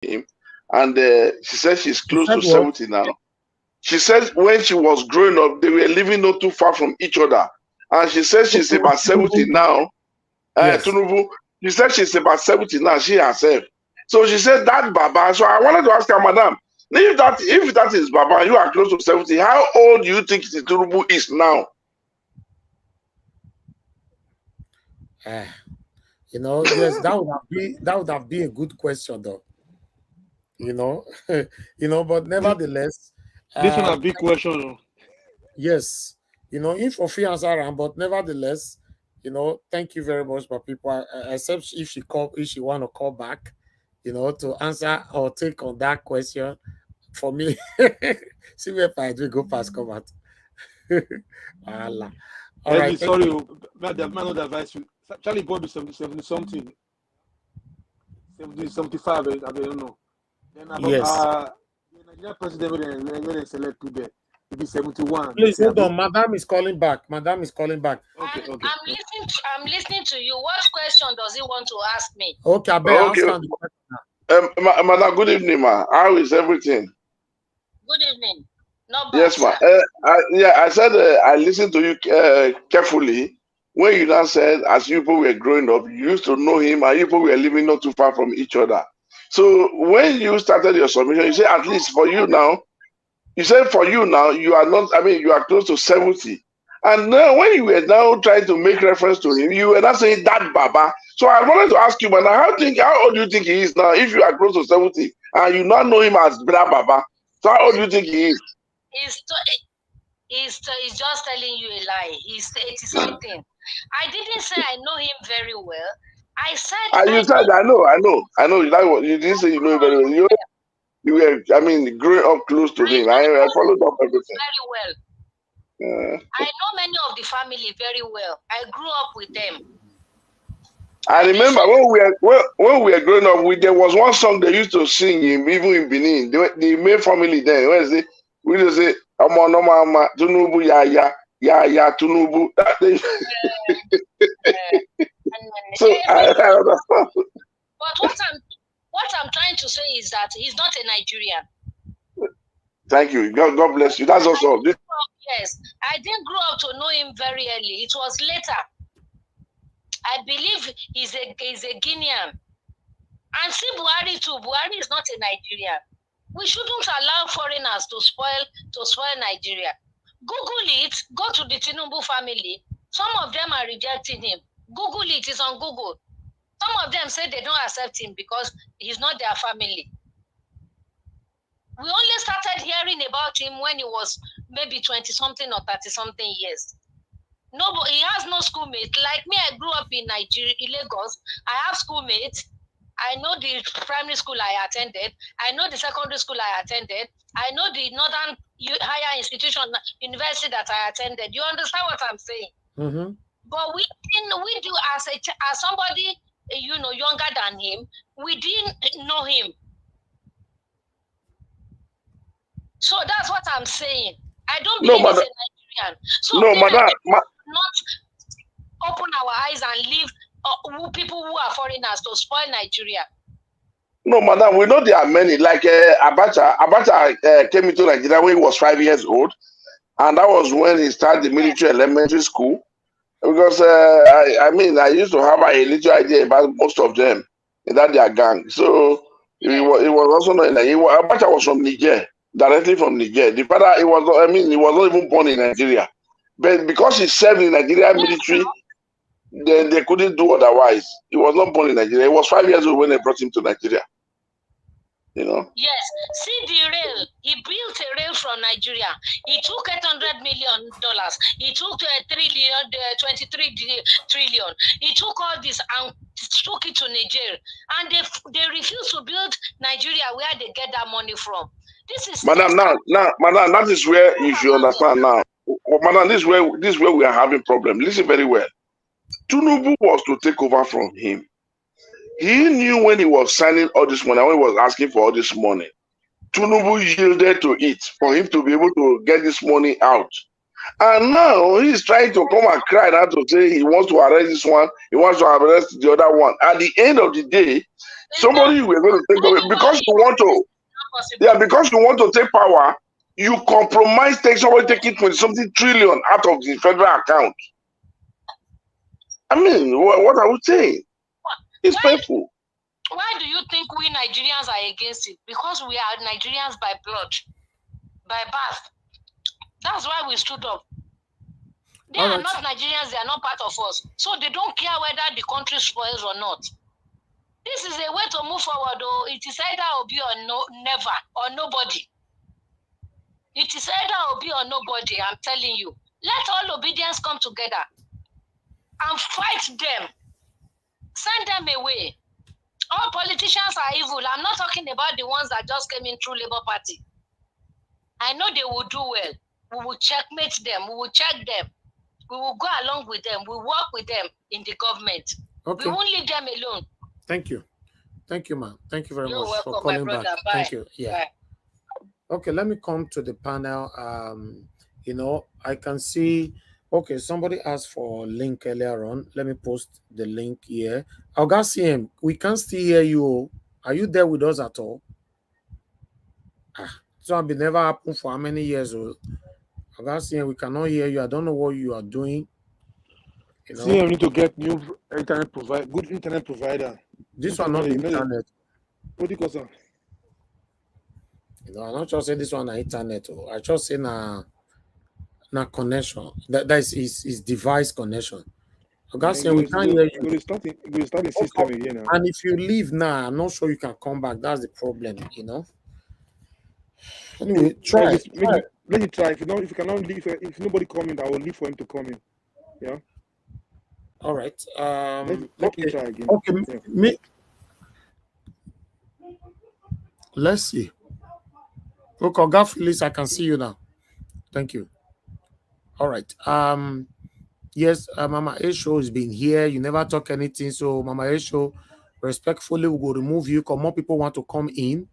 him, and she said she's close to what? 70 now. She says when she was growing up, they were living not too far from each other. And she says she's about 70 now. Yes. Tunubu, she said she's about 70 now, she herself. So she said that Baba. So I wanted to ask her, Madam, if that is Baba, you are close to 70, how old do you think Tunubu is now? You know, yes, that would have been a good question, though. You know, but nevertheless, this one a big question. Yes, if Ofi answer him, but nevertheless, thank you very much, my people. Except if she want to call back, to answer or take on that question for me. See if I do go past come out. All right. Sorry, madam, not advise you. Charlie Boy is 70 something. 70, 75, I don't know. Then about the Nigerian president when they select today, it be 71. Please hold on, Madam is calling back. Okay. I'm listening to you. What question does he want to ask me? Okay, I better ask now. Madam, good evening, ma. How is everything? Good evening. Not bad, yes, ma. I said I listened to you carefully. When you now said, as you people were growing up, you used to know him, and you people were living not too far from each other. So when you started your submission, you said at least for you now, you are not, you are close to 70. And now when you were now trying to make reference to him, you were not saying that Baba. So I wanted to ask you, but how old do you think he is now if you are close to 70 and you now know him as Baba? So how old do you think he is? He's just telling you a lie. He's 80-something. I didn't say I know him very well. I said I know. You didn't say you know him very well. You were, growing up close to him. I followed up everything. Very well. I know many of the family very well. I grew up with them. I remember when we were growing up, there was one song they used to sing him, even in Benin. The main family there, we just say, Mama, Tunubu, ya, Tunubu. So I understand. But what I'm trying to say is that he's not a Nigerian. Thank you. God bless you. That's also. Yes, I didn't grow up to know him very early. It was later. I believe he's a Guinean. And see Buhari too. Buhari is not a Nigerian. We shouldn't allow foreigners to spoil Nigeria. Google it. Go to the Tinubu family. Some of them are rejecting him. Google it. It's on Google. Some of them say they don't accept him because he's not their family. We only started hearing about him when he was maybe 20-something or 30-something years. No, but he has no schoolmate. Like me, I grew up in Nigeria, in Lagos. I have schoolmates. I know the primary school I attended. I know the secondary school I attended. I know the northern higher institution, university that I attended. You understand what I'm saying? Mm-hmm. But we do as somebody, younger than him, we didn't know him. So that's what I'm saying. I don't believe he's a Nigerian. So not open our eyes and leave people who are foreigners to spoil Nigeria. No, madam, we know there are many. Like Abacha came into Nigeria when he was 5 years old, and that was when he started the military elementary school. Because I used to have a little idea about most of them in that their gang. So it was also not like Abacha was from Niger, directly from Niger. The father, he was not even born in Nigeria, but because he served in Nigeria military, then they couldn't do otherwise. He was not born in Nigeria. He was 5 years old when they brought him to Nigeria. Yes. See the rail. He built a rail from Nigeria. He took $800 million. He took 23 trillion. He took all this and took it to Nigeria. And they refused to build Nigeria where they get that money from. This is Madam, Madam, that is where you should understand now. Madam, this is where we are having problem. Listen very well. Tinubu was to take over from him. He knew when he was signing all this money, when he was asking for all this money, Tinubu yielded to it for him to be able to get this money out. And now he's trying to come and cry out to say he wants to arrest this one, he wants to arrest the other one. At the end of the day, somebody you were going to take away because you want to, because you want to take power, you compromise, take somebody taking 20-something trillion out of the federal account. I mean, what are we saying? It's painful. Why do you think we Nigerians are against it? Because we are Nigerians by blood, by birth. That's why we stood up. They are not Nigerians, they are not part of us. So they don't care whether the country spoils or not. This is a way to move forward, though. It is either Obi or no, never, or nobody. It is either Obi or nobody, I'm telling you. Let all obedience come together and fight them. Send them away. All politicians are evil. I'm not talking about the ones that just came in through Labour Party. I know they will do well. We will checkmate them. We will check them. We will go along with them. We will work with them in the government. Okay. We won't leave them alone. Thank you. Thank you, ma'am. Thank you very much for calling back. Bye. Thank you. Yeah. Bye. Okay, let me come to the panel. You know, I can see, okay, somebody asked for a link earlier on. Let me post the link here. Augustine, we can't still hear you. Are you there with us at all? So I've been never happened for how many years old? Augustine, we cannot hear you. I don't know what you are doing. You know? See, I need to get new internet provider, good internet provider. This one not the internet. What do you call that? You know, I'm not just saying this one on internet. I just say na connection. That is his device connection. Augustine, we can't hear you. We'll start the system again now. And if you leave now, I'm not sure you can come back. That's the problem, you know. Anyway, try. Let me try. If you cannot leave, if nobody coming, I will leave for him to come in. Yeah. All right. Let me try again. Okay. Yeah. Let's see. Okay, Gaffilis, I can see you now. Thank you. All right. Yes, Mama Esho has been here. You never talk anything. So Mama Esho, respectfully, we will remove you because more people want to come in,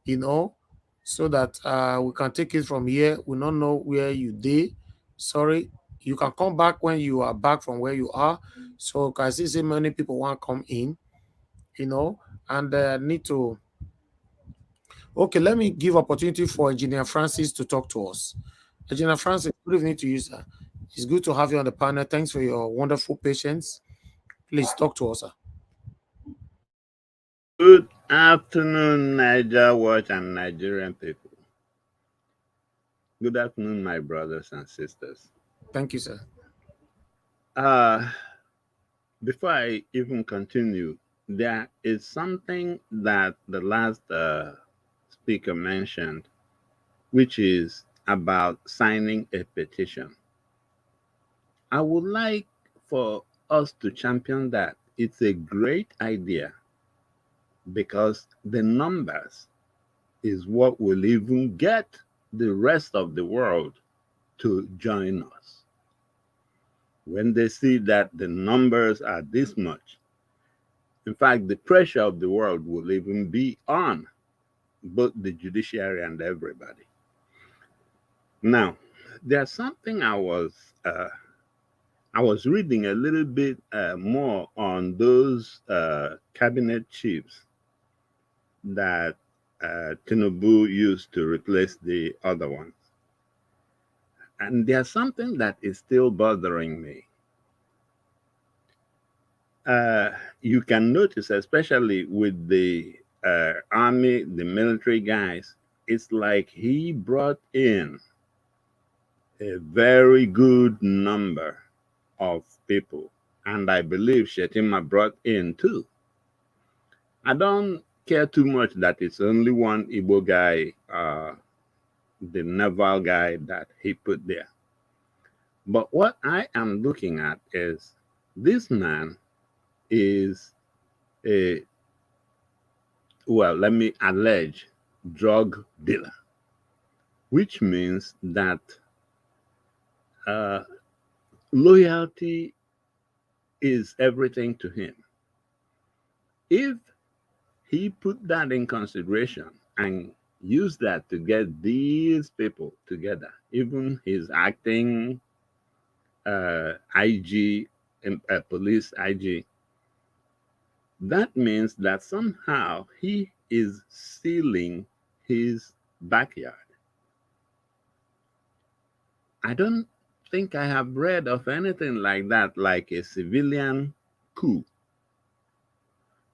you know, so that we can take it from here. We don't know where you did. Sorry. You can come back when you are back from where you are. So I see so many people want to come in, you know, and need to. Okay, let me give opportunity for Engineer Francis to talk to us. Engineer Francis, good evening to you, sir. It's good to have you on the panel. Thanks for your wonderful patience. Please talk to us, sir. Good afternoon, Niger Watch and Nigerian people. Good afternoon, my brothers and sisters. Thank you, sir. Before I even continue, there is something that the last speaker mentioned, which is about signing a petition. I would like for us to champion that. It's a great idea because the numbers is what will even get the rest of the world to join us. When they see that the numbers are this much, in fact, the pressure of the world will even be on both the judiciary and everybody. Now, there's something I was reading a little bit more on those cabinet chiefs that Tinubu used to replace the other ones. And there's something that is still bothering me. You can notice, especially with the army, the military guys, it's like he brought in a very good number of people. And I believe Shetima brought in too. I don't care too much that it's only one Igbo guy, the naval guy that he put there. But what I am looking at is this man is a, well, let me allege, drug dealer, which means that loyalty is everything to him. If he put that in consideration and use that to get these people together, even his acting IG, police IG. That means that somehow he is sealing his backyard. I don't think I have read of anything like that, like a civilian coup.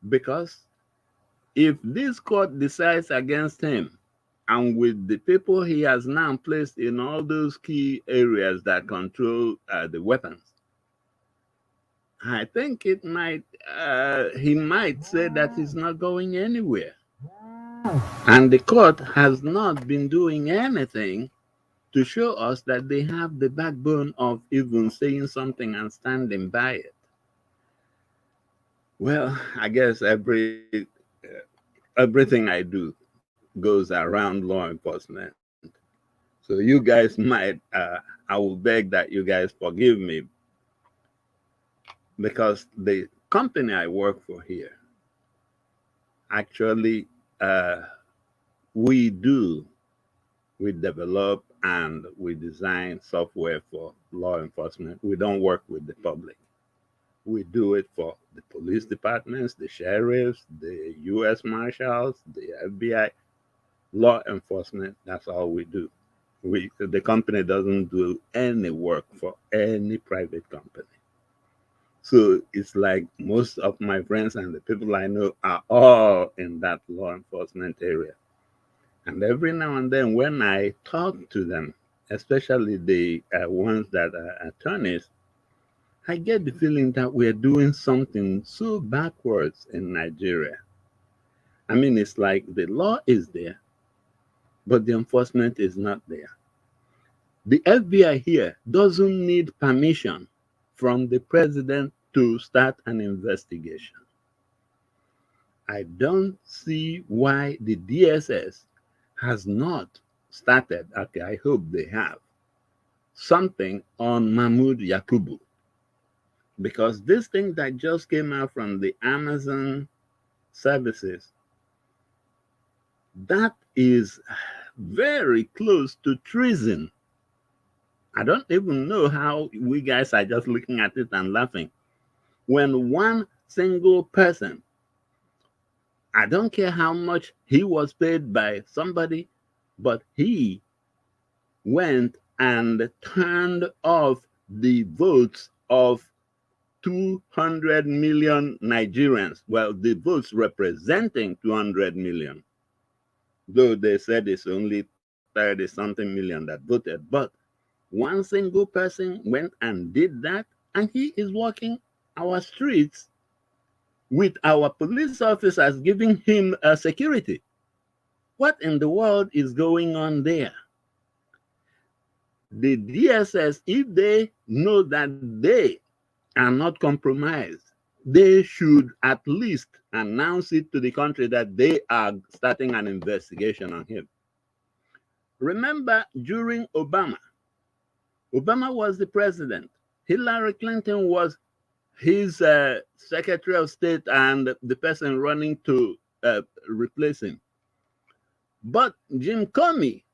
Because if this court decides against him, and with the people he has now placed in all those key areas that control the weapons, I think it might, he might say that he's not going anywhere. And the court has not been doing anything to show us that they have the backbone of even saying something and standing by it. Well, I guess everything I do goes around law enforcement. So you guys might, I will beg that you guys forgive me, because the company I work for here, actually, we develop and we design software for law enforcement. We don't work with the public. We do it for the police departments, the sheriffs, the U.S. Marshals, the FBI, law enforcement. That's all we do. The company doesn't do any work for any private company. So it's like most of my friends and the people I know are all in that law enforcement area. And every now and then when I talk to them, especially the ones that are attorneys, I get the feeling that we're doing something so backwards in Nigeria. I mean, it's like the law is there, but the enforcement is not there. The FBI here doesn't need permission from the president to start an investigation. I don't see why the DSS has not started, okay, I hope they have, something on Mahmoud Yakubu. Because this thing that just came out from the Amazon services, that is very close to treason. I don't even know how we guys are just looking at it and laughing. When one single person, I don't care how much he was paid by somebody, but he went and turned off the votes of 200 million Nigerians. Well, the votes representing 200 million, though they said it's only 30 something million that voted. But one single person went and did that, and he is walking our streets with our police officers giving him security. What in the world is going on there? The DSS, if they know that they are not compromised, they should at least announce it to the country that they are starting an investigation on him. Remember, during Obama was the president. Hillary Clinton was his Secretary of State and the person running to replace him. But Jim Comey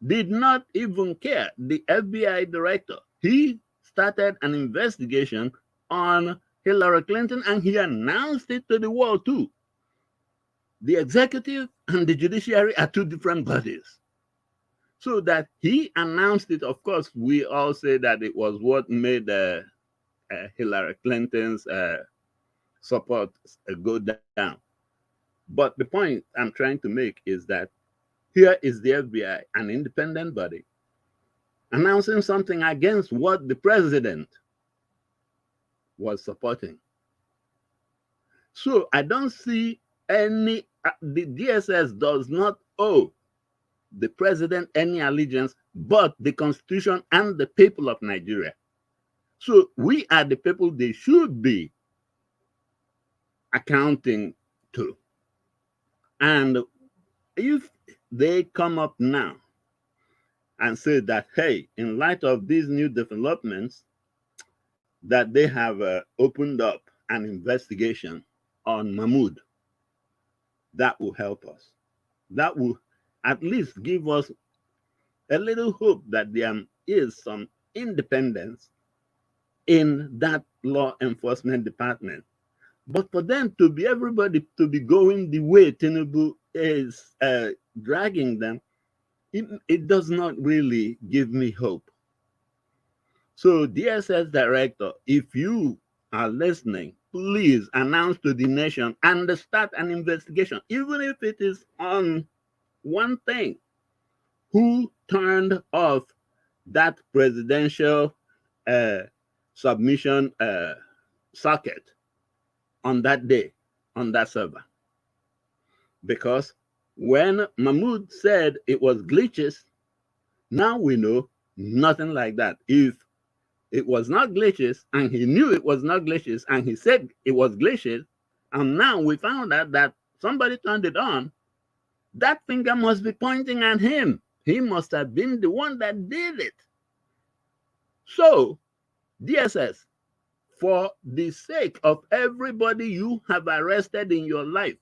did not even care. The FBI director, he started an investigation on Hillary Clinton, and he announced it to the world too. The executive and the judiciary are two different bodies. So that he announced it, of course, we all say that it was what made Hillary Clinton's support go down. But the point I'm trying to make is that here is the FBI, an independent body, announcing something against what the president was supporting. So I don't see any, the DSS does not owe the president any allegiance, but the Constitution and the people of Nigeria. So we are the people they should be accounting to. And if they come up now and say that, hey, in light of these new developments, that they have opened up an investigation on Mahmoud, that will help us. That will, at least give us a little hope that there is some independence in that law enforcement department. But for them to be, everybody to be going the way Tinubu is dragging them, it does not really give me hope. So, DSS director, if you are listening, please announce to the nation and start an investigation, even if it is on one thing. Who turned off that presidential submission socket on that day, on that server? Because when Mahmoud said it was glitches, now we know nothing like that. If it was not glitches, and he knew it was not glitches, and he said it was glitches, and now we found out that somebody turned it on, that finger must be pointing at him. He must have been the one that did it. So, DSS, for the sake of everybody you have arrested in your life,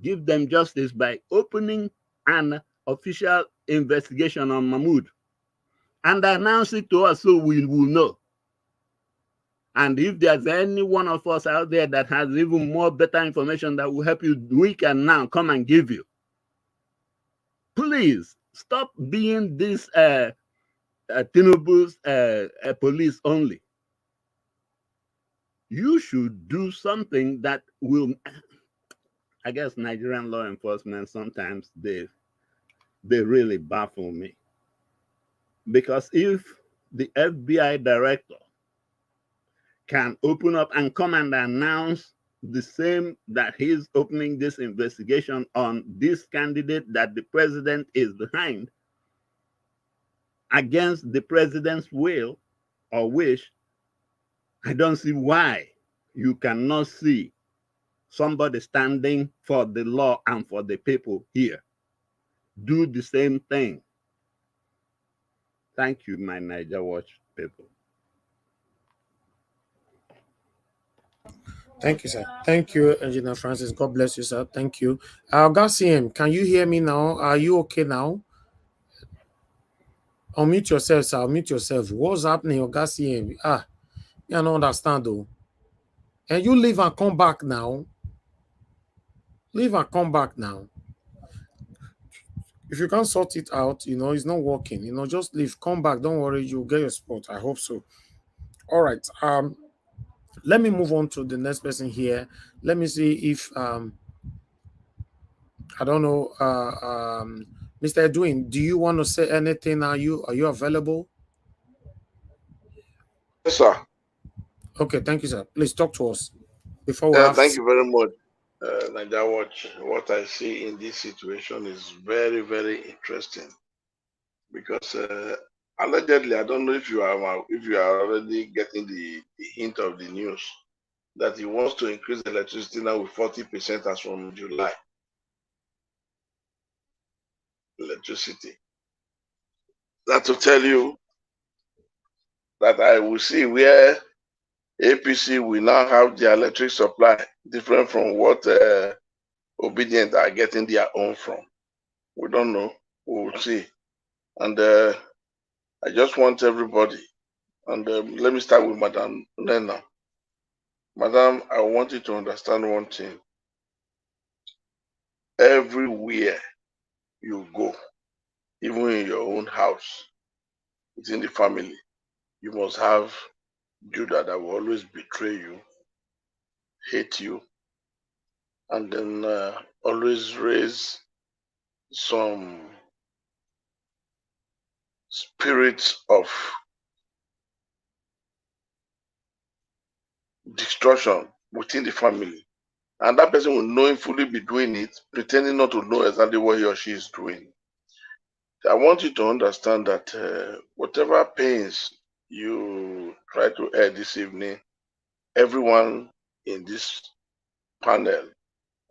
give them justice by opening an official investigation on Mahmoud and announce it to us so we will know. And if there's any one of us out there that has even more better information that will help you, we can now come and give you. Please stop being this Tinubu's police only. You should do something that will, I guess Nigerian law enforcement, sometimes they really baffle me. Because if the FBI director can open up and come and announce the same that he's opening this investigation on this candidate that the president is behind against the president's will or wish, I don't see why you cannot see somebody standing for the law and for the people here. Do the same thing. Thank you, my Niger Watch people. Thank you, sir. Thank you, Engineer Francis. God bless you, sir. Thank you. Garciem, can you hear me now? Are you okay now? Unmute yourself, sir. Unmute yourself. What's happening, Garciem? I don't understand, though. And you leave and come back now. Leave and come back now. If you can't sort it out, it's not working. Just leave, come back. Don't worry, you'll get your spot. I hope so. All right. Let me move on to the next person here. Let me see if I don't know. Mr. Edwin, do you want to say anything? Are you available? Yes, sir. Okay, thank you, sir. Please talk to us before we have. Thank you very much, Niger Watch. What I see in this situation is very, very interesting because allegedly, I don't know if you are already getting the hint of the news that he wants to increase electricity now with 40% as from July. Electricity. That to tell you that I will see where APC will now have their electric supply different from what Obedient are getting their own from. We don't know. We will see. And I just want everybody, and let me start with Madam Nena. Madam, I want you to understand one thing. Everywhere you go, even in your own house, within the family, you must have Judah that will always betray you, hate you, and then always raise some spirits of destruction within the family. And that person will knowingly be doing it, pretending not to know exactly what he or she is doing. I want you to understand that whatever pains you try to air this evening, everyone in this panel,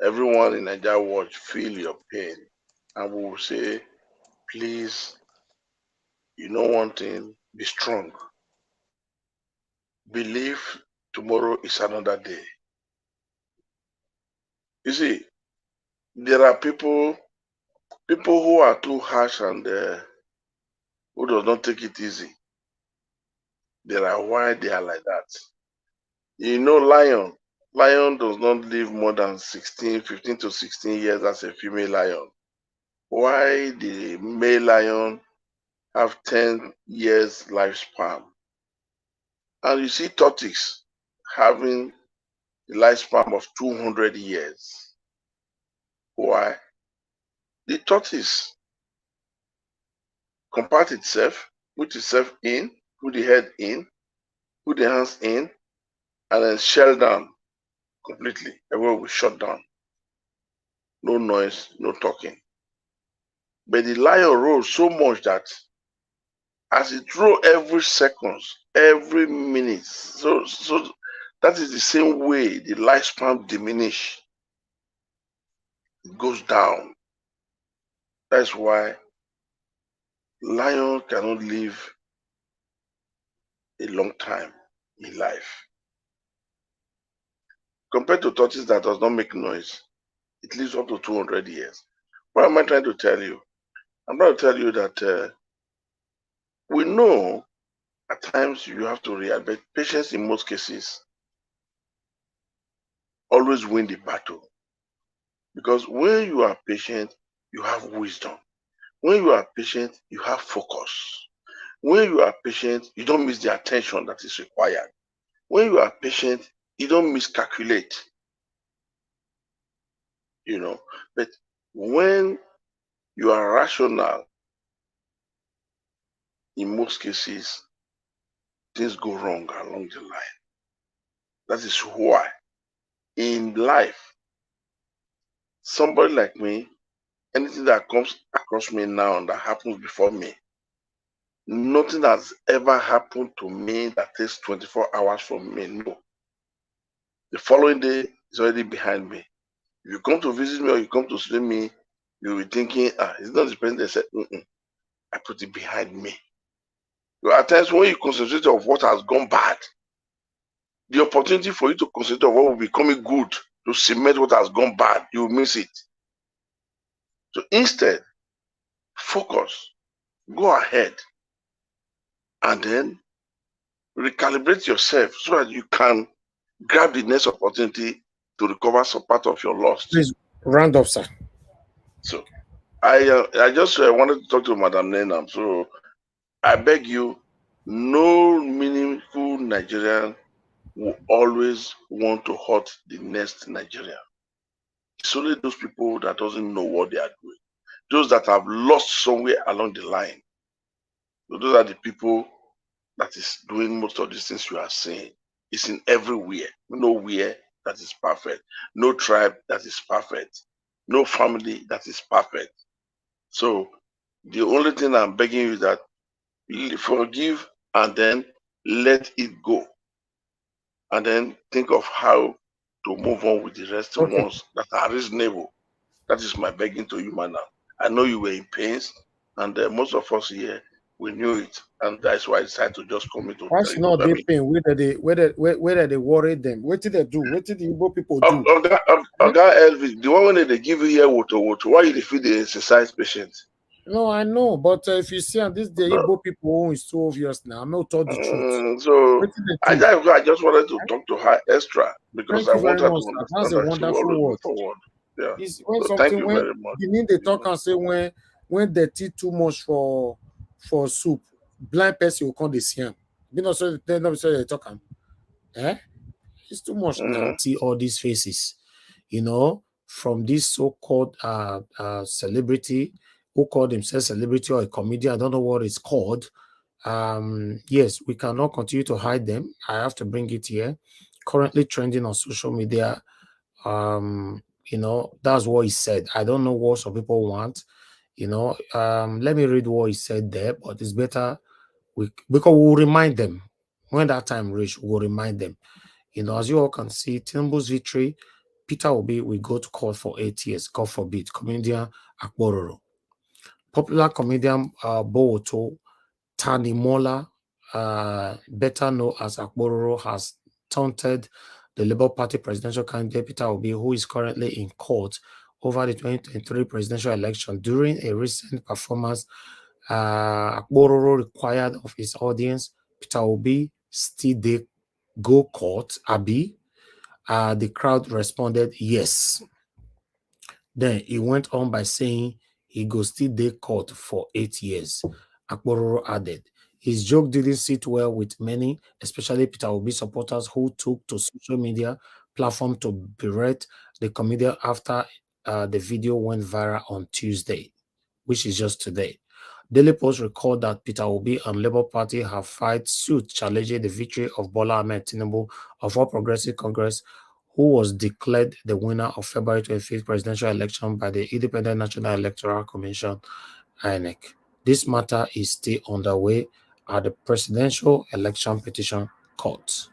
everyone in Niger Watch feel your pain. And we will say, please, you know one thing, be strong. Believe tomorrow is another day. You see, there are people People who are too harsh and who does not take it easy, there are why they are like that. You know, lion does not live more than 15 to 16 years as a female lion. Why the male lion have 10 years lifespan? And you see tortoise having the lifespan of 200 years. Why? The tortoise compact itself, put itself in, put the head in, put the hands in, and then shell down completely. Everyone will shut down. No noise, no talking. But the lion rolls so much that as it rolls every second, every minute, so that is the same way the lifespan diminish. It goes down. That's why lion cannot live a long time in life. Compared to tortoise that does not make noise, it lives up to 200 years. What am I trying to tell you? I'm trying to tell you that we know at times you have to react, but patience in most cases always win the battle. Because when you are patient, you have wisdom. When you are patient, you have focus. When you are patient, you don't miss the attention that is required. When you are patient, you don't miscalculate. You know, but when you are rational, in most cases, things go wrong along the line. That is why in life, somebody like me, anything that comes across me now and that happens before me, nothing has ever happened to me that takes 24 hours from me. No. The following day is already behind me. If you come to visit me or you come to see me, you'll be thinking, it's not the person that said, I put it behind me. There are times when you concentrate on what has gone bad, the opportunity for you to concentrate on what will be coming good to cement what has gone bad, you will miss it. So instead, focus, go ahead, and then recalibrate yourself so that you can grab the next opportunity to recover some part of your loss. Please round up, sir. So I just wanted to talk to Madam Nenam. So I beg you, no meaningful Nigerian will always want to hurt the next Nigerian. It's only those people that doesn't know what they are doing. Those that have lost somewhere along the line. So those are the people that is doing most of these things you are saying. It's in everywhere. Nowhere that is perfect. No tribe that is perfect. No family that is perfect. So the only thing I'm begging you is that forgive and then let it go. And then think of how to move on with the rest ones that are reasonable. That is my begging to you, madam. I know you were in pains, and most of us here, we knew it, and that's why I decided to just come into. Why should not they pain? Whether they worry them? What did they do? What did the Igbo people do? Elvis, the one when they give you here water, why you defeat the exercise patient? No, I know, but if you see on this day, Igbo people is too obvious now. I'm not told the truth. So I just wanted to talk to her extra because I want her to understand that's a wonderful word. Forward. Yeah. It's when so something thank you when very much. You need to talk and say when they eat too much for soup, blind person will come the same. You know, so they talk it's too much now. See all these faces, you know, from this so-called celebrity who call themselves celebrity or a comedian. I don't know what it's called. Yes, we cannot continue to hide them. I have to bring it here. Currently trending on social media. You know, that's what he said. I don't know what some people want. You know, let me read what he said there, but it's better because we'll remind them when that time reach. We'll remind them. You know, as you all can see, Tinubu's victory, Peter Obi will go to court for 8 years. God forbid. Comedian Akbororo. Popular comedian Bowoto Tanimola, better known as Akbororo, has taunted the Labour Party presidential candidate Peter Obi, who is currently in court over the 2023 presidential election. During a recent performance, Akpororo required of his audience, Peter Obi still dey go court, Abi? The crowd responded, yes. Then he went on by saying he go still dey court for 8 years. Akpororo added. His joke didn't sit well with many, especially Peter Obi supporters who took to social media platform to berate the comedian after the video went viral on Tuesday, which is just today. Daily Post recalled that Peter Obi and Labour Party have filed suit challenging the victory of Bola Ahmed Tinubu of All Progressive Congress, who was declared the winner of February 25th presidential election by the Independent National Electoral Commission, INEC. This matter is still underway at the Presidential Election Petition Court.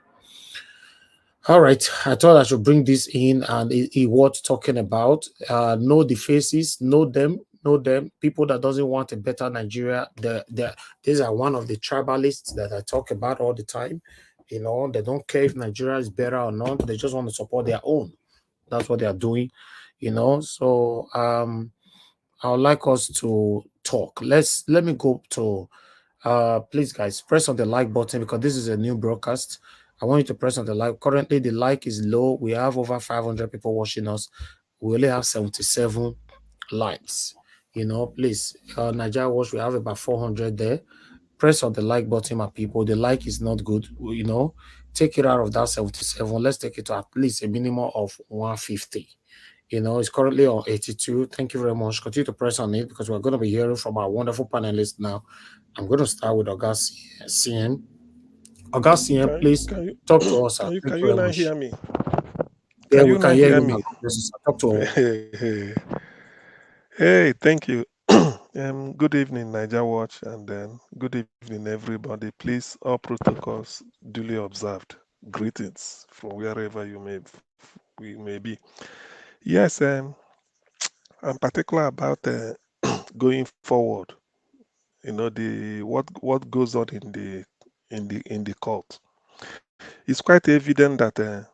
All right, I thought I should bring this in and it worth talking about. Know the faces, know them. People that doesn't want a better Nigeria. These are one of the tribalists that I talk about all the time. You know, they don't care if Nigeria is better or not. They just want to support their own. That's what they are doing. You know, so I would like us to talk. Let me go to please guys press on the like button because this is a new broadcast. I want you to press on the like. Currently the like is low. We have over 500 people watching us. We only have 77 likes. You know, please, Nigeria Watch, we have about 400 there. Press on the like button, my people. The like is not good. You know, take it out of that 77. Let's take it to at least a minimum of 150. You know, it's currently on 82. Thank you very much. Continue to press on it because we're going to be hearing from our wonderful panelists now. I'm going to start with August CM. August CM, please talk to us. Can you not hear me? Yeah, we can hear you now. Talk to us. Hey, thank you. Good evening, Niger Watch, and then good evening, everybody. Please, all protocols duly observed. Greetings from wherever we may be. Yes, I'm particular about going forward. You know, the what goes on in the court. It's quite evident that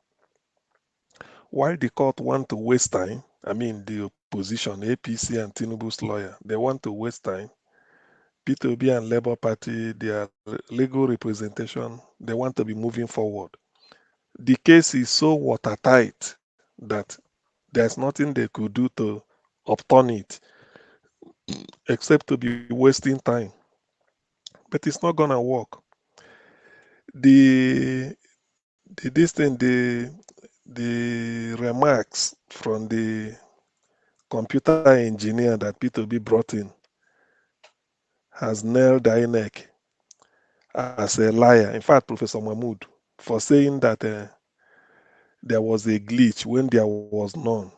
while the court want to waste time, I mean the opposition, APC and Tinubu's lawyer, they want to waste time. P2B and Labour Party, their legal representation, they want to be moving forward. The case is so watertight that there's nothing they could do to upturn it except to be wasting time. But it's not gonna work. The remarks from the computer engineer that P2B brought in has nailed the INEC as a liar. In fact, Professor Mahmoud, for saying that there was a glitch when there was none.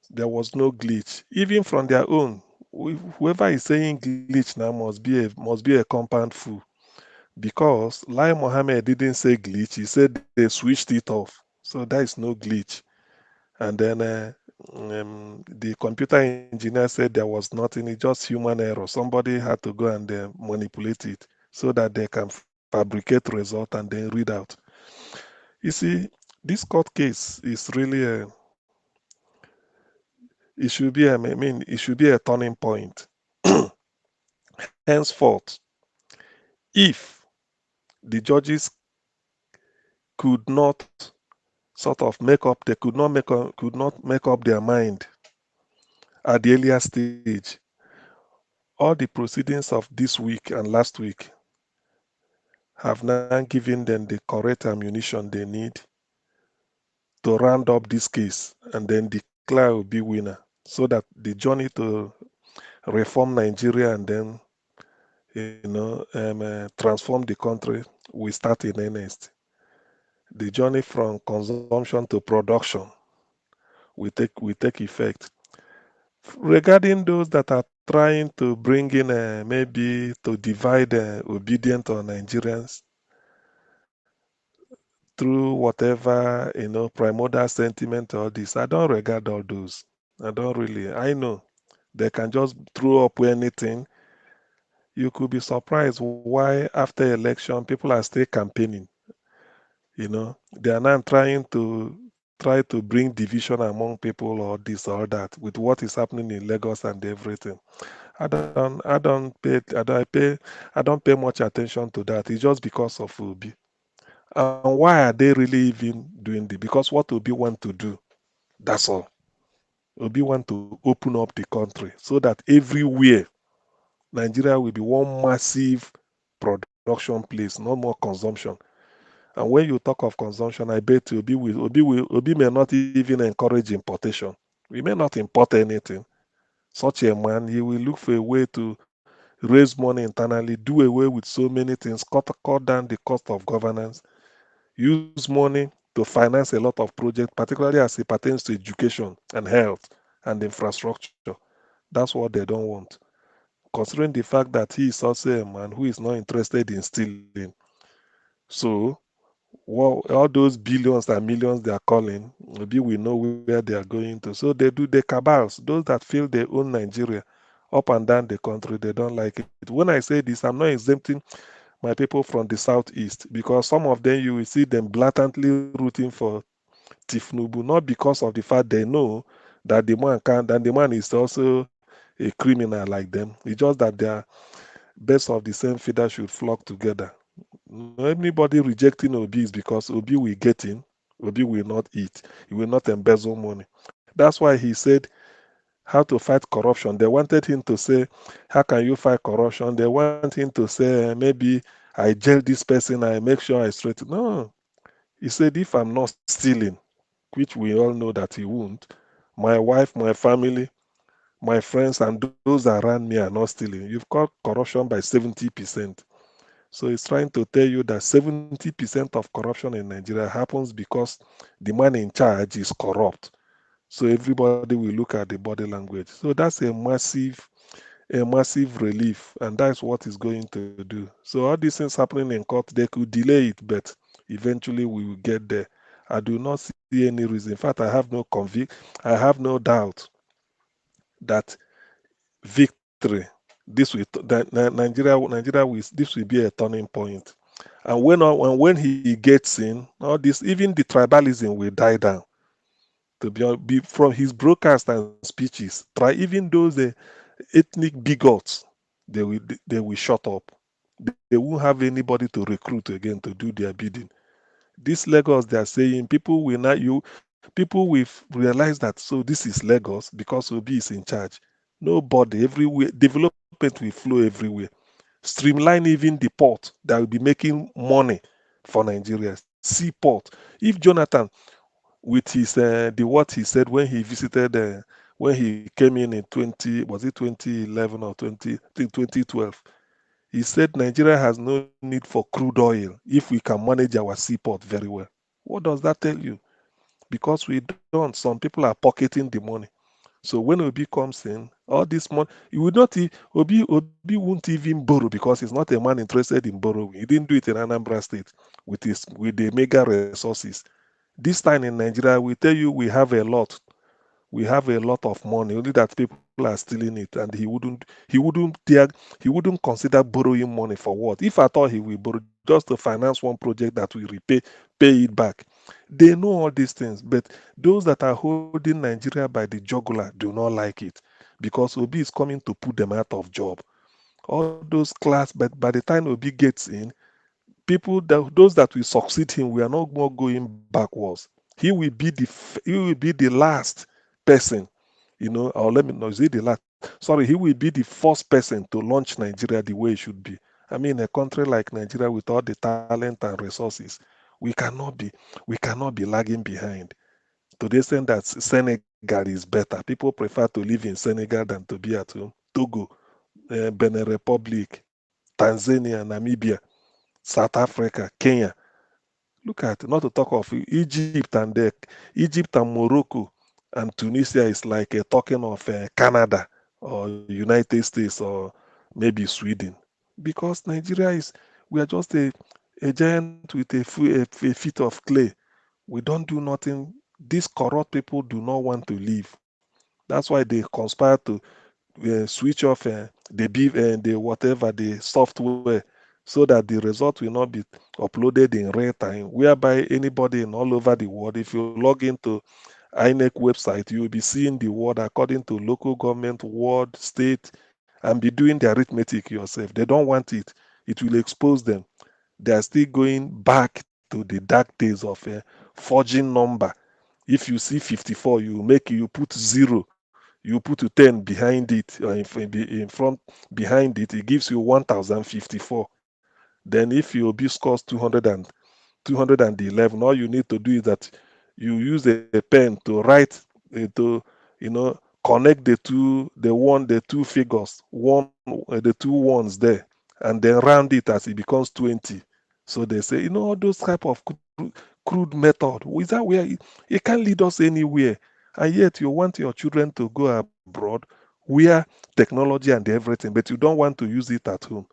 There was no glitch. Even from their own, whoever is saying glitch now must be a compound fool. Because Lai Mohammed didn't say glitch, he said they switched it off. So there is no glitch. And then the computer engineer said there was nothing, it's just human error. Somebody had to go and manipulate it so that they can fabricate result and then read out. You see, this court case is really it should be a turning point. Henceforth, if the judges could not could not make up their mind at the earlier stage, all the proceedings of this week and last week have now given them the correct ammunition they need to round up this case and then declare will be winner, so that the journey to reform Nigeria and then transform the country will start in earnest. The journey from consumption to production will take effect. Regarding those that are trying to bring in maybe to divide obedient on Nigerians through whatever primordial sentiment or this, I don't regard all those. I don't really. I know they can just throw up anything. You could be surprised why after election people are still campaigning. They are now trying to try to bring division among people or this or that with what is happening in Lagos and everything. I don't pay much attention to that. It's just because of Obi. And why are they really even doing this? Because what Obi want to do, that's all. Obi want to open up the country so that everywhere Nigeria will be one massive production place, no more consumption. And when you talk of consumption, I bet Obi may not even encourage importation. We may not import anything. Such a man, he will look for a way to raise money internally, do away with so many things, cut down the cost of governance, use money to finance a lot of projects, particularly as it pertains to education and health and infrastructure. That's what they don't want. Considering the fact that he is also a man who is not interested in stealing. So, well, all those billions and millions they are calling, maybe we know where they are going to. So they do the cabals, those that feel they own Nigeria up and down the country, they don't like it. When I say this, I'm not exempting my people from the southeast because some of them you will see them blatantly rooting for Tifnubu, not because of the fact they know that the man can that the man is also a criminal like them. It's just that they are best of the same feather should flock together. Anybody rejecting Obi is because Obi will get in, Obi will not eat, he will not embezzle money. That's why he said how to fight corruption. They wanted him to say, how can you fight corruption? They want him to say, maybe I jail this person, I make sure I straighten. No, he said, if I'm not stealing, which we all know that he won't, my wife, my family, my friends, and those around me are not stealing. You've cut corruption by 70%. So it's trying to tell you that 70% of corruption in Nigeria happens because the man in charge is corrupt. So everybody will look at the body language. So that's a massive relief, and that's what it's going to do. So all these things happening in court, they could delay it, but eventually we will get there. I do not see any reason. In fact, I have no doubt that victory, Nigeria will, this will be a turning point. And when he gets in, all this, even the tribalism will die down. Be from his broadcast and speeches, try even those ethnic bigots, they will shut up. They won't have anybody to recruit again to do their bidding. This Lagos, they are saying people will realize that, so this is Lagos because Obi is in charge. Nobody everywhere, development will flow everywhere. Streamline even the port that will be making money for Nigeria. Seaport. If Jonathan, with his the what he said when he visited when he came in 20, was it 2011 or 2012, he said Nigeria has no need for crude oil if we can manage our seaport very well. What does that tell you? Because we don't. Some people are pocketing the money. So when Obi comes in, all this money, he would not. Obi won't even borrow because he's not a man interested in borrowing. He didn't do it in Anambra State with the mega resources. This time in Nigeria, we tell you we have a lot. We have a lot of money, only that people are stealing it, and he wouldn't consider borrowing money for what? If I thought he will borrow just to finance one project that will pay it back. They know all these things, but those that are holding Nigeria by the jugular do not like it because Obi is coming to put them out of job. All those class, but by the time Obi gets in, those that will succeed him, we are not more going backwards. He will be the last person, or let me know, is he the last? Sorry, he will be the first person to launch Nigeria the way it should be. I mean, a country like Nigeria with all the talent and resources, we cannot be we cannot be lagging behind. To the extent that Senegal is better. People prefer to live in Senegal than to be at home. Togo, Benin Republic, Tanzania, Namibia, South Africa, Kenya. Look at, not to talk of Egypt and Morocco and Tunisia is like a talking of Canada or United States or maybe Sweden. Because Nigeria we are just a giant with a feet of clay. We don't do nothing. These corrupt people do not want to leave. That's why they conspire to switch off the whatever, the software so that the result will not be uploaded in real time, whereby anybody in all over the world, if you log into INEC website, you will be seeing the word according to local government, ward, state, and be doing the arithmetic yourself. They don't want it. It will expose them. They are still going back to the dark days of a forging number. If you see 54, you put 0, you put 10 behind it, or in front behind it, it gives you 1054. Then if your B scores 211, all you need to do is that you use a pen to write, to connect the two figures, the two ones there, and then round it as it becomes 20. So they say, all those type of crude method, is that where it can't lead us anywhere? And yet you want your children to go abroad where technology and everything, but you don't want to use it at home.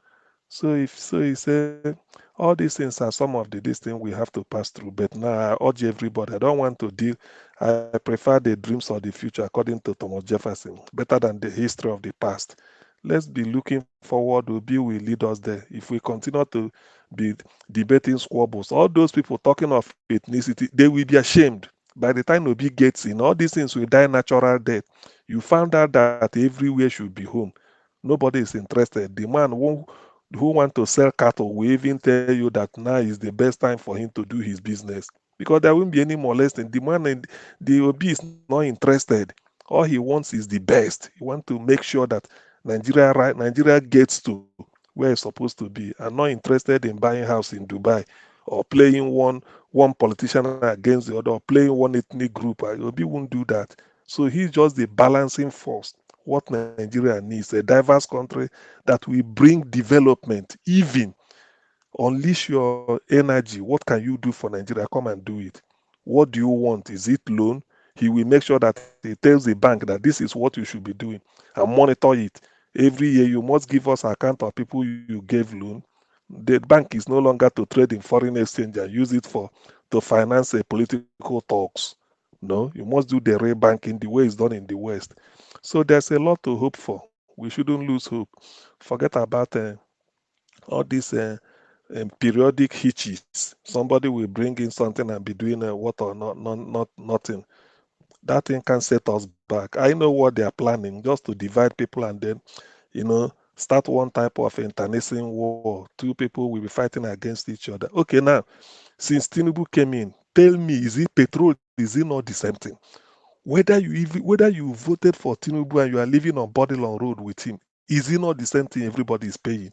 So he said, all these things are some of these things we have to pass through. But now I urge everybody, I don't want to deal. I prefer the dreams of the future, according to Thomas Jefferson, better than the history of the past. Let's be looking forward. Obi will lead us there. If we continue to be debating squabbles, all those people talking of ethnicity, they will be ashamed. By the time Obi gets in, all these things will die natural death. You found out that everywhere should be home. Nobody is interested. The man who want to sell cattle will even tell you that now is the best time for him to do his business, because there won't be any molesting. The man and the OB is not interested. All he wants is the best. He wants to make sure that Nigeria gets to where it's supposed to be, and not interested in buying house in Dubai, or playing one politician against the other, or playing one ethnic group. Obi won't do that. So he's just the balancing force. What Nigeria needs, a diverse country that will bring development, even unleash your energy. What can you do for Nigeria? Come and do it. What do you want? Is it loan? He will make sure that he tells the bank that this is what you should be doing, and monitor it. Every year you must give us account of people you gave loan. The bank is no longer to trade in foreign exchange and use it to finance a political talks. No, you must do the real banking the way it's done in the West. So there's a lot to hope for. We shouldn't lose hope. Forget about all these periodic hitches. Somebody will bring in something and be doing what or not nothing. That thing can set us back. I know what they are planning, just to divide people and then, start one type of internecine war. Two people will be fighting against each other. Okay, now, since Tinubu came in, tell me, is it petrol? Is it not the same thing? Whether you voted for Tinubu and you are living on Bodilon Road with him, is it not the same thing everybody is paying?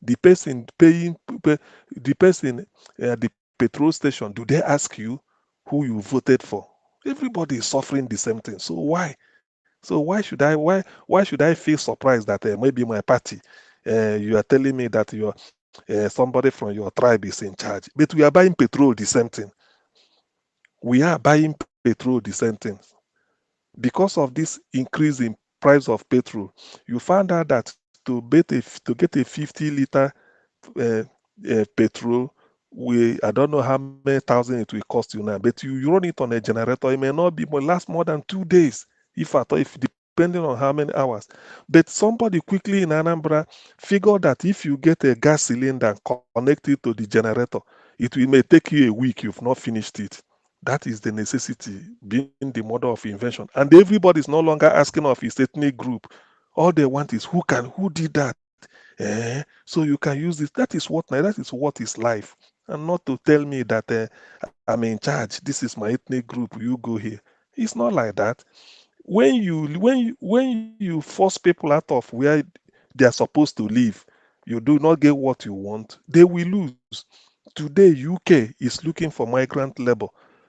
The person paying, the person at the petrol station, do they ask you who you voted for? Everybody is suffering the same thing. So why? Why should I feel surprised that maybe my party, you are telling me that somebody from your tribe is in charge, but we are buying petrol the same thing. We are buying petrol the same thing. Because of this increase in price of petrol, you found out that to get a 50 liter petrol, I don't know how many thousand it will cost you now, but you run it on a generator, it may not be last more than 2 days, if depending on how many hours. But somebody quickly in Anambra figured that if you get a gas cylinder and connect it to the generator, may take you a week, you've not finished it. That is the necessity being the mother of invention. And everybody is no longer asking of his ethnic group. All they want is who did that? So you can use this. That is what is life. And not to tell me that I'm in charge. This is my ethnic group. You go here. It's not like that. When you force people out of where they are supposed to live, you do not get what you want, they will lose. Today, UK is looking for migrant labor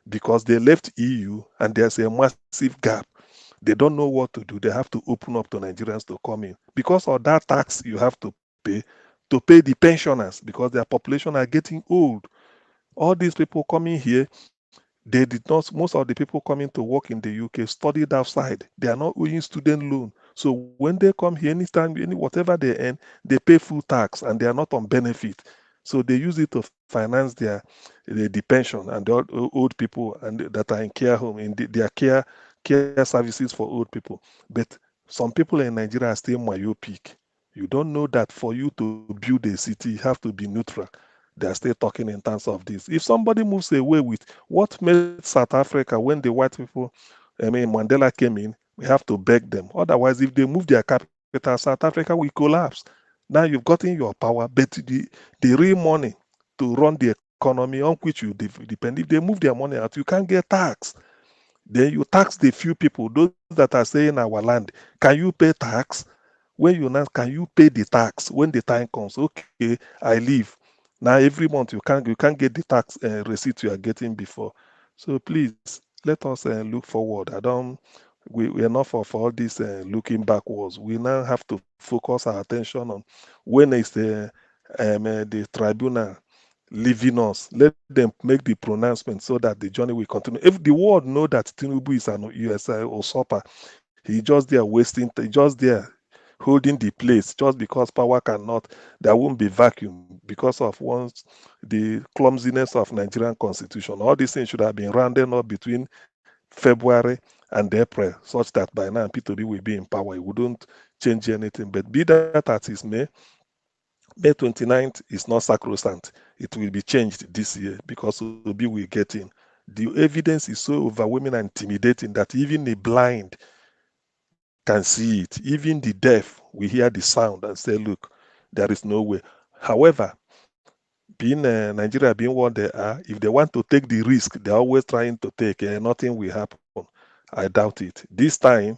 because they left EU and there's a massive gap. They don't know what to do. They have to open up to Nigerians to come in. Because of that tax you have to pay the pensioners, because their population are getting old. All these people coming here, most of the people coming to work in the UK studied outside. They are not owing student loan. So when they come here, anytime, whatever they earn, they pay full tax and they are not on benefit. So they use it to finance the pension and the old people and that are in care home, in their care services for old people. But some people in Nigeria are still myopic. You don't know that for you to build a city, you have to be neutral. They are still talking in terms of this. If somebody moves away with what made South Africa when the white people, Mandela came in, we have to beg them. Otherwise, if they move their capital, South Africa will collapse. Now you've gotten your power, but the real money to run the economy on which you depend, if they move their money out, you can't get tax. Then you tax the few people, those that are staying in our land. Can you pay tax? When you now, can you pay the tax when the time comes? Okay, I leave. Now every month you can't get the tax receipt you are getting before. So please let us look forward. We're enough of all this looking backwards. We now have to focus our attention on when is the tribunal leaving us. Let them make the pronouncement so that the journey will continue. If the world know that Tinubu is an USI usurper, he just there wasting, just there holding the place just because power cannot, there won't be vacuum because of once the clumsiness of Nigerian constitution. All these things should have been rounded up between February and April, such that by now P2B will be in power. It wouldn't change anything. But be that as it May 29th is not sacrosanct. It will be changed this year because Obi will get in. The evidence is so overwhelming and intimidating that even the blind can see it. Even the deaf will hear the sound and say, look, there is no way. However, being Nigeria being what they are, if they want to take the risk, they're always trying to take, nothing will happen. I doubt it. This time,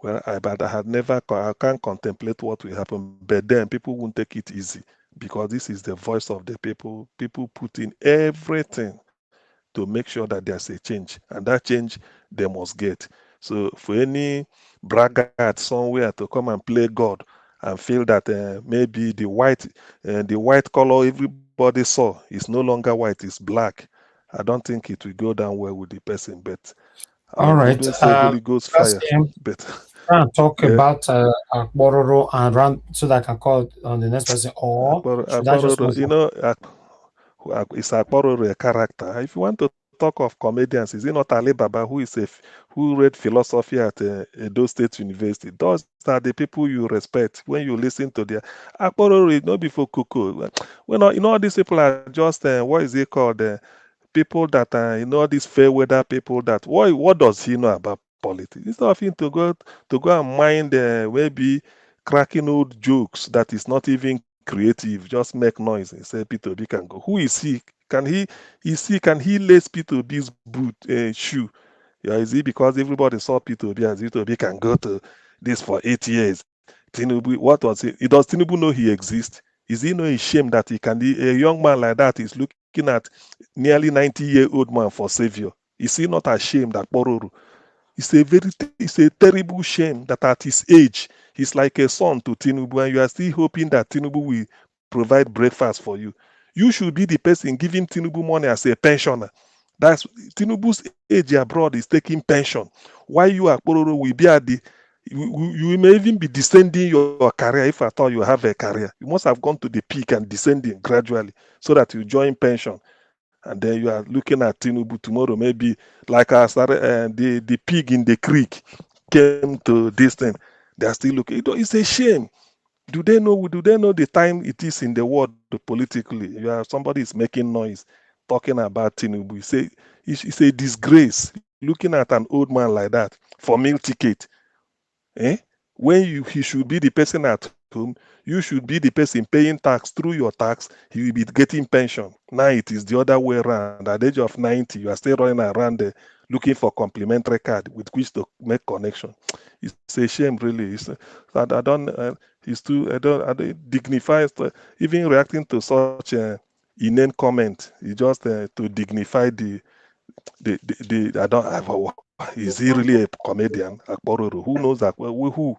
well, but I had never, I can't contemplate what will happen. But then people won't take it easy because this is the voice of the people. People put in everything to make sure that there's a change, and that change they must get. So for any braggart somewhere to come and play God and feel that maybe the white color everybody saw is no longer white, it's black, I don't think it will go down well with the person. But I All right. wouldn't say Holy Ghost Let's fire, but talk yeah. about Akbororo and run so that I can call on the next person, or should I just Akporo, move on? it's Akporo a character. If you want to talk of comedians, is it not Ali Baba who read philosophy at Edo State University? Those are the people you respect when you listen to their Akporo. Not before Kuku. Well, all these people are just what is it called? People that all these fair weather people. That what does he know about politics? It's not him to go and mind maybe cracking old jokes that is not even creative, just make noise and say P2B can go. Who is he? Can he lace P2B's shoe? Yeah, is it because everybody saw P2B as P2B can go to this for 8 years? Tinubu, what was it? Does Tinubu know he exists? Is he not ashamed that he can be a young man like that is looking at nearly 90-year-old man for savior? Is he not ashamed that Bororo? It's a terrible shame that at his age, he's like a son to Tinubu, and you are still hoping that Tinubu will provide breakfast for you. You should be the person giving Tinubu money as a pensioner. That's Tinubu's age abroad is taking pension. Why you Akpororo will be at you may even be descending your career if at all you have a career. You must have gone to the peak and descending gradually so that you join pension. And then you are looking at Tinubu tomorrow, maybe like I started, the pig in the creek came to this thing. They are still looking. It's a shame. Do they know? Do they know the time it is in the world politically? Somebody is making noise, talking about Tinubu. It's a disgrace looking at an old man like that for meal ticket. Eh? When he should be the person at home, you should be the person paying tax. Through your tax, he will be getting pension. Now it is the other way around. At the age of 90, you are still running around there looking for complimentary card with which to make connection. It's a shame, really. I don't. It's too. I don't dignify. Even reacting to such inane comment, it's just to dignify the. I don't. Is he really a comedian? Akpororo. Who knows that? Who?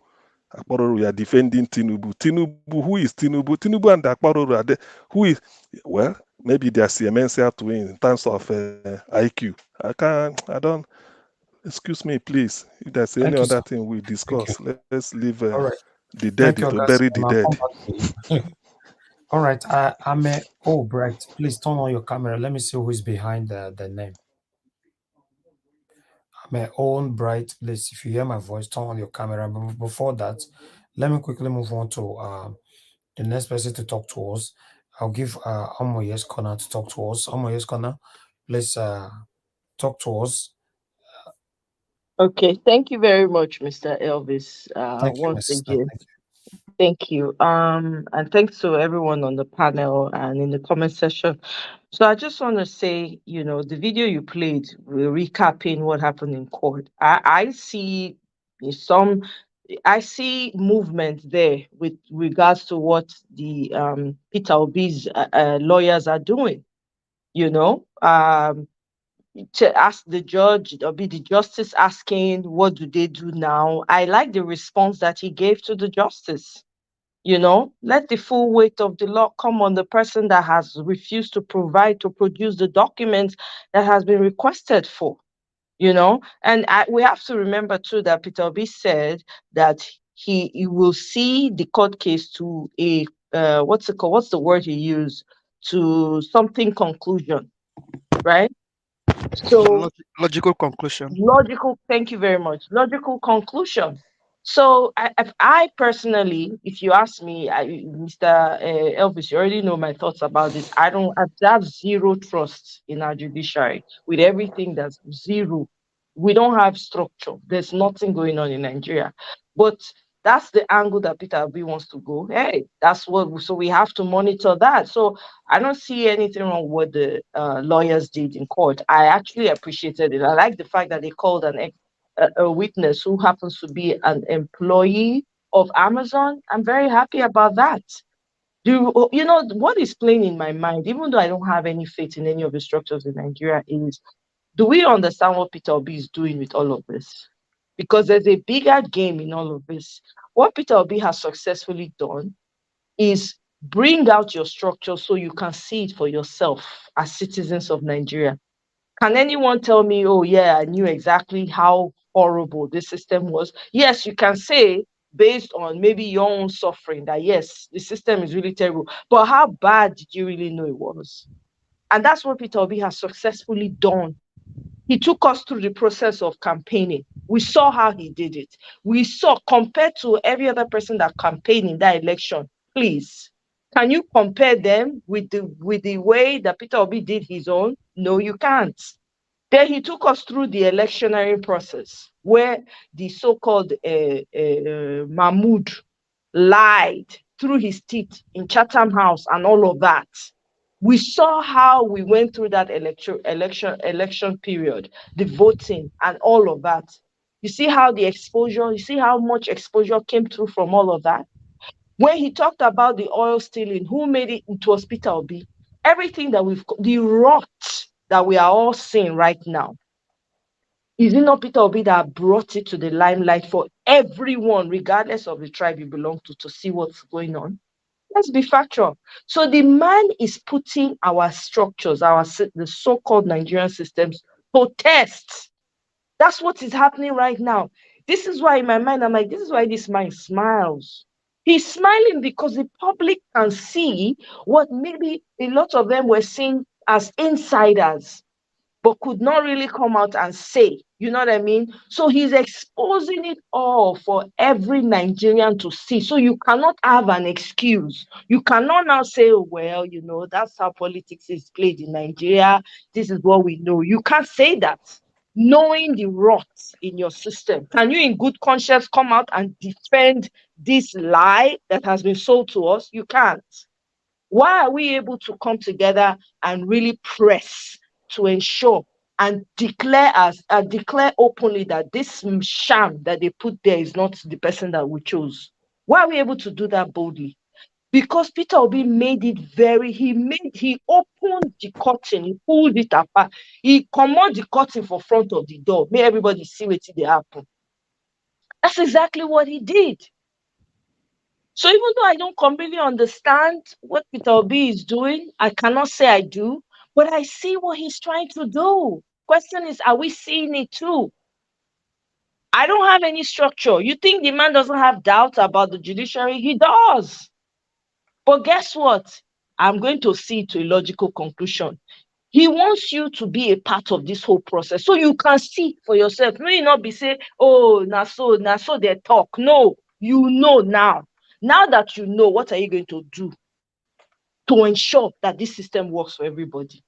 Akpororo, you are defending Tinubu. Tinubu, who is Tinubu? Tinubu and Akpororo are there. Who is, well, maybe they are Siemens to win in terms of IQ. I don't, excuse me, please. If there's any Thank you, other sir. thing we Thank you. discuss, let's leave All right. the dead Thank to you, bury Augustine. the I'll dead. come back to you. All right. I'm a Bright. Please turn on your camera. Let me see who is behind the name. I'm own Bright. Please, if you hear my voice, turn on your camera. But before that, let me quickly move on to the next person to talk to us. I'll give Amoye's Corner to talk to us. Amoye's Corner, please talk to us. Okay, thank you very much, Mr. Elvis. Thank you, my Once sister. again, Thank you. thank you. And thanks to everyone on the panel and in the comment section. So I just want to say, the video you played, recapping what happened in court. I see some, I see movement there with regards to what the Peter Obi's lawyers are doing. To ask the judge or be the justice asking, what do they do now? I like the response that he gave to the justice. Let the full weight of the law come on the person that has refused to produce the documents that has been requested for. And we have to remember too that Peter Obi said that he will see the court case to a what's it called? What's the word he used? To something conclusion, right? So Logical conclusion. thank you very much. Logical conclusion. So I personally, if you ask me, Mr. Elvis, you already know my thoughts about this. I have zero trust in our judiciary with everything that's zero. We don't have structure. There's nothing going on in Nigeria. But that's the angle that Peter Obi wants to go. Hey, so we have to monitor that. So I don't see anything wrong with what the lawyers did in court. I actually appreciated it. I like the fact that they called a witness who happens to be an employee of Amazon. I'm very happy about that. What is playing in my mind, even though I don't have any faith in any of the structures in Nigeria, is do we understand what Peter Obi is doing with all of this? Because there's a bigger game in all of this. What Peter Obi has successfully done is bring out your structure so you can see it for yourself as citizens of Nigeria. Can anyone tell me, oh yeah, I knew exactly how horrible this system was? Yes, you can say based on maybe your own suffering that yes, the system is really terrible. But how bad did you really know it was? And that's what Peter Obi has successfully done. He took us through the process of campaigning. We saw how he did it. We saw, compared to every other person that campaigned in that election, please, can you compare them with the way that Peter Obi did his own? No, you can't. Then he took us through the electionary process where the so-called Mahmoud lied through his teeth in Chatham House and all of that. We saw how we went through that election period, the voting and all of that. You see how you see how much exposure came through from all of that? When he talked about the oil stealing, who made it? It was Peter Obi. Everything that the rot that we are all seeing right now, is it not Peter Obi that brought it to the limelight for everyone, regardless of the tribe you belong to see what's going on? Let's be factual. So the man is putting our structures, the so-called Nigerian systems, to test. That's what is happening right now. This is why in my mind, I'm like, this is why this man smiles. He's smiling because the public can see what maybe a lot of them were seeing as insiders, but could not really come out and say, you know what I mean? So he's exposing it all for every Nigerian to see. So you cannot have an excuse. You cannot now say, well, that's how politics is played in Nigeria. This is what we know. You can't say that. Knowing the rot in your system, can you in good conscience come out and defend this lie that has been sold to us? You can't. Why are we able to come together and really press to ensure and declare openly that this sham that they put there is not the person that we chose? Why are we able to do that boldly? Because Peter Obi made it he opened the curtain, he pulled it apart, he commanded the curtain for front of the door, made everybody see what they happen. That's exactly what he did. So even though I don't completely understand what Peter Obi is doing, I cannot say I do, but I see what he's trying to do. Question is, are we seeing it too? I don't have any structure. You think the man doesn't have doubts about the judiciary? He does. But guess what? I'm going to see to a logical conclusion. He wants you to be a part of this whole process so you can see for yourself. May not be say, oh, na so they talk. No. You know now. Now that you know, what are you going to do to ensure that this system works for everybody?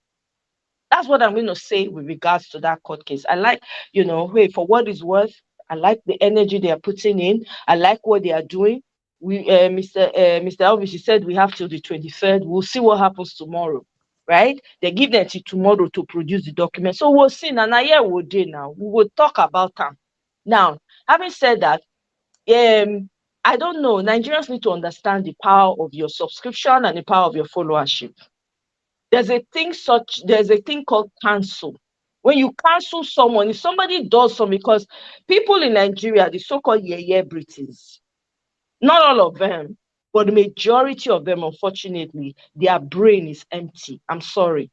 That's what I'm going to say with regards to that court case. I like, hey, for what it's worth, I like the energy they are putting in. I like what they are doing. Mr. Elvis, you said we have till the 23rd. We'll see what happens tomorrow, right? They give them till tomorrow to produce the document. So we'll see. And yeah, we'll do now. We will talk about them. Now, having said that, I don't know. Nigerians need to understand the power of your subscription and the power of your followership. There's a thing called cancel. When you cancel someone, if somebody does something, because people in Nigeria, the so-called yeye British, not all of them, but the majority of them, unfortunately, their brain is empty. I'm sorry.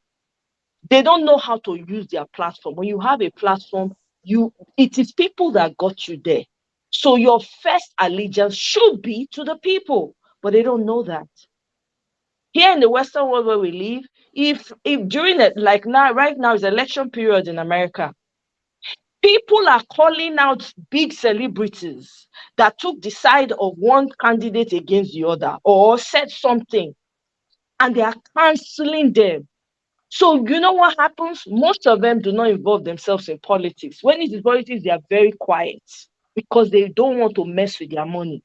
They don't know how to use their platform. When you have a platform, it is people that got you there. So your first allegiance should be to the people, but they don't know that. Here in the Western world where we live, if during it, like now, right now is election period in America, people are calling out big celebrities that took the side of one candidate against the other or said something, and they are canceling them. So you know what happens? Most of them do not involve themselves in politics. When it is politics, they are very quiet because they don't want to mess with their money.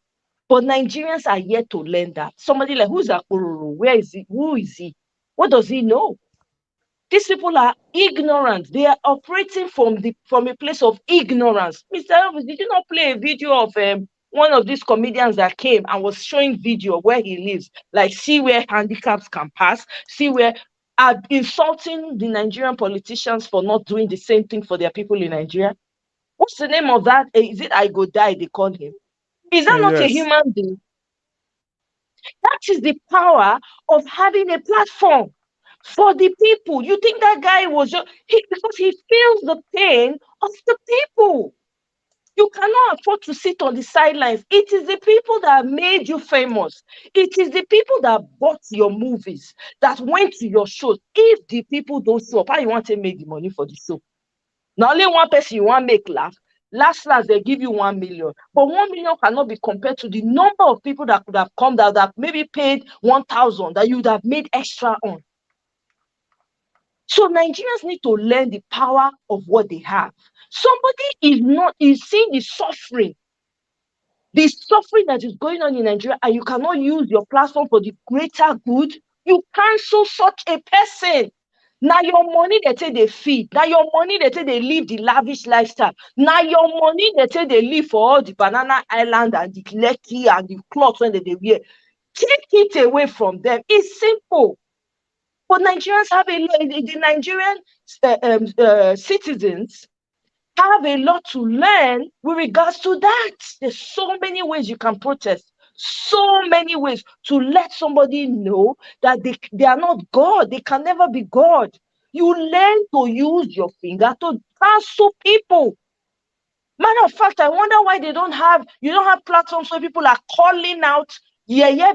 But Nigerians are yet to learn that. Somebody like, who's Akururu? Where is he? Who is he? What does he know? These people are ignorant. They are operating from a place of ignorance. Mr. Elvis, did you not play a video of one of these comedians that came and was showing video where he lives? Like, see where handicaps can pass, see where insulting the Nigerian politicians for not doing the same thing for their people in Nigeria. What's the name of that? Is it I Go Die, they call him? Is that not a Yes. human being? That is the power of having a platform for the people. You think that guy was just because he feels the pain of the people. You cannot afford to sit on the sidelines. It is the people that made you famous. It is the people that bought your movies, that went to your shows. If the people don't show up, how you want to make the money for the show? Not only one person you want to make laugh. Last, they give you 1 million. But 1 million cannot be compared to the number of people that could have come that maybe paid 1,000 that you would have made extra on. So Nigerians need to learn the power of what they have. Somebody is seeing the suffering that is going on in Nigeria, and you cannot use your platform for the greater good. You cancel such a person. Now your money they say they feed. Now your money they say they live the lavish lifestyle. Now your money they say they live for all the banana island and the Lekki and the clothes when they wear. Take it away from them. It's simple. But Nigerians have the Nigerian citizens have a lot to learn with regards to that. There's so many ways you can protest. So many ways to let somebody know that they are not God. They can never be God. You learn to use your finger to cancel people. Matter of fact, I wonder why you don't have platforms where people are calling out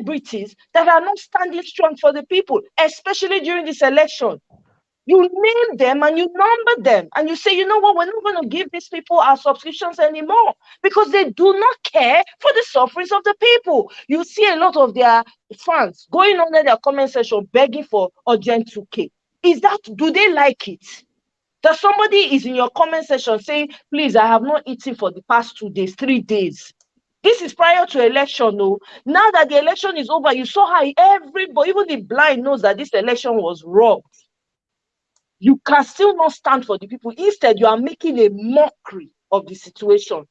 British that are not standing strong for the people, especially during this election. You name them and you number them and you say, you know what, we're not going to give these people our subscriptions anymore because they do not care for the sufferings of the people. You see a lot of their fans going on in their comment section begging for urgent 2K. Do they like it? That somebody is in your comment section saying, please, I have not eaten for the past 2 days, 3 days. This is prior to election, no. Now that the election is over, you saw how everybody, even the blind, knows that this election was robbed. You can still not stand for the people. Instead, you are making a mockery of the situation.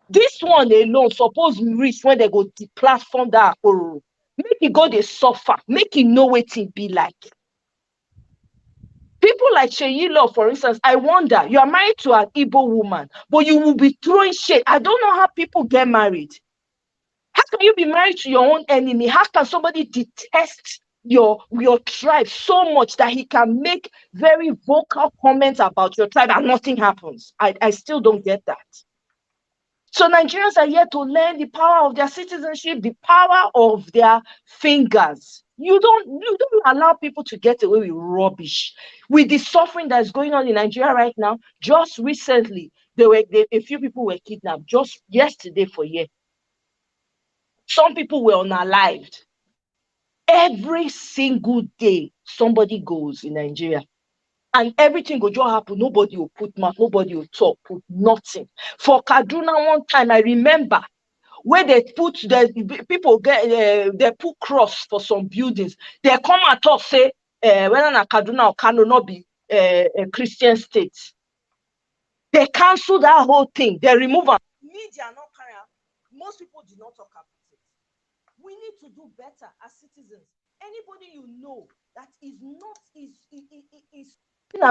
This one alone, suppose reach when they go deplatform that Akoro. Make it go they suffer. Make it know what it be like. People like Sheyi Law, for instance, I wonder, you are married to an Igbo woman, but you will be throwing shade. I don't know how people get married. How can you be married to your own enemy? How can somebody detest your tribe so much that he can make very vocal comments about your tribe and nothing happens? I still don't get that. So Nigerians are here to learn the power of their citizenship, the power of their fingers. You don't allow people to get away with rubbish. With the suffering that's going on in Nigeria right now, just recently, a few people were kidnapped just yesterday for a year. Some people were unalived. Every single day, somebody goes in Nigeria. And everything will just happen. Nobody will put mouth, nobody will talk, put nothing. For Kaduna, one time, I remember where they put the people they put cross for some buildings. They come at us, say, whether na Kaduna or Kano not be a Christian state. They cancel that whole thing. They remove it. Media not carry. Most people do not talk about it. We need to do better as citizens. Anybody you know that is not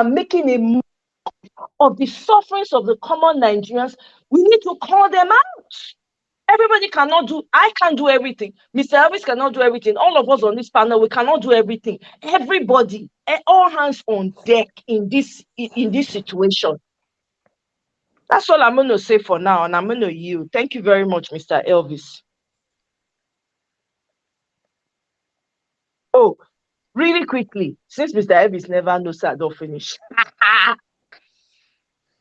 making a of the sufferings of the common Nigerians, we need to call them out. Everybody cannot do, I can't do everything. Mr. Elvis cannot do everything. All of us on this panel, we cannot do everything. Everybody, all hands on deck in this situation. That's all I'm going to say for now, and I'm going to yield. Thank you very much, Mr. Elvis. Oh, really quickly, since Mr. Elvis never knows I don't finish.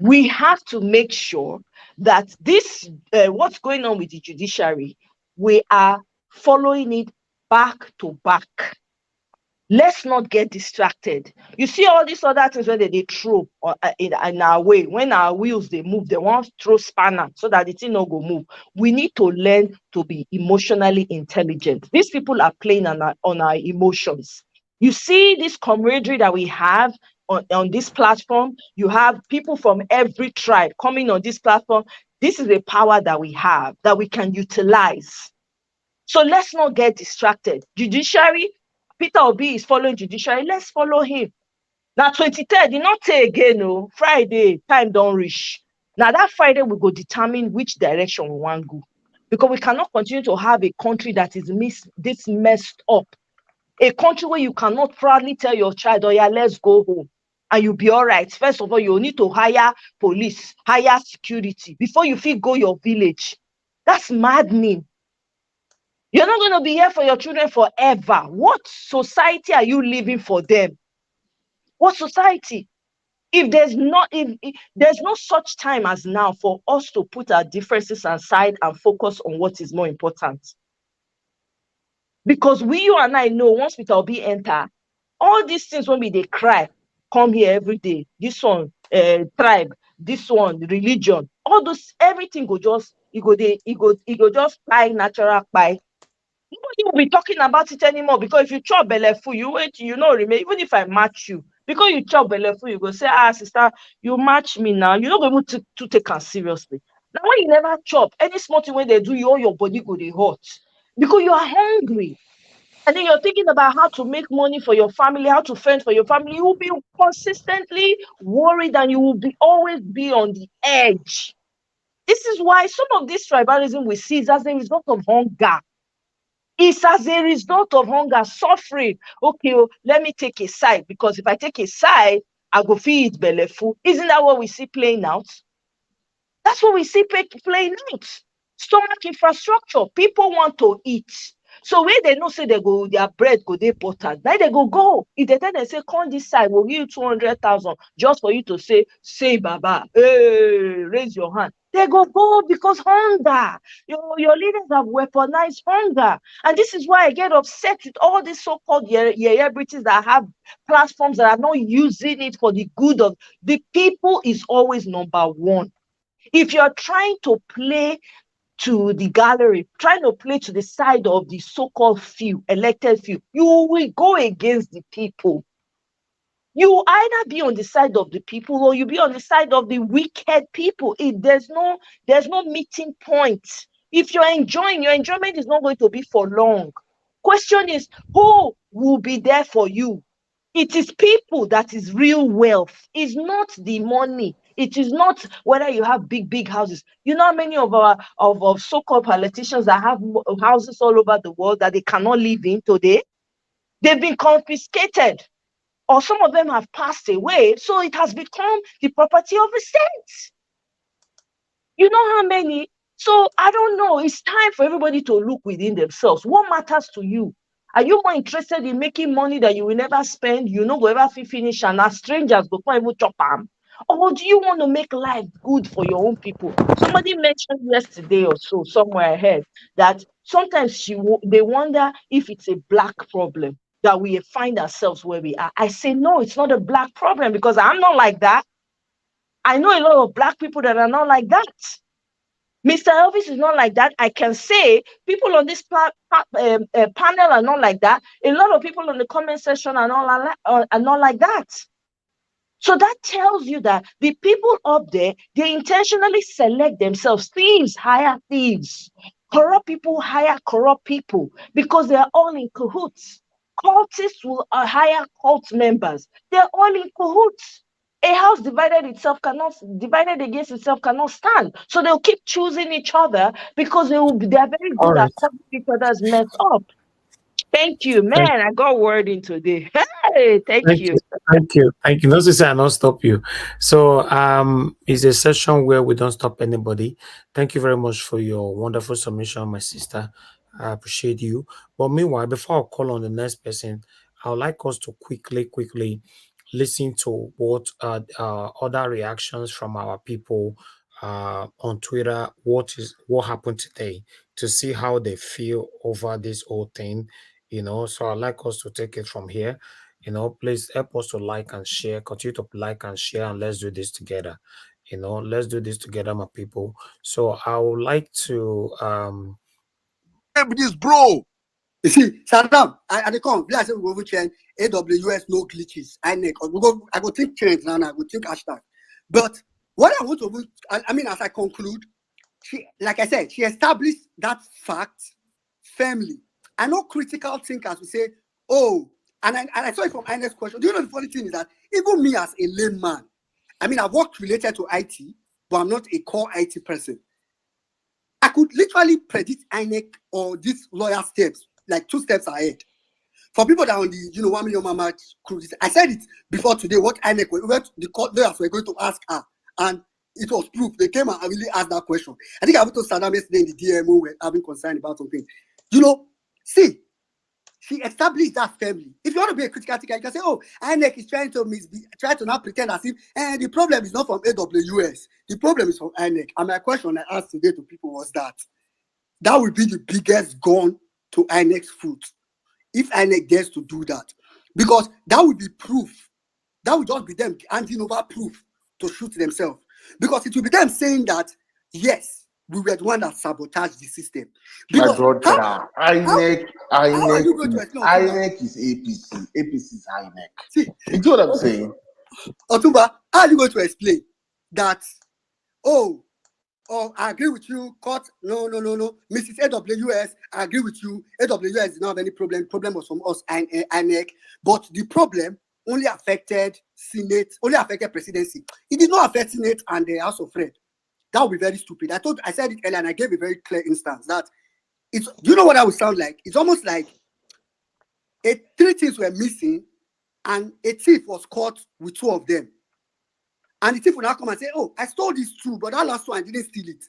We have to make sure that this, what's going on with the judiciary, we are following it back to back. Let's not get distracted. You see all these other things where they throw in our way. When our wheels, they move, they want to throw spanner so that the thing not go move. We need to learn to be emotionally intelligent. These people are playing on our emotions. You see this camaraderie that we have on this platform. You have people from every tribe coming on this platform. This is a power that we have that we can utilize. So let's not get distracted. Judiciary, Peter Obi is following judiciary. Let's follow him. Now, 23rd, you not say again, no. Friday, time don't reach. Now, that Friday, we go determine which direction we want to go. Because we cannot continue to have a country that is this messed up. A country where you cannot proudly tell your child, oh yeah, let's go home. And you'll be all right. First of all, you need to hire police, hire security before you feel go your village. That's maddening. You're not going to be here for your children forever. What society are you living for them? What society? If there's no such time as now for us to put our differences aside and focus on what is more important. Because you and I know once we will be enter, all these things when they cry, come here every day. This one, tribe, this one, religion, all those, everything go just, it go just buy natural buy. Nobody will be talking about it anymore because if you chop belle full, you wait, you know, remember, even if I match you, because you chop belle full, you go say, sister, you match me now. You're not going to take us seriously. Now, when you never chop, any small thing when they do, all your body go they hot because you are hungry. And then you're thinking about how to make money for your family, how to fend for your family. You will be consistently worried and you will always be on the edge. This is why some of this tribalism we see is as a result of hunger. It's as a result of hunger, suffering. Okay, let me take a side because if I take a side, I go feed belle full. Isn't that what we see playing out? That's what we see playing out. Stomach infrastructure. People want to eat. So when they know say they go, their bread go they buttered. Now they go. If they tell them say, come this side, we'll give you 200,000 just for you to say Baba, hey, raise your hand. They go because hunger. Your leaders have weaponized hunger. And this is why I get upset with all these so-called celebrities that have platforms that are not using it for the good of the people is always number one. If you're trying to play to the gallery, trying to play to the side of the so-called few, elected few, you will go against the people. You either be on the side of the people or you be on the side of the wicked people. There's no meeting point. If you're enjoying, your enjoyment is not going to be for long. Question is, who will be there for you? It is people that is real wealth. It's not the money. It is not whether you have big houses. You know how many of our so-called politicians that have houses all over the world that they cannot live in today? They've been confiscated. Or some of them have passed away, so it has become the property of the state. You know how many? So I don't know. It's time for everybody to look within themselves. What matters to you? Are you more interested in making money that you will never spend? You know, go ever finish, and as strangers go even chop them? Or do you want to make life good for your own people? Somebody mentioned yesterday or so, somewhere ahead, that sometimes they wonder if it's a black problem that we find ourselves where we are. I say, no, it's not a black problem, because I'm not like that. I know a lot of black people that are not like that. Mr. Elvis is not like that. I can say people on this panel are not like that. A lot of people in the comment section are not like that. So that tells you that the people up there, they intentionally select themselves. Thieves hire thieves. Corrupt people hire corrupt people because they are all in cahoots. Cultists will hire cult members. They're all in cahoots. A house divided against itself cannot stand. So they'll keep choosing each other because they are very good at cutting each other's mess up. Thank you, man. I got word in today. Hey, thank you. Thank you. Not to say I not stop you. So it's a session where we don't stop anybody. Thank you very much for your wonderful submission, my sister. I appreciate you. But meanwhile, before I call on the next person, I would like us to quickly listen to what other reactions from our people on Twitter. What happened today, to see how they feel over this whole thing. So I'd like us to take it from here. Please help us to like and share, continue to like and share, and let's do this together. Let's do this together, my people. So I would like to this, bro. You see, Saddam, I come. I say we go change AWS, no glitches. INEC. I go think change now. I go think hashtag. But what I want to, I mean, as I conclude, like I said, she established that fact firmly. I know critical thinkers will say, oh, and I saw it from INEC's question. Do you know the funny thing is that even me as a layman, I mean, I've worked related to IT, but I'm not a core IT person. I could literally predict INEC or these lawyer steps, like 2 steps ahead. For people that are on the 1 million mama cruise, I said it before today, what INEC, the court lawyers were going to ask her, and it was proof. They came and really asked that question. I think I went to Saddam yesterday in the DMO, were having concern about something. See, she established that family. If you want to be a critical thinker, you can say, oh, INEC is trying to now pretend as if the problem is not from AWS. The problem is from INEC. And my question I asked today to people was that would be the biggest gun to INEC's foot if INEC dares to do that. Because that would be proof. That would just be them handing over proof to shoot themselves. Because it will be them saying that, yes, we were the one that sabotaged the system. Because my brother, INEC is APC. APC is INEC. See, you know what I'm saying? Otumba, how are you going to explain that? Oh, I agree with you. Court, no. Mrs. AWS, I agree with you. AWS did not have any problem. Problem was from us, INEC. But the problem only affected Senate, only affected presidency. It did not affect Senate and the House of Rep. That would be very stupid. I said it earlier, and I gave a very clear instance that it's. Do you know what that would sound like? It's almost like 3 things were missing, and a thief was caught with 2 of them. And the thief will now come and say, "Oh, I stole these 2, but that last one I didn't steal it."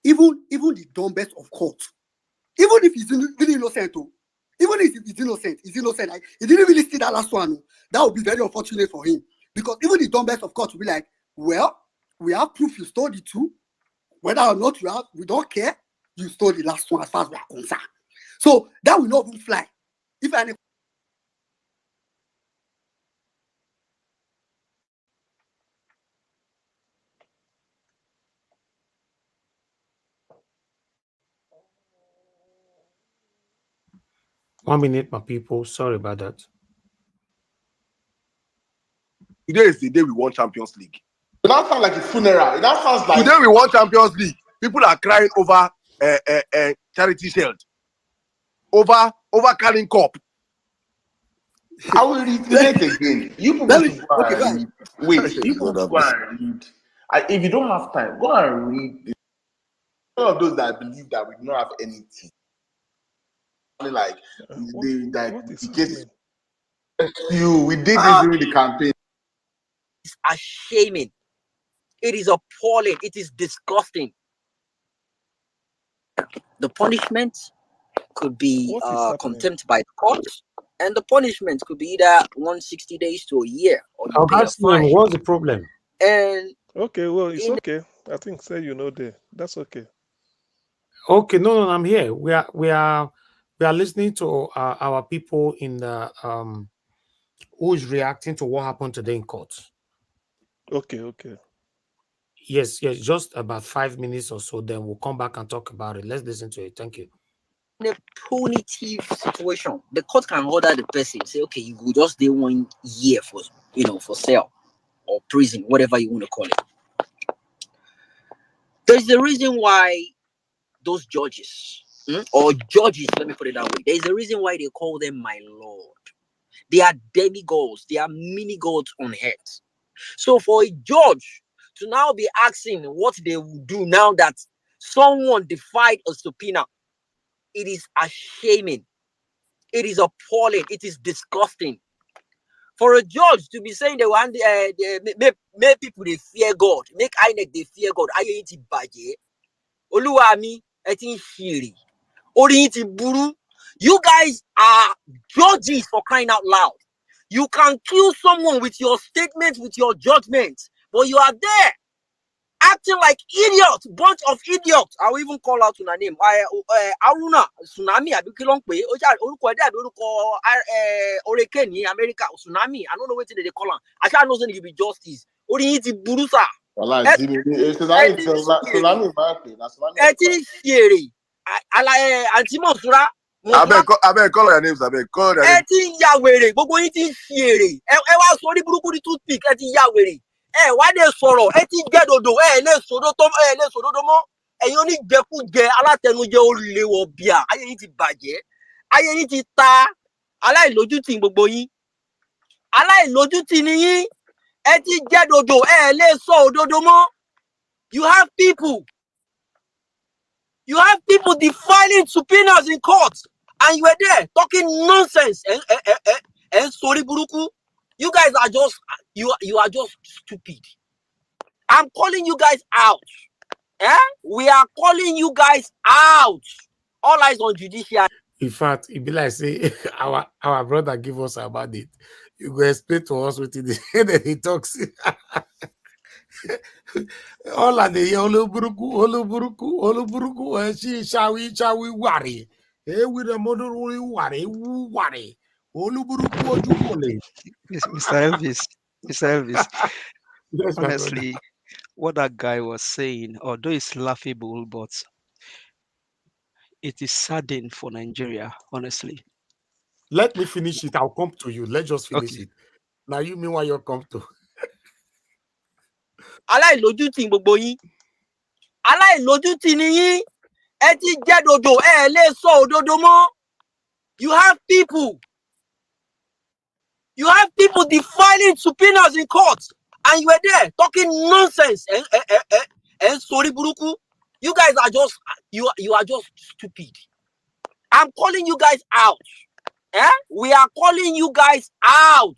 Even the dumbest of court, even if he's really innocent, even if he's innocent, like, he didn't really steal that last one. That would be very unfortunate for him, because even the dumbest of court will be like, "Well, we have proof you stole the 2. Whether or not we don't care. You stole the last one as far as we are concerned." So that will not even fly. If any. One minute, my people. Sorry about that. Today is the day we won Champions League. It now sounds like a funeral. It now sounds like today we won Champions League. People are crying over Charity Shield, over carrying cup. I will reiterate again. You people read. Wait, you people go and read. If you don't have time, go and read. One of those that believe that we do not have anything. Like we did this during the campaign. It's shaming. It is appalling. It is disgusting. The punishment could be contempt by the court, and the punishment could be either 160 days to a year. Or what's the problem? And okay, well, it's okay. I think say there. That's okay. Okay, no, I'm here. We are listening to our people in the who is reacting to what happened today in court. Okay. Yes, just about 5 minutes or so. Then we'll come back and talk about it. Let's listen to it. Thank you. In a punitive situation, the court can order the person, say, okay, you will just do 1 year for cell or prison, whatever you want to call it. There's a reason why those judges, or judges, let me put it that way. There's a reason why they call them my lord. They are demigods. They are mini gods on earth. So for a judge to now be asking what they will do now that someone defied a subpoena, it is shaming. It is appalling. It is disgusting. For a judge to be saying they want make people they fear God, make INEC they fear God. Ayé ti bàjẹ́. Olúwa mi, ẹ ti ń ṣìrì. Orí yín ti burú. You guys are judges, for crying out loud. You can kill someone with your statements, with your judgments, but you are there acting like idiots, bunch of idiots. I will even call out her name. Aruna Tsunami. Hurricane in America. Tsunami. I don't know what they call her. I can't know if it be justice. Oriyiti Burusa. Antimonsura. I beg, call your names. I beg, call your names. Yawere. Gbogbo yin ti fiere. Ẹ wá sọ ní burúkú ní toothpick. Yawere. Why they sorrow? Get odo. Let's sodo mo. Oni jekuje alatenuje ole wo bia. Ayé yín ti bàjẹ́. Ayé yín ti ta. Aláìlójútì gbogbo yín. Aláìlójútì ni yín. Get odo. Let's so ododo mo. You have people defiling subpoenas in court, and you were there talking nonsense. And sorry, buruku. You guys are just you are just stupid. I'm calling you guys out. We are calling you guys out. All eyes on judiciary. In fact, it be like say our brother give us about it. You go explain to us what it is. Then he talks. All of the oluburuku, she shall we worry. With a mother worry. Mr. Elvis, Yes, honestly, what that guy was saying, although it's laughable, but it is saddening for Nigeria, honestly. Let me finish it. I'll come to you. Let's just finish it. Now you mean why you come to? Aláìlójútì gbogbo yín. Aláìlójútì ni yín. Ẹ ti jẹ́ dodo. Lè sọ òdodo mọ́. You have people defiling subpoenas in court, and you were there talking nonsense. And sorry, buruku. You guys are just you are just stupid. I'm calling you guys out. We are calling you guys out.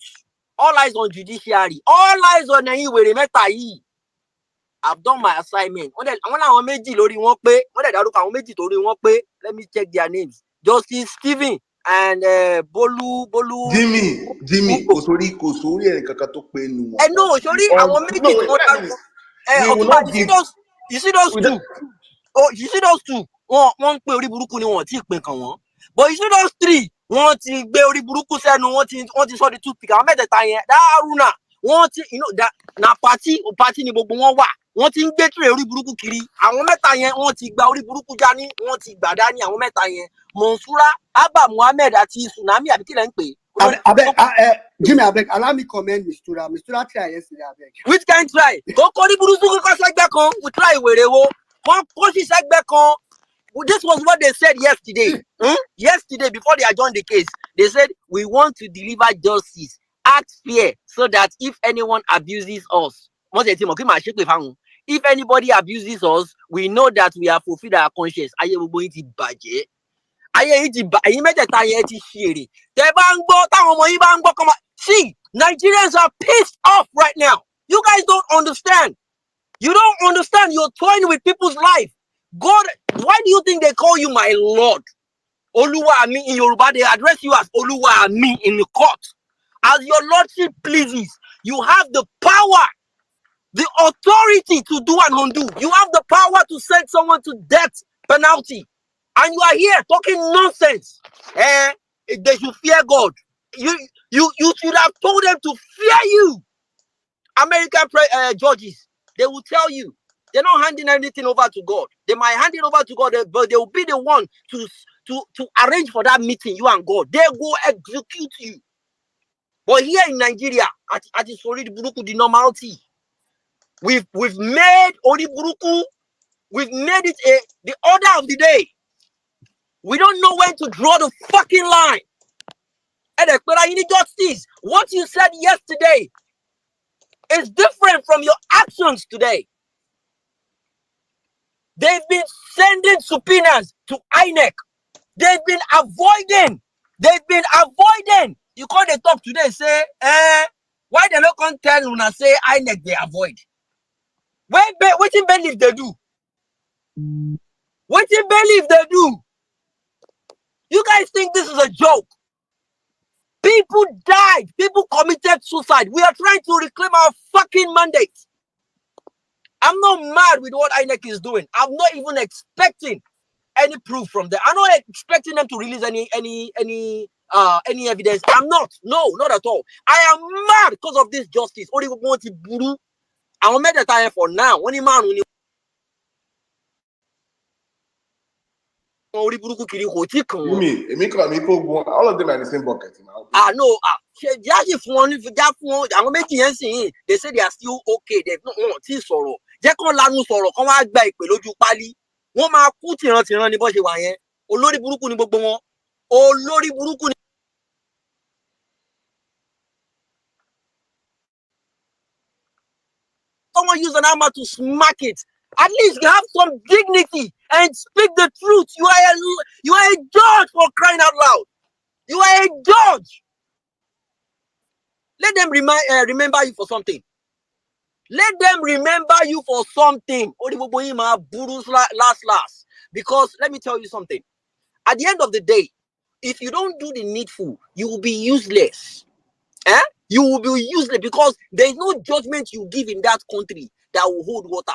All eyes on judiciary. All eyes on anywhere. I've done my assignment. Let me check their names. Justice Stephen and Bolu. Jimmy, no, sorry, we will not give. You see those two? Oh, you see those two? One pe ori buruku ni won ti pin kan won. But you see those three? Wọ́n ti gbé orí burúkú sẹ́nu, wọ́n ti sọ di toothpick. Àwọn mẹ́tẹ̀ẹ̀ta yẹn, Haruna, wọ́n ti, na party ni gbogbo wọn wà. Wọ́n ti ń gbé tray orí burúkú kiri. Àwọn mẹ́ta yẹn, wọ́n ti gba orí burúkú dání, wọ́n ti gbà dání àwọn mẹ́ta yẹn. Monsura, Abba Muhammad àti Tsunami àbí kí lẹ ń pè? Jimmy, abeg, allow me comment Mistura. Mistura try yesterday, abeg. Which kind try? Go orí burúkú kọ́kọ́ sẹ́gbẹ́ kan, we try wèrè wo. Wọ́n kó sí sẹ́gbẹ́ kan. This was what they said yesterday. Yesterday, before they adjourned the case, they said, we want to deliver justice, act fair, so that if anyone abuses us, if anybody abuses us, we know that we have fulfilled our conscience. See, Nigerians are pissed off right now. You guys don't understand. You don't understand. You're toying with people's life. God, why do you think they call you my Lord? Oluwa mi in Yoruba, they address you as Oluwa mi in the court. As your lordship pleases, you have the power, the authority to do and undo. You have the power to send someone to death penalty. And you are here talking nonsense. They should fear God. You should have told them to fear you. American judges, they will tell you they're not handing anything over to God. They might hand it over to God, but they will be the one to arrange for that meeting, you and God. They will execute you. But here in Nigeria, at this Ori Buruku, the normality, we've made Ori Buruku, we've made it the order of the day. We don't know when to draw the fucking line. But you need justice. What you said yesterday is different from your actions today. They've been sending subpoenas to INEC. They've been avoiding. You call the talk today, say, why they not come tell you and say INEC they avoid? What in believe they do? What in believe they do? You guys think this is a joke? People died. People committed suicide. We are trying to reclaim our fucking mandate. I'm not mad with what INEC is doing. I'm not even expecting any proof from them. I'm not expecting them to release any evidence. I'm not. No, not at all. I am mad because of this justice. Only want to buru. I'm mad that I am for now. When you man, You mean, all of them are in the same bucket. No. They say they are still okay. They've not sorrow. Someone use an hammer to smack it. At least you have some dignity and speak the truth. You are a judge, for crying out loud. You are a judge. Let them remember you for something. Let them remember you for something. Last. Because let me tell you something. At the end of the day, if you don't do the needful, you will be useless. You will be useless because there is no judgment you give in that country that will hold water.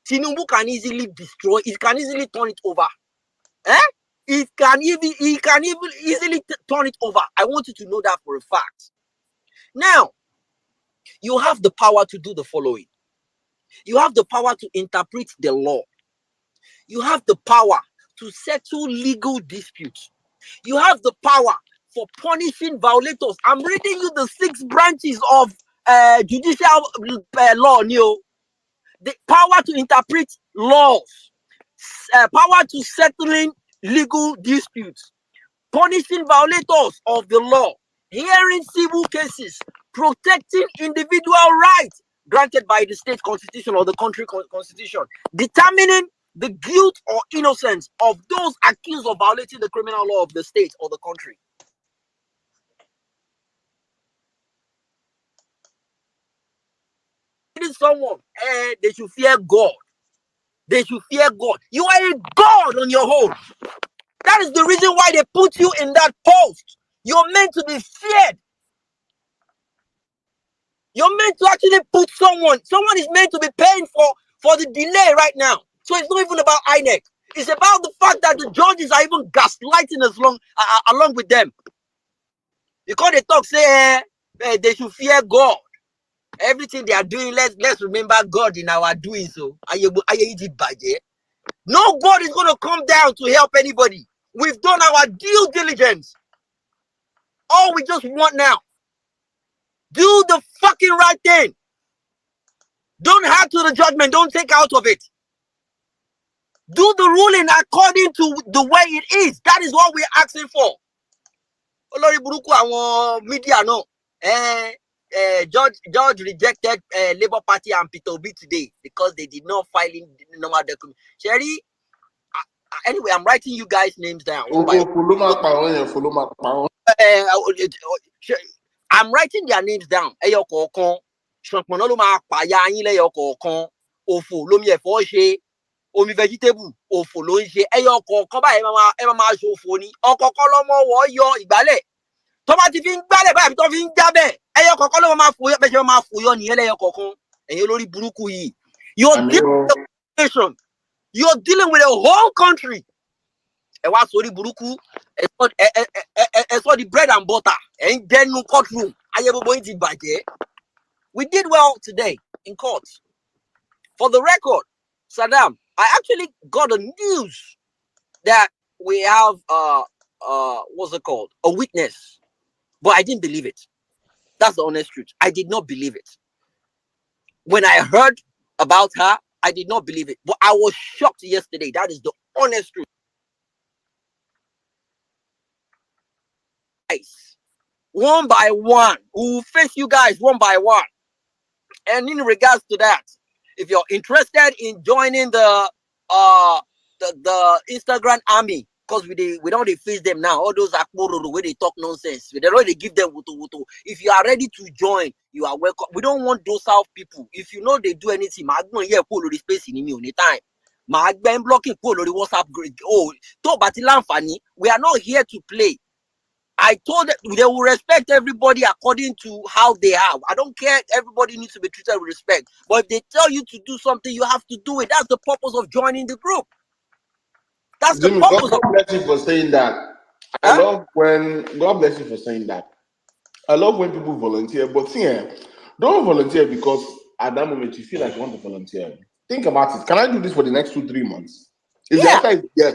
Tinubu can easily destroy. It can easily turn it over. It can even easily turn it over. I want you to know that for a fact. Now, you have the power to do the following. You have the power to interpret the law. You have the power to settle legal disputes. You have the power for punishing violators. I'm reading you the 6 branches of judicial law, Neo. The power to interpret laws, power to settling legal disputes, punishing violators of the law, hearing civil cases, protecting individual rights granted by the state constitution or the country constitution, determining the guilt or innocence of those accused of violating the criminal law of the state or the country. Someone, they should fear God. They should fear God. You are a God on your own. That is the reason why they put you in that post. You're meant to be feared. You're meant to actually put someone. Someone is meant to be paying for the delay right now. So it's not even about INEC. It's about the fact that the judges are even gaslighting along with them. Because they talk, say they should fear God. Everything they are doing, let's remember God in our doing so. No God is going to come down to help anybody. We've done our due diligence. All we just want now, do the fucking right thing. Don't add to the judgment. Don't take out of it. Do the ruling according to the way it is. That is what we're asking for. Olori Buruku, our media no. Judge rejected Labour Party and Peter Obi today because they did not file in the normal document. Sherry, anyway, I'm writing you guys' names down. I'm writing their names down. Omi vegetable òfò ló ń ṣe ẹyọ kọ̀ọ̀kan báyìí ẹ máa ṣe òfò ni ọ̀kọ̀ọ̀kan lọ́mọ wọ́ yọ ìgbálẹ̀ tó bá ti fi ń gbálẹ̀ báyìí tó fi ń jábẹ̀ ẹyọ kọ̀ọ̀kan ló máa fòyọ́ bẹ́ẹ̀ ṣe máa fòyọ́ nìyẹn lẹ́yọ kọ̀ọ̀kan ẹ̀yin olórí burúkú yìí. Your nation You're dealing with a whole country. And what's sorry buruku? It's for the bread and butter. And then no courtroom. We did well today in court. For the record, Saddam, I actually got a news that we have what's it called? A witness. But I didn't believe it. That's the honest truth. I did not believe it. When I heard about her, I did not believe it. But I was shocked yesterday. That is the honest truth. One by one. We will face you guys one by one. And in regards to that, if you're interested in joining the Instagram army, because we don't face them now. All those akmoro the way they talk nonsense. We don't really give them wutu wutu. If you are ready to join, you are welcome. We don't want those South people. If you know they do anything, here pull the space in any time. Blocking pull the WhatsApp group. Oh, we are not here to play. I told them they will respect everybody according to how they are. I don't care. Everybody needs to be treated with respect. But if they tell you to do something, you have to do it. That's the purpose of joining the group. That's Jimmy, the purpose. God bless you for saying that. I love when God bless you for saying that. I love when people volunteer, but yeah, don't volunteer because at that moment you feel like you want to volunteer. Think about it. Can I do this for the next 2-3 months? If the answer is yes,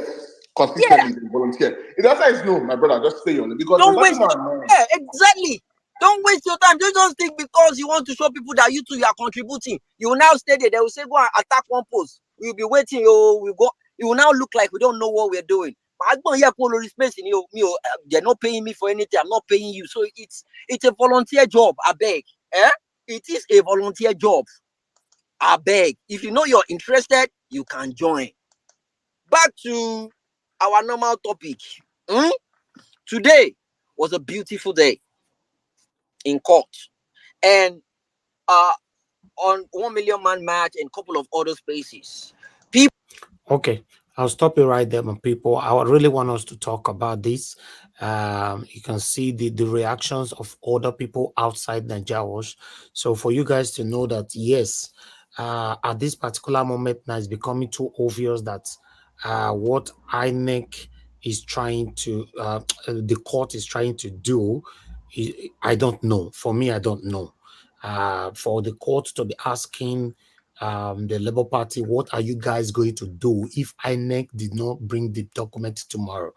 consistently volunteer. If the answer is no, my brother, just stay on it because don't waste exactly. Don't waste your time. Don't think because you want to show people that you too are contributing. You will now stay there. They will say go and attack one post. We'll be waiting. We go. It will now look like we don't know what we're doing. They're not paying me for anything. I'm not paying you. So it's a volunteer job. I beg. It is a volunteer job. I beg. If you know you're interested, you can join. Back to our normal topic. Today was a beautiful day in court. And on 1 Million Man March and a couple of other spaces. People. Okay, I'll stop you right there, my people. I really want us to talk about this. You can see the reactions of other people outside Nigeria. So for you guys to know that, yes, at this particular moment now, it's becoming too obvious that what INEC is trying to, the court is trying to do, I don't know. For me, I don't know. For the court to be asking the Labour Party, what are you guys going to do if INEC did not bring the document tomorrow?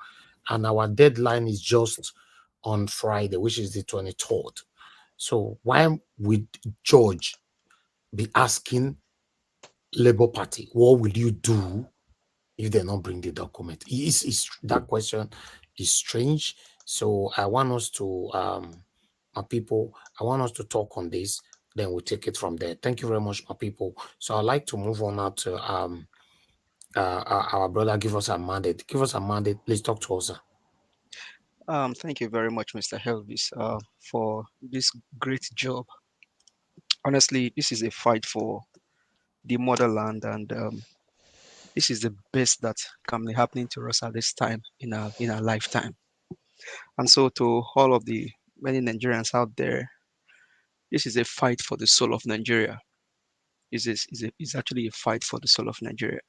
And our deadline is just on Friday, which is the 23rd. So why would George be asking Labour Party, what will you do if they don't bring the document? That question is strange. So I want us to, my people, I want us to talk on this. Then we'll take it from there. Thank you very much, my people. So I'd like to move on now to our brother. Give us a mandate. Give us a mandate. Please talk to us. Thank you very much, Mr. Elvis, for this great job. Honestly, this is a fight for the motherland, and this is the best that can be happening to us at this time in our lifetime. And so, to all of the many Nigerians out there, this is a fight for the soul of Nigeria. It's actually a fight for the soul of Nigeria.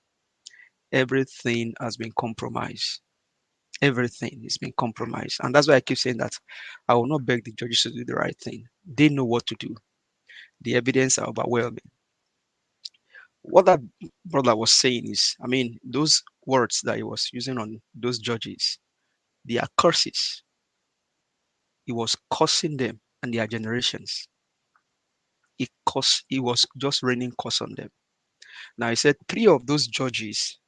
Everything has been compromised. Everything is being compromised. And that's why I keep saying that I will not beg the judges to do the right thing. They know what to do. The evidence are overwhelming. What that brother was saying is, I mean, those words that he was using on those judges, they are curses. He was cursing them and their generations. It was just raining curse on them. Now he said 3 of those judges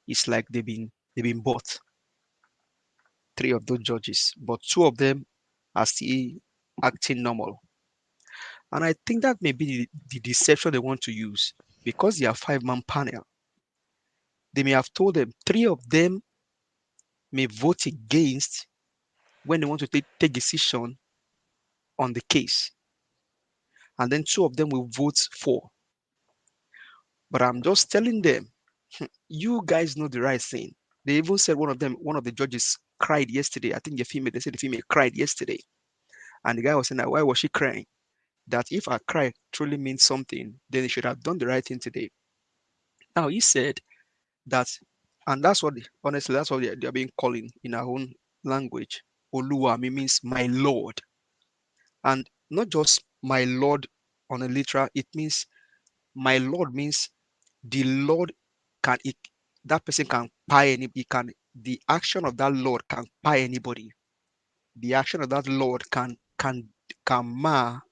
is like they've been bought. 3 of those judges, but 2 of them are still acting normal. And I think that may be the deception they want to use, because they are 5-man panel. They may have told them 3 of them may vote against when they want to take decision on the case, and then 2 of them will vote for. But I'm just telling them, you guys know the right thing. They even said one of the judges cried yesterday. I think they said the female cried yesterday. And the guy was saying that, why was she crying? That if her cry truly means something, then they should have done the right thing today. Now he said And that's what honestly that's what they're being calling in our own language. Oluwami means my Lord, and not just my Lord on a literal. It means my Lord means the Lord can it, that person can buy any. He can the action of that Lord can buy anybody. The action of that Lord can mar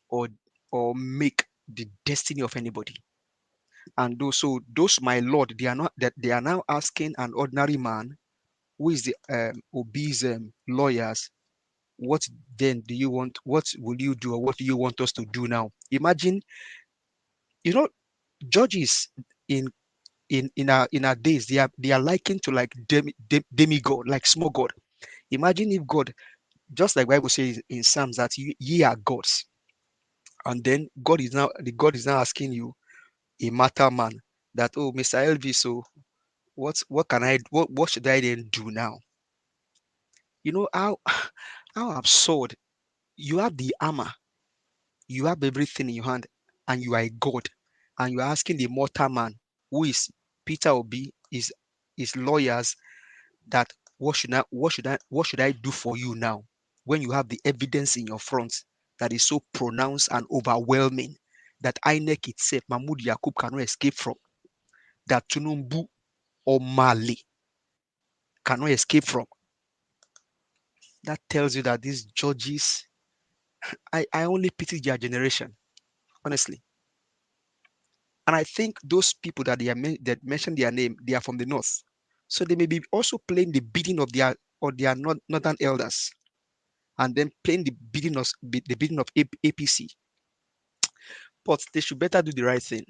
or make the destiny of anybody. And those my Lord, they are not that they are now asking an ordinary man who is the obese lawyers, what then do you want? What will you do, or what do you want us to do now? Imagine, you know, judges in our days, they are likened to like demigod, like small god. Imagine if God, just like Bible says in Psalms that ye are gods, and then God is now asking you, a matter man, that oh Mr. Elvis, so what can I what should I then do now? You know how how absurd. You have the armor, you have everything in your hand, and you are a god, and you are asking the mortal man, who is Peter Obi, is lawyers, that what should I do for you now, when you have the evidence in your front that is so pronounced and overwhelming, that INEC itself, Mahmoud Yakub, cannot escape from, that Tunumbu or Mali cannot escape from. That tells you that these judges, I only pity their generation, honestly. And I think those people that that mentioned their name, they are from the north, so they may be also playing the bidding of their northern elders, and then playing the bidding of APC. But they should better do the right thing.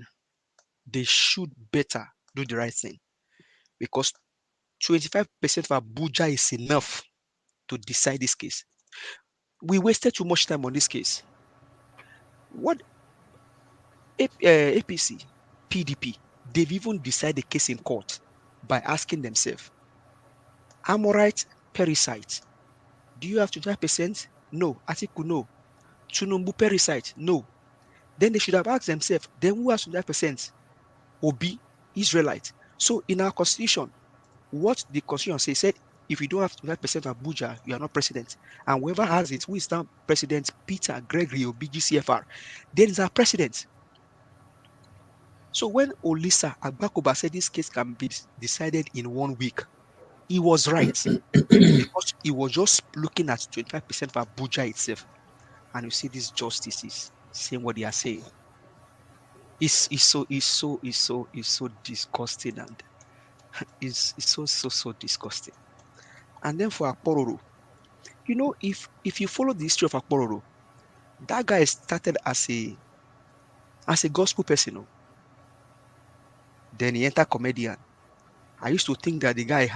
They should better do the right thing, because 25% of Abuja is enough to decide this case. We wasted too much time on this case. What APC, PDP, they've even decided the case in court by asking themselves, Amorite, Parasite, do you have 25%? No. Atiku, no. Tunumbu, Parasite, no. Then they should have asked themselves, then who has 25%? Obi, Israelite. So in our constitution, what the constitution said, if you don't have 25% of Abuja, you are not president. And whoever has it, who is now President Peter Gregory Obi GCFR, then is our president. So when Olisa Agbakoba said this case can be decided in 1 week, he was right, because he was just looking at 25% of Abuja itself. And you see these justices saying what they are saying. It's so disgusting, and it's so disgusting. And then for Akpororo, if you follow the history of Akpororo, that guy started as a gospel person. Then he entered comedian. I used to think that the guy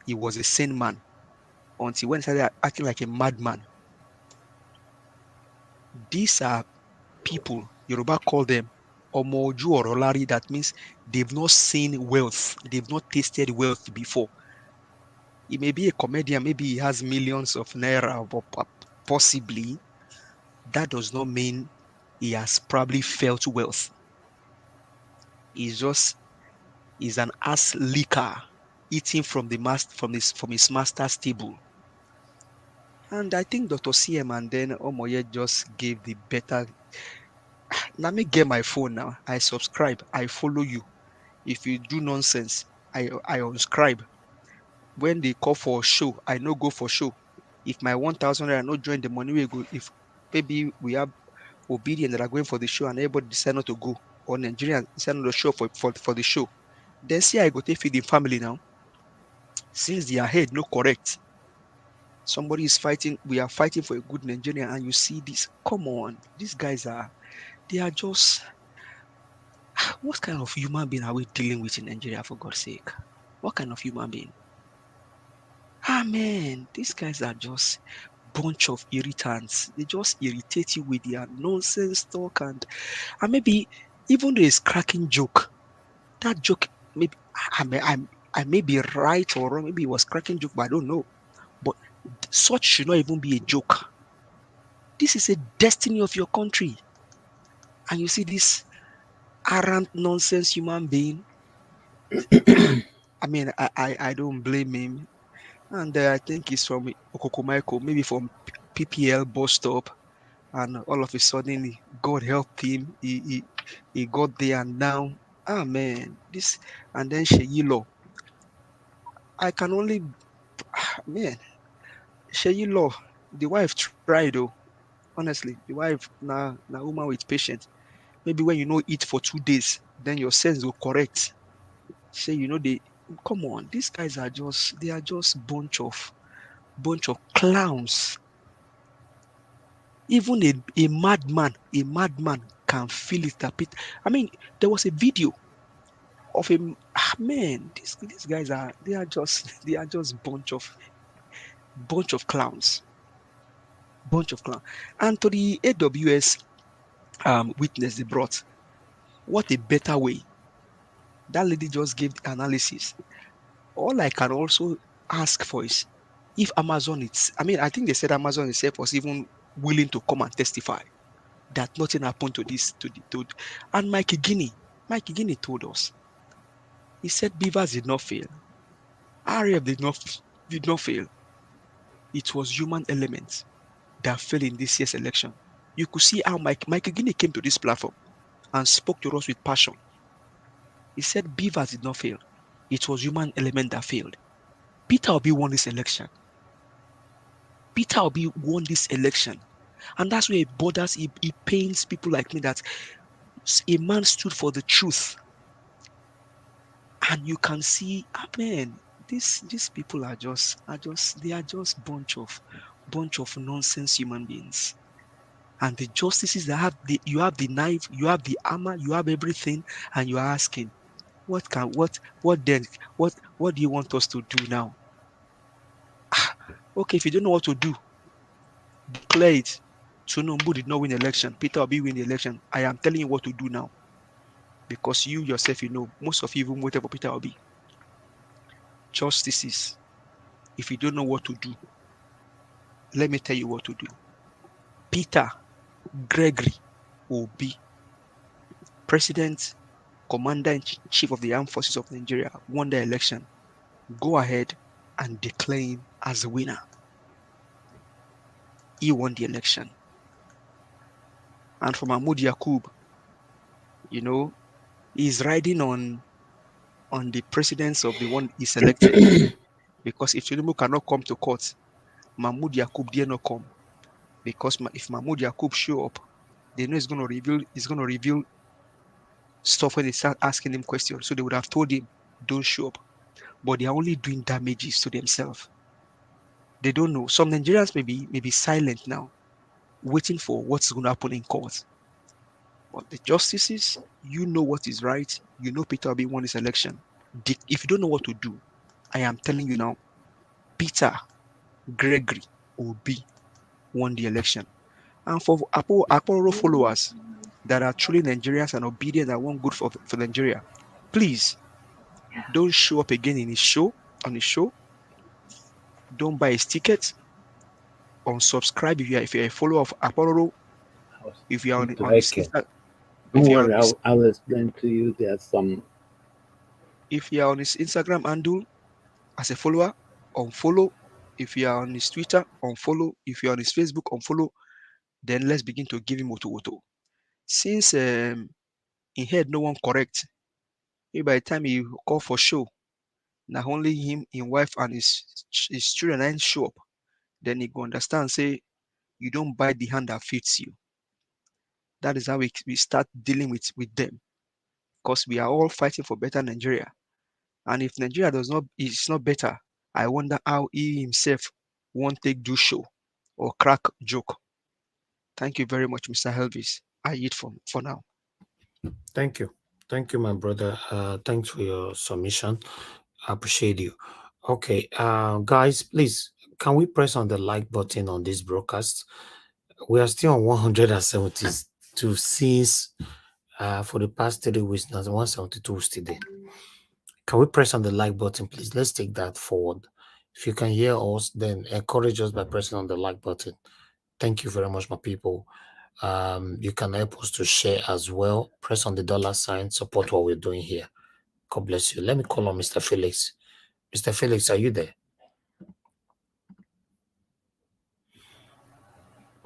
he was a sane man, until when he started acting like a madman. These are people, Yoruba call them Omoju or Olari. That means they've not seen wealth, they've not tasted wealth before. He may be a comedian, maybe he has millions of naira, but possibly that does not mean he has probably felt wealth. He's an ass licker, eating from his master's table. And I think Dr. CM and then Omoye just gave the better. Let me get my phone now. I subscribe. I follow you. If you do nonsense, I unscribe. When they call for a show, I no go for show. If my 1,000 I not join the money, we go. If maybe we have obedient that are going for the show and everybody decide not to go, or Nigerian decide not to show for the show, then see I go take feed the family now. Since their head no correct, somebody is fighting. We are fighting for a good Nigerian, and you see this. Come on, these guys they are just. What kind of human being are we dealing with in Nigeria, for God's sake? What kind of human being? Man, these guys are just bunch of irritants. They just irritate you with their nonsense talk, and maybe even though it's cracking joke, that joke maybe I may be right or wrong. Maybe it was cracking joke, but I don't know. But such should not even be a joke. This is a destiny of your country, and you see this arrant nonsense human being I mean, I don't blame him. And I think he's from Okokomaiko, maybe from PPL bus stop. And all of a sudden, God helped him. He got there, and now, man, this. And then Sheyilo. I can only, man, Sheyilo, the wife tried, though. Honestly, the wife, na woman with patience. Maybe when you know eat for 2 days, then your sense will correct. Say, they come on, these guys they are just bunch of clowns. Even a madman can feel it. I mean, there was a video of a man. These guys they are just bunch of clowns, bunch of clowns. And to the AWS witness they brought, what a better way. That lady just gave the analysis. All I can also ask for is if Amazon I think they said Amazon itself was even willing to come and testify that nothing happened to this and Mike Guinea told us. He said Beavers did not fail. RF did not fail. It was human elements that failed in this year's election. You could see how Mike Guinea came to this platform and spoke to us with passion. He said Beavers did not fail. It was human element that failed. Peter Obi won this election. Peter Obi won this election. And that's where it bothers, it pains people like me that a man stood for the truth. And you can see, man, these people they are just bunch of nonsense human beings. And the justices that you have the knife, you have the armor, you have everything, and you are asking, what do you want us to do now? Okay, if you don't know what to do, declare it. Tinubu did not win the election. Peter Obi win the election. I am telling you what to do now. Because you yourself, most of you even waited for Peter Obi. Justices, if you don't know what to do, let me tell you what to do. Peter Gregory Obi, President, Commander-in-Chief of the Armed Forces of Nigeria, won the election. Go ahead and declare him as a winner. He won the election. And for Mahmoud Yakub, he's riding on the precedence of the one he selected. Because if Tinubu cannot come to court, Mahmoud Yakub dare not come. Because if Mahmoud Yakub show up, they know he's going to reveal stuff when they start asking him questions. So they would have told him, don't show up. But they are only doing damages to themselves. They don't know. Some Nigerians may be silent now, waiting for what's going to happen in court. But the justices, you know what is right. You know Peter Obi won this election. If you don't know what to do, I am telling you now, Peter Gregory Obi won the election. And for Apollo followers that are truly Nigerians and obedient and want good for Nigeria, please don't show up again on his show. Don't buy his ticket. Unsubscribe if you're a follower of Apollo. If you're on his Instagram. Don't worry, I'll explain to you. There's some. If you're on his Instagram handle as a follower, unfollow. If you are on his Twitter, unfollow. If you're on his Facebook, unfollow. Then let's begin to give him woto. Since he had no one correct, maybe by the time he call for show, not only him, his wife, and his children ain't show up, then he go understand, say, you don't bite the hand that feeds you. That is how we start dealing with them. Because we are all fighting for better Nigeria. And if Nigeria is not better, I wonder how he himself won't take do show or crack joke. Thank you very much, Mr. Elvis. I eat for now. Thank you, my brother. Thanks for your submission. I appreciate you. Okay, guys, please, can we press on the like button on this broadcast? We are still on 172 since for the past 3 weeks now. 172 is today. Can we press on the like button, please? Let's take that forward. If you can hear us, then encourage us by pressing on the like button. Thank you very much, my people. You can help us to share as well. Press on the $ sign, support what we're doing here. God bless you. Let me call on Mr. Felix. Mr. Felix, are you there?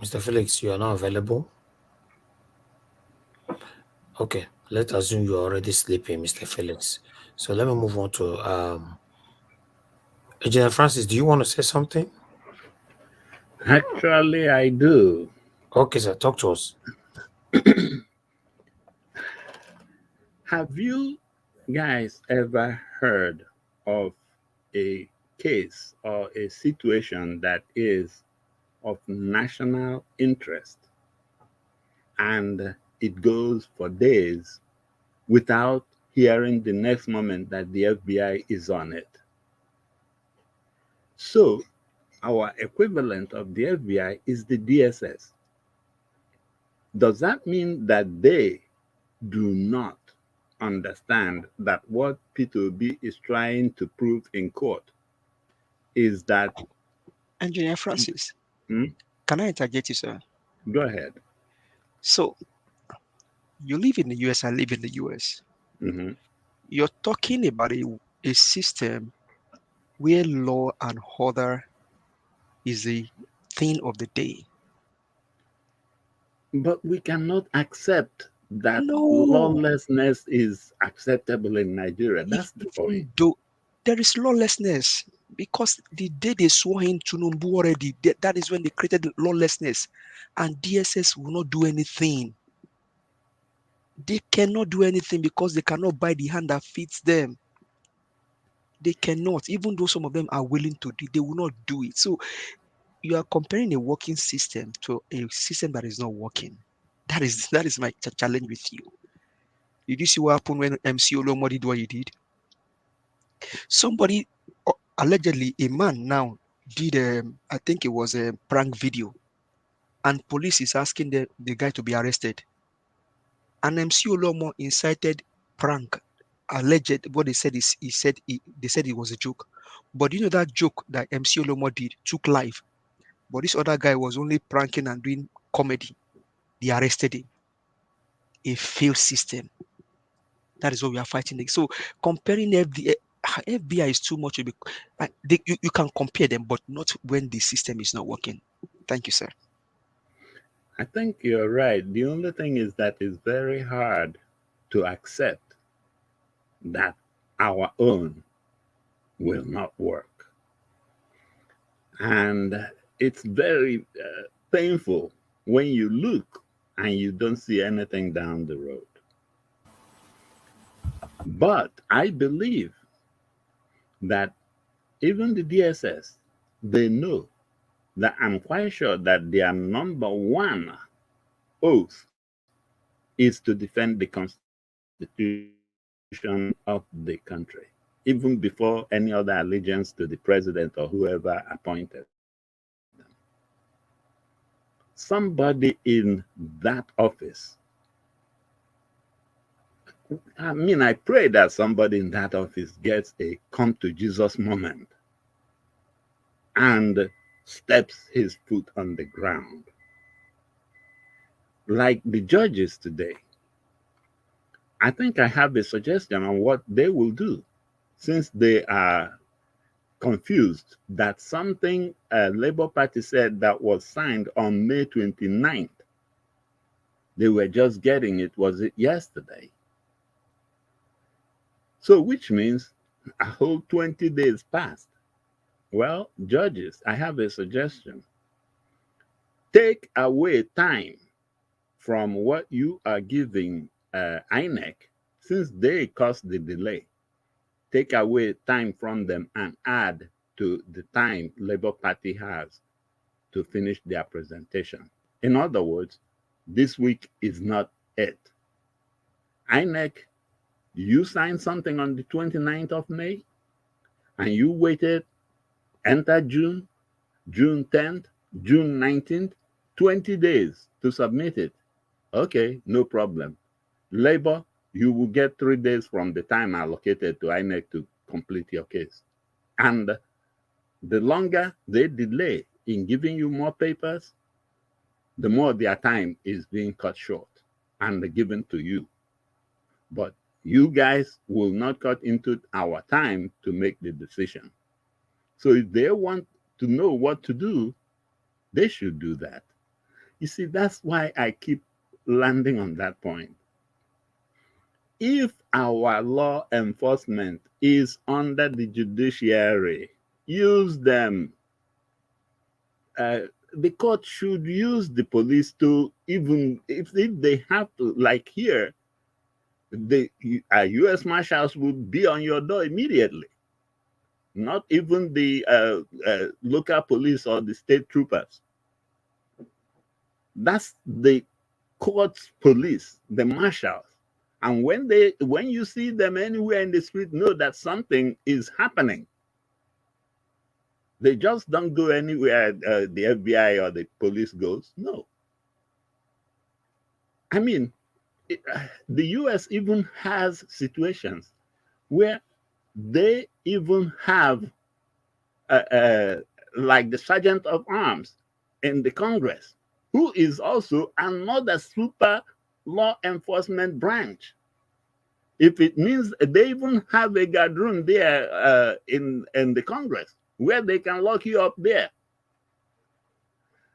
Mr. Felix, you are not available? Okay, let's assume you're already sleeping, Mr. Felix. So let me move on to Engineer Francis. Do you want to say something? Actually, I do. Okay, sir. Talk to us. Have you guys ever heard of a case or a situation that is of national interest and it goes for days without hearing the next moment that the FBI is on it? So our equivalent of the FBI is the DSS. Does that mean that they do not understand that what P2B is trying to prove in court is that... Engineer Francis, can I interject you, sir? Go ahead. So, you live in the US, I live in the US. You're talking about a system where law and order is a thing of the day. But we cannot accept that No. lawlessness is acceptable in Nigeria. That's the point. There is lawlessness because the day they swore in Tinubu already, that is when they created lawlessness, and DSS will not do anything. They cannot do anything because they cannot buy the hand that fits them. They cannot, even though some of them are willing to do, they will not do it. So you are comparing a working system to a system that is not working. That is my challenge with you. Did you see what happened when MC Olomo did what he did? Somebody, allegedly a man now, did I think it was a prank video, and police is asking the guy to be arrested. And MC Olomo incited prank. Alleged, what they said is they said it was a joke. But you know that joke that MC Olomo did took life. But this other guy was only pranking and doing comedy. They arrested him. A failed system. That is what we are fighting against. So comparing FBI is too much. You can compare them, but not when the system is not working. Thank you, sir. I think you're right. The only thing is that it's very hard to accept that our own will not work. And it's very painful when you look and you don't see anything down the road. But I believe that even the DSS, they know that I'm quite sure that their number one oath is to defend the Constitution of the country, even before any other allegiance to the president or whoever appointed them. Somebody in that office, I mean, I pray that somebody in that office gets a come to Jesus moment and steps his foot on the ground. Like the judges today, I think I have a suggestion on what they will do, since they are confused that something Labour Party said that was signed on May 29th, they were just getting it, was it yesterday? So which means a whole 20 days passed. Well, judges, I have a suggestion. Take away time from what you are giving INEC, since they caused the delay. Take away time from them and add to the time Labour Party has to finish their presentation. In other words, this week is not it. INEC, you signed something on the 29th of May, and you waited, enter June, June 10th, June 19th, 20 days to submit it. Okay, no problem. Labour, you will get 3 days from the time allocated to INEC to complete your case. And the longer they delay in giving you more papers, the more their time is being cut short and given to you. But You guys will not cut into our time to make the decision. So if they want to know what to do, they should do that. You see, that's why I keep landing on that point. If our law enforcement is under the judiciary, use them. The court should use the police to, even if they have to, like here, the U.S. Marshals will be on your door immediately. Not even the local police or the state troopers. That's the court's police, the marshals. And when you see them anywhere in the street, know that something is happening. They just don't go anywhere the FBI or the police goes. No. I mean, the US even has situations where they even have like the sergeant of arms in the Congress, who is also another super law enforcement branch. If it means they even have a guard room there in the Congress where they can lock you up there.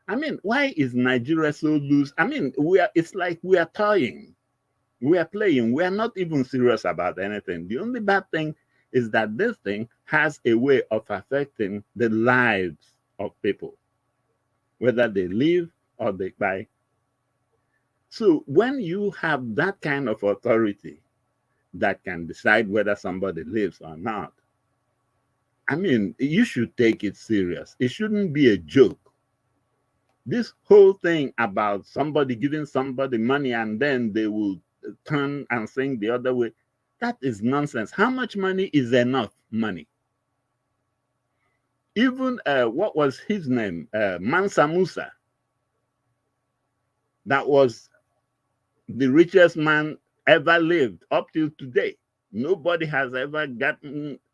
I mean, why is Nigeria so loose? I mean, it's like we are toying. We are playing. We are not even serious about anything. The only bad thing is that this thing has a way of affecting the lives of people, whether they live or they die. So when you have that kind of authority that can decide whether somebody lives or not, I mean, you should take it serious. It shouldn't be a joke. This whole thing about somebody giving somebody money and then they will turn and sing the other way, that is nonsense. How much money is enough money? Even, what was his name? Mansa Musa. That was the richest man ever lived up till today. Nobody has ever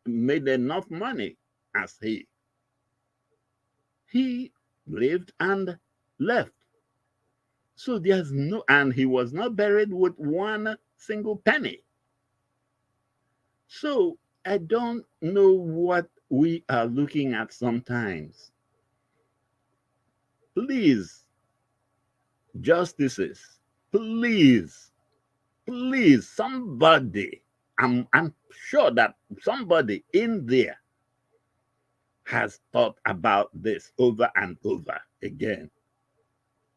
made enough money as he. He lived and left. So there's no, and he was not buried with one single penny. So I don't know what we are looking at sometimes. Please, justices, please, somebody, I'm sure that somebody in there has thought about this over and over again.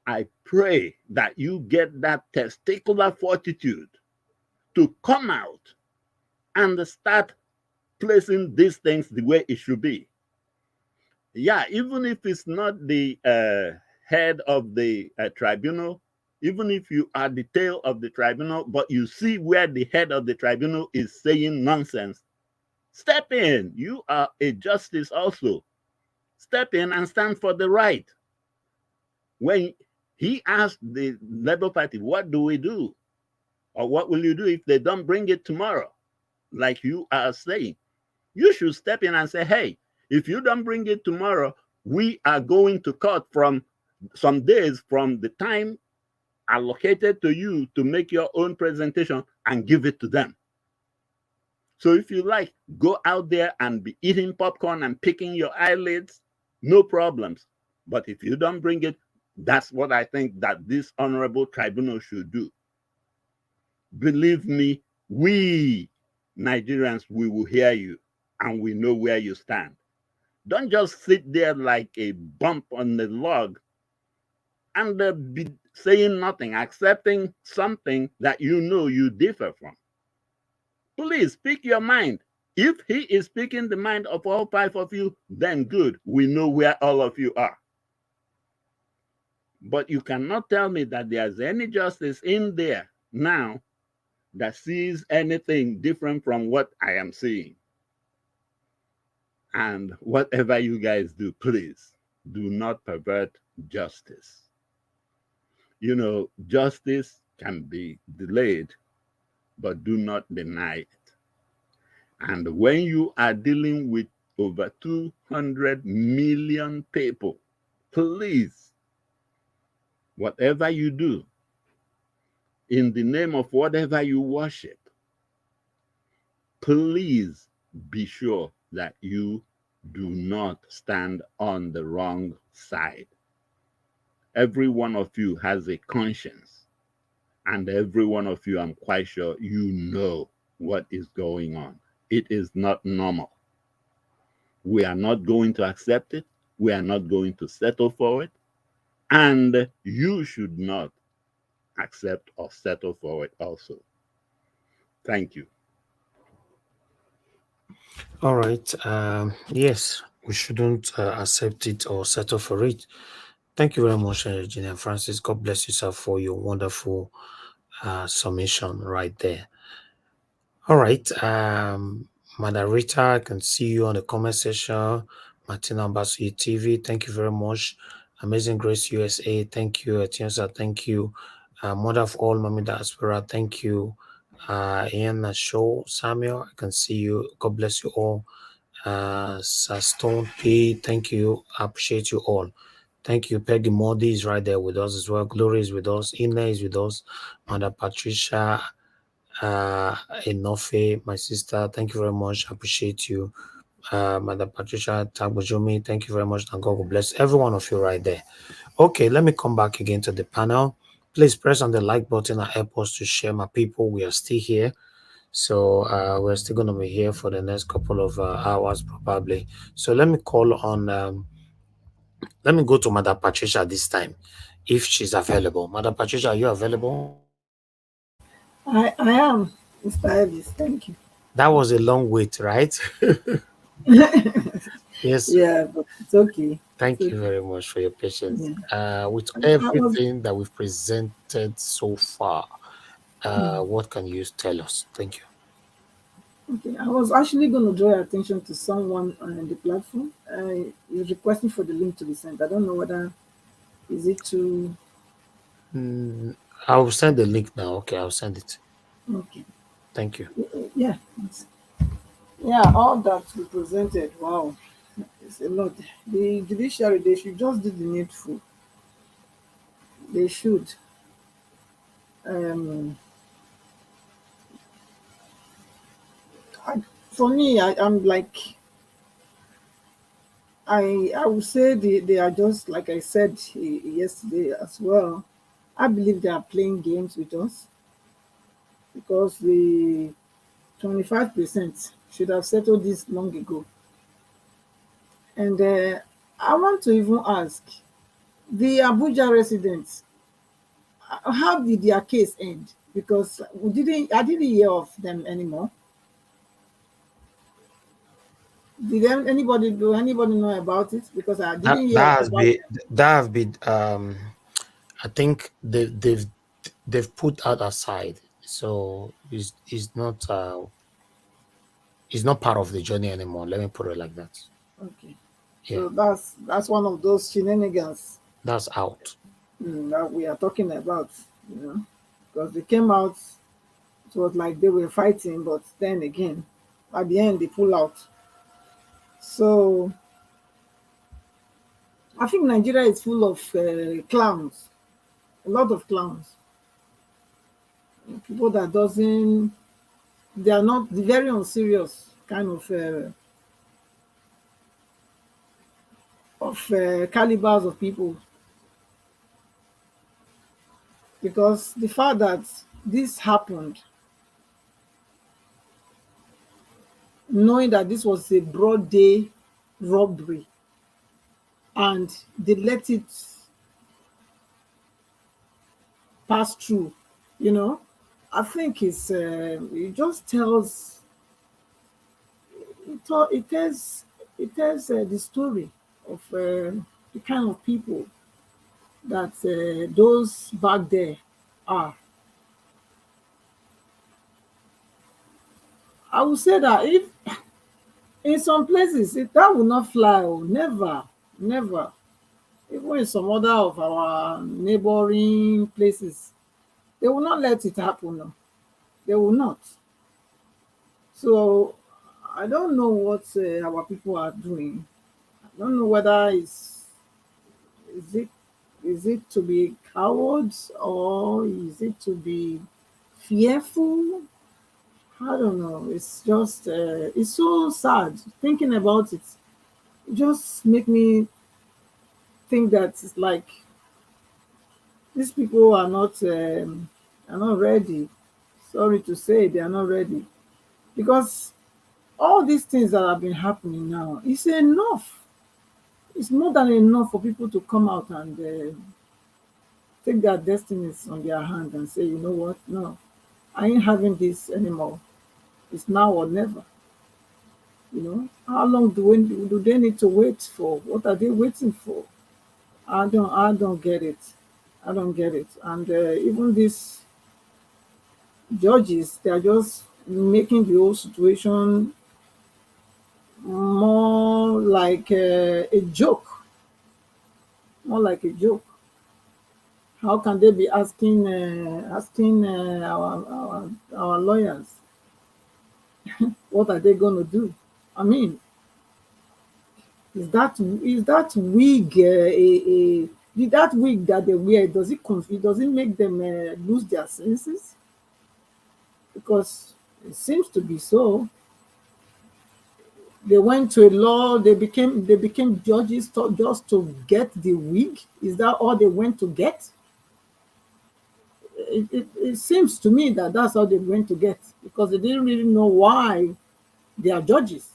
I pray that you get that testicular fortitude to come out and start placing these things the way it should be. Yeah, even if it's not the head of the tribunal, even if you are the tail of the tribunal, but you see where the head of the tribunal is saying nonsense, step in. You are a justice also. Step in and stand for the right. When he asked the Labour Party, what do we do? Or what will you do if they don't bring it tomorrow? Like you are saying, you should step in and say, hey, if you don't bring it tomorrow, we are going to cut from some days from the time allocated to you to make your own presentation and give it to them. So if you like, go out there and be eating popcorn and picking your eyelids, no problems. But if you don't bring it, that's what I think that this honorable tribunal should do. Believe me, we Nigerians, we will hear you and we know where you stand. Don't just sit there like a bump on the log and be saying nothing, accepting something that you know you differ from. Please speak your mind. If he is speaking the mind of all five of you, then good. We know where all of you are. But you cannot tell me that there's any justice in there now that sees anything different from what I am seeing. And whatever you guys do, please do not pervert justice. You know, justice can be delayed, but do not deny it. And when you are dealing with over 200 million people, please, whatever you do, in the name of whatever you worship, please be sure that you do not stand on the wrong side. Every one of you has a conscience, and every one of you, I'm quite sure, you know what is going on. It is not normal. We are not going to accept it. We are not going to settle for it. And you should not accept or settle for it also. Thank you. All right. Yes, we shouldn't accept it or settle for it. Thank you very much, Engineer Francis. God bless you, sir, for your wonderful summation right there. All right. Madam Rita, I can see you on the comment section. Martina Ambassador TV, thank you very much. Amazing Grace USA, thank you. Atienza, thank you. Mother of all, Mami Diaspora, thank you. Ian Show, Samuel, I can see you. God bless you all. Stone P, thank you. I appreciate you all. Thank you. Peggy Modi is right there with us as well. Glory is with us. Ina is with us. Mother Patricia, Enofe, my sister, thank you very much. I appreciate you. Mother Patricia Tagbojumi, thank you very much. And God will bless every one of you right there. Okay, let me come back again to the panel. Please press on the like button and help us to share. My people, we are still here. So we're still going to be here for the next couple of hours probably. So let me call on, let me go to Mother Patricia this time, if she's available. Mother Patricia, are you available? I am, Mr. Elvis. Thank you. That was a long wait, right? Yes. Yeah, but it's okay. Thank you very much for your patience. Yeah. With everything that we've presented so far, what can you tell us? Thank you. Okay, I was actually going to draw your attention to someone on the platform. He's requesting for the link to be sent. I don't know whether is it to. I'll send the link now. Okay, I'll send it. Okay. Thank you. Yeah. Yeah, all that we presented. Wow, it's a lot. The judiciary, they should just do the needful. They should. For me, I'm like, I would say they are just like I said yesterday as well. I believe they are playing games with us because the 25% should have settled this long ago. And I want to even ask the Abuja residents, how did their case end? Because I didn't hear of them anymore. Did anybody know about it? Because I didn't hear about it. That have been I think they've put that aside. So it's not part of the journey anymore. Let me put it like that. Okay. Yeah. So that's one of those shenanigans. That's out. That we are talking about, because they came out, it was like they were fighting, but then again, at the end, they pull out. So I think Nigeria is full of clowns, a lot of clowns. People that they are not the very unserious kind of calibers of people. Because the fact that this happened, knowing that this was a broad day robbery, and they let it pass through, I think it just tells the story of the kind of people that those back there are. I would say that if in some places that will not fly, never. Even in some other of our neighboring places, they will not let it happen. No. They will not. So I don't know what our people are doing. I don't know whether is it to be cowards or is it to be fearful? I don't know. It's just it's so sad thinking about it. It just make me think that it's like these people are not ready. Sorry to say, they are not ready because all these things that have been happening now is enough. It's more than enough for people to come out and take their destinies on their hand and say, you know what, no, I ain't having this anymore. It's now or never. You know, how long do they need to wait for? What are they waiting for? I don't get it. I don't get it. And even these judges, they are just making the whole situation more like a joke, more like a joke. How can they be asking our lawyers what are they going to do? I mean, is that wig did that wig that they wear, does it make them lose their senses? Because it seems to be so. They went to a law, they became judges just to get the wig. Is that all they went to get? It seems to me that that's all they went to get, because they didn't really know why they are judges.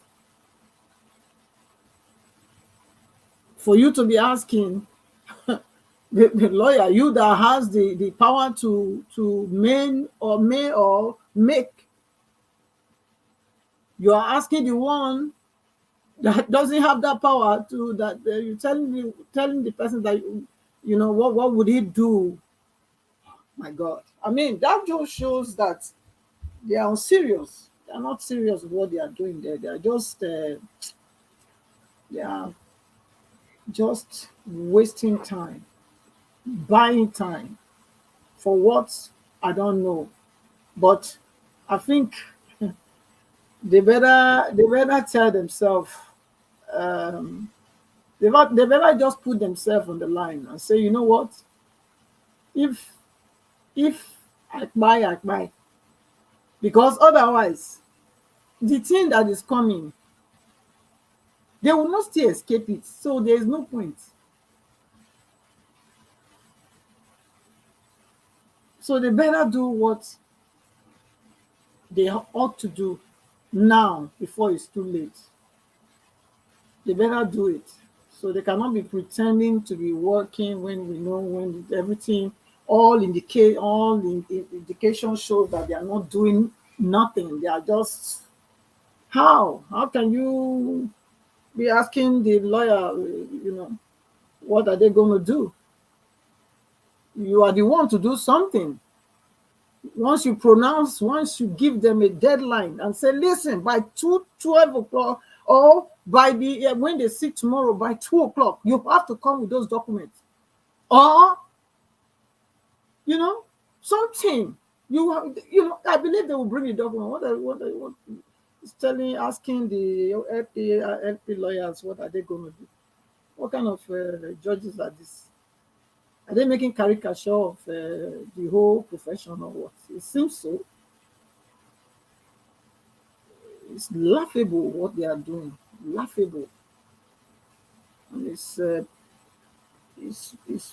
For you to be asking the lawyer, you that has the power to may or make, you are asking the one that doesn't have that power to, that you telling the person that you know what would he do? My God, I mean, that just shows that they are serious. They are not serious with what they are doing there. They are just wasting time, buying time for what, I don't know. But I think they better tell themselves, um, they better just put themselves on the line and say, you know what, if if I buy, because otherwise the thing that is coming, they will not still escape it. So there is no point. So they better do what they ought to do now before it's too late. They better do it. So they cannot be pretending to be working when we know, when everything, indication shows that they are not doing nothing. They are just, how can you be asking the lawyer, what are they going to do? You are the one to do something. Once you give them a deadline and say, listen, by 12 o'clock, or by when they sit tomorrow by 2 o'clock, you have to come with those documents. Or, something. I believe they will bring the document. What is asking the LP lawyers, what are they going to do? What kind of judges are this? Are they making caricature of the whole profession or what? It seems so. It's laughable what they are doing. Laughable. And it's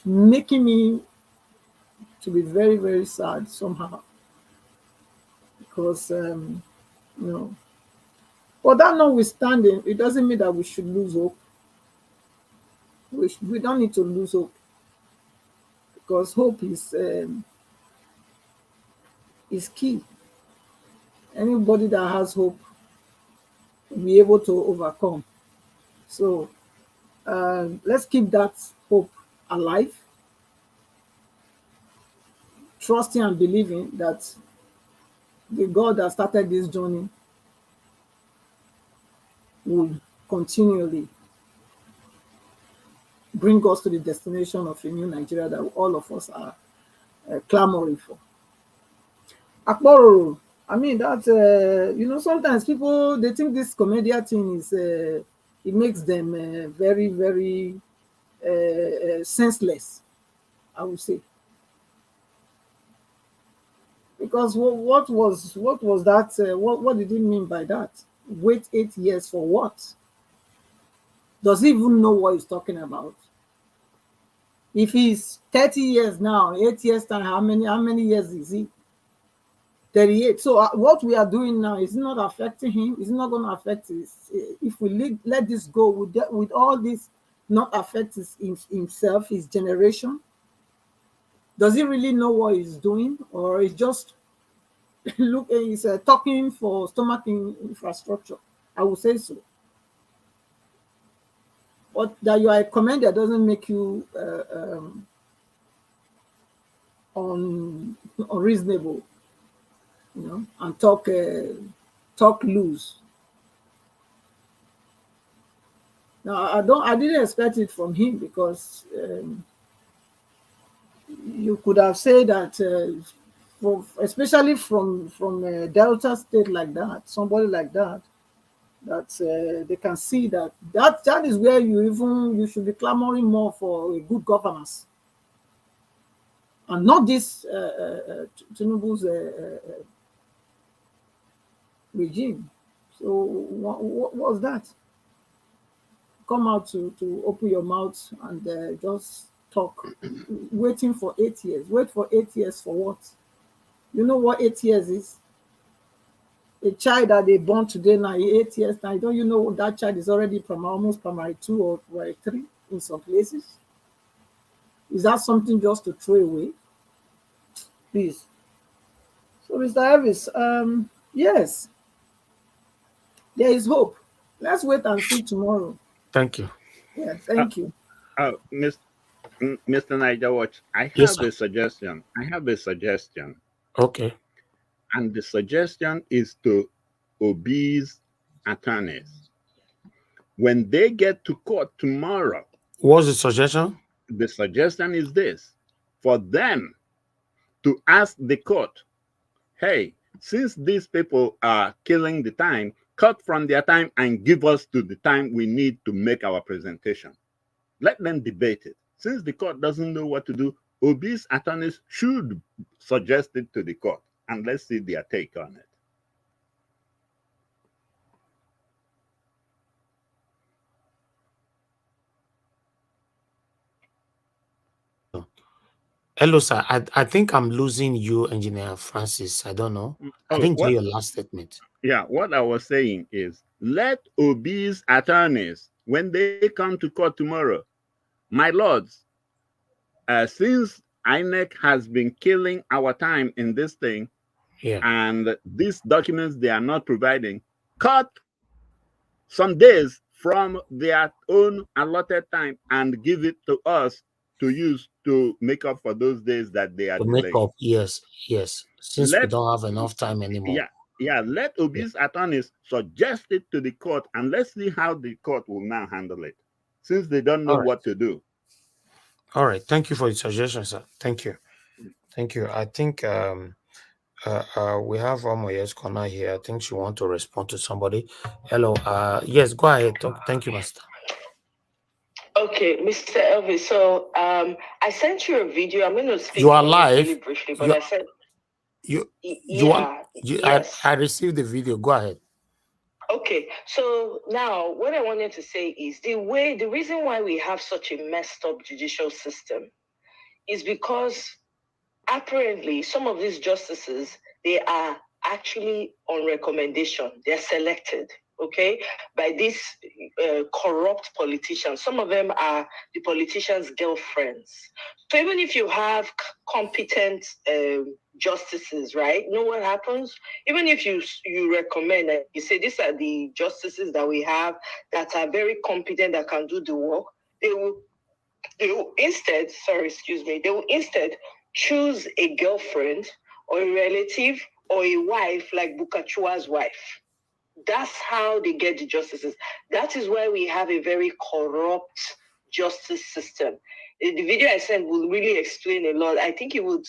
making me to be very, very sad somehow. Because, but that notwithstanding, it doesn't mean that we should lose hope. We don't need to lose hope. Because hope is key. Anybody that has hope will be able to overcome. So let's keep that hope alive, trusting and believing that the God that started this journey will continually bring us to the destination of a new Nigeria that all of us are clamoring for. Akporo, I mean, that, sometimes people, they think this comedian thing is, it makes them very, very senseless, I would say. Because what was that? What did he mean by that? Wait 8 years for what? Does he even know what he's talking about? If he's 30 years now, 8 years time, how many years is he? 38. So what we are doing now is not affecting him. It's not going to affect us. If we let this go with all this, not affect himself, his generation. Does he really know what he's doing, or is just he's talking for stomach infrastructure? I would say so. But that you are a commander doesn't make you unreasonable, and talk loose. Now I didn't expect it from him, because you could have said that, especially from Delta State like that, somebody like that they can see that is where you should be clamoring more for a good governance, and not this Tinubu's regime. So what was that? Come out to open your mouth and just talk, waiting for 8 years. Wait for 8 years for what? You know what 8 years is? A child that they born today now, 8 years now, don't you know that child is already from almost primary 2 or primary 3 in some places? Is that something just to throw away? Please. So, Mr. Elvis, yes, there is hope. Let's wait and see tomorrow. Thank you. Yeah, thank you. Mr. Niger Watch, I have a suggestion. Okay. And the suggestion is to obese attorneys. When they get to court tomorrow. What's the suggestion? The suggestion is this: for them to ask the court, hey, since these people are killing the time, cut from their time and give us to the time we need to make our presentation. Let them debate it. Since the court doesn't know what to do, obese attorneys should suggest it to the court, and let's see their take on it. Hello, sir. I think I'm losing you, Engineer Francis. I don't know. I didn't hear your last statement. Yeah, what I was saying is, let obese attorneys, when they come to court tomorrow, my lords, since INEC has been killing our time in this thing, and these documents they are not providing, cut some days from their own allotted time and give it to us to use to make up for those days that they are delayed. Make up, yes. Since we don't have enough time anymore. Let obese attorneys suggest it to the court, and let's see how the court will now handle it, since they don't know what to do. All right. Thank you for your suggestion, sir. Thank you. I think we have Omoye's corner here. I think she wants to respond to somebody. Hello. Yes, go ahead. Thank you, Master. Okay, Mr. Elvis. So I sent you a video. I'm going to speak. You are live. Really briefly, but I said yes. I received the video. Go ahead. Okay, so now what I wanted to say is the reason why we have such a messed up judicial system is because apparently some of these justices, they are actually on recommendation. They're selected, okay, by these corrupt politicians. Some of them are the politicians' girlfriends. So even if you have competent justices, right? You know what happens? Even if you recommend and you say these are the justices that we have that are very competent, that can do the work, they will instead choose a girlfriend or a relative or a wife like Bukachua's wife. That's how they get the justices. That is why we have a very corrupt justice system. The video I sent will really explain a lot. I think it would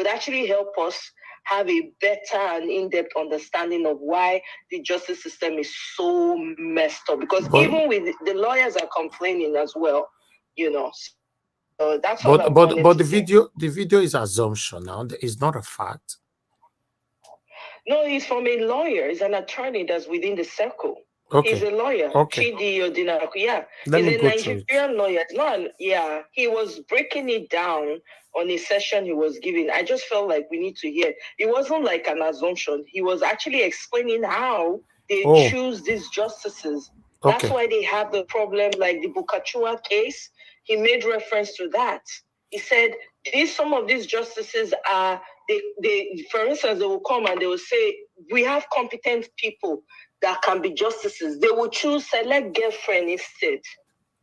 actually help us have a better and in-depth understanding of why the justice system is so messed up. Because even with the lawyers are complaining as well, you know. That's all I wanted but to say. the video is assumption now. It's not a fact. No, he's from a lawyer. He's an attorney that's within the circle. Okay. He's a lawyer. Okay. Yeah. Let He's me a go through it. Nigerian lawyer. It's not yeah. He was breaking it down on a session he was giving. I just felt like we need to hear. It wasn't like an assumption. He was actually explaining how they choose these justices. That's why they have the problem, like the Bukachua case. He made reference to that. He said some of these justices are they for instance, they will come and they will say, we have competent people that can be justices. They will choose select girlfriend instead.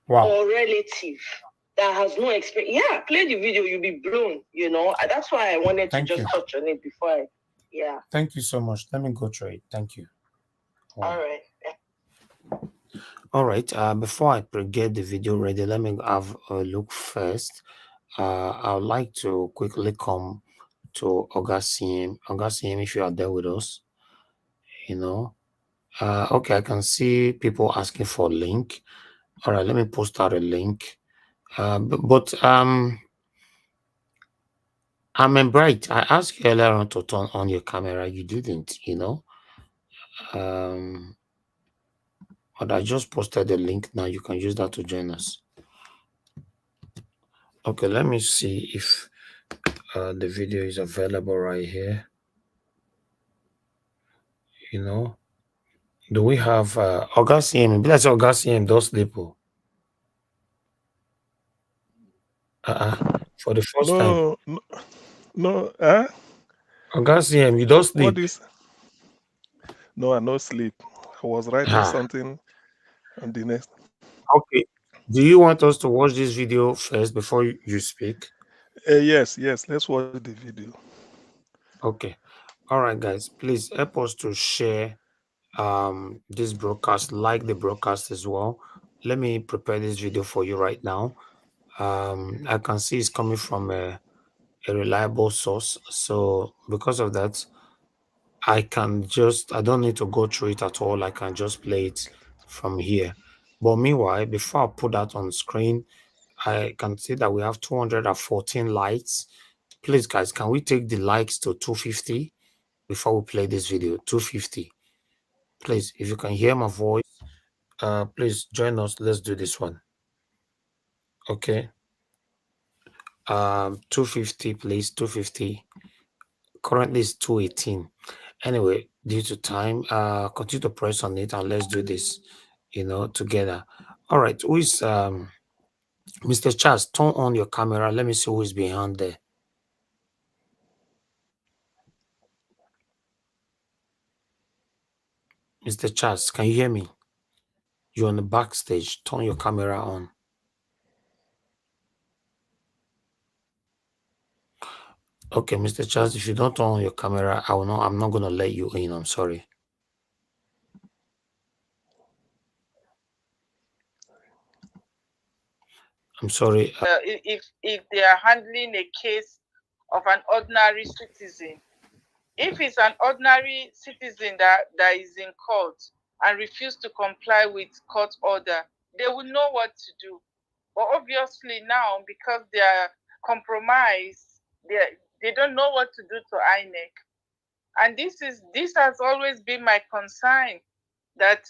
Wow. Or relative that has no experience. Yeah, play the video, you'll be blown, you know. That's why I wanted to just touch on it before I Thank you so much. Let me go through it. Thank you. All right. All right. Before I get the video ready, let me have a look first. I would like to quickly come to Augustine. Augustine, if you are there with us, you know. Okay, I can see people asking for a link. All right, let me post out a link. But I'm bright. I asked you earlier on to turn on your camera. You didn't, you know. But I just posted the link now. You can use that to join us. Okay, let me see if the video is available right here. You know, do we have Augustine? Let's Augustine those people. For the first time. No. Augustine, you don't sleep. What is? No, I no sleep. I was writing something on the next. Okay. Do you want us to watch this video first before you speak? Yes. Let's watch the video. Okay. All right, guys. Please help us to share this broadcast, like the broadcast as well. Let me prepare this video for you right now. I can see it's coming from a reliable source. So because of that, I don't need to go through it at all. I can just play it from here. But meanwhile, before I put that on screen, I can see that we have 214 likes. Please, guys, can we take the likes to 250 before we play this video? 250. Please, if you can hear my voice, please join us. Let's do this one. Okay. 250, please. 250. Currently it's 218. Anyway, due to time, continue to press on it and let's do this, you know, together. All right. Who is Mr. Charles? Turn on your camera. Let me see who is behind there. Mr. Charles, can you hear me? You're on the backstage. Turn your camera on. Okay, Mr. Charles, if you don't turn on your camera, I'm not gonna let you in. I'm sorry. I'm sorry. If they are handling a case of an ordinary citizen, if it's an ordinary citizen that is in court and refuse to comply with court order, they will know what to do. But obviously now, because they are compromised, they don't know what to do to INEC. And this has always been my concern, that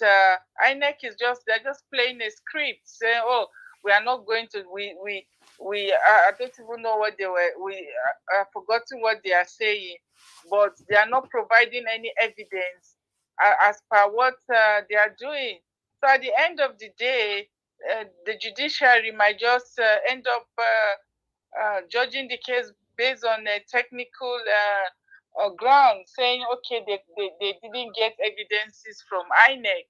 INEC they're just playing a script, saying, oh, we are not going to, I don't even know what I've forgotten what they are saying, but they are not providing any evidence as per what they are doing. So at the end of the day, the judiciary might just end up judging the case based on a technical ground, saying, okay, they didn't get evidences from INEC.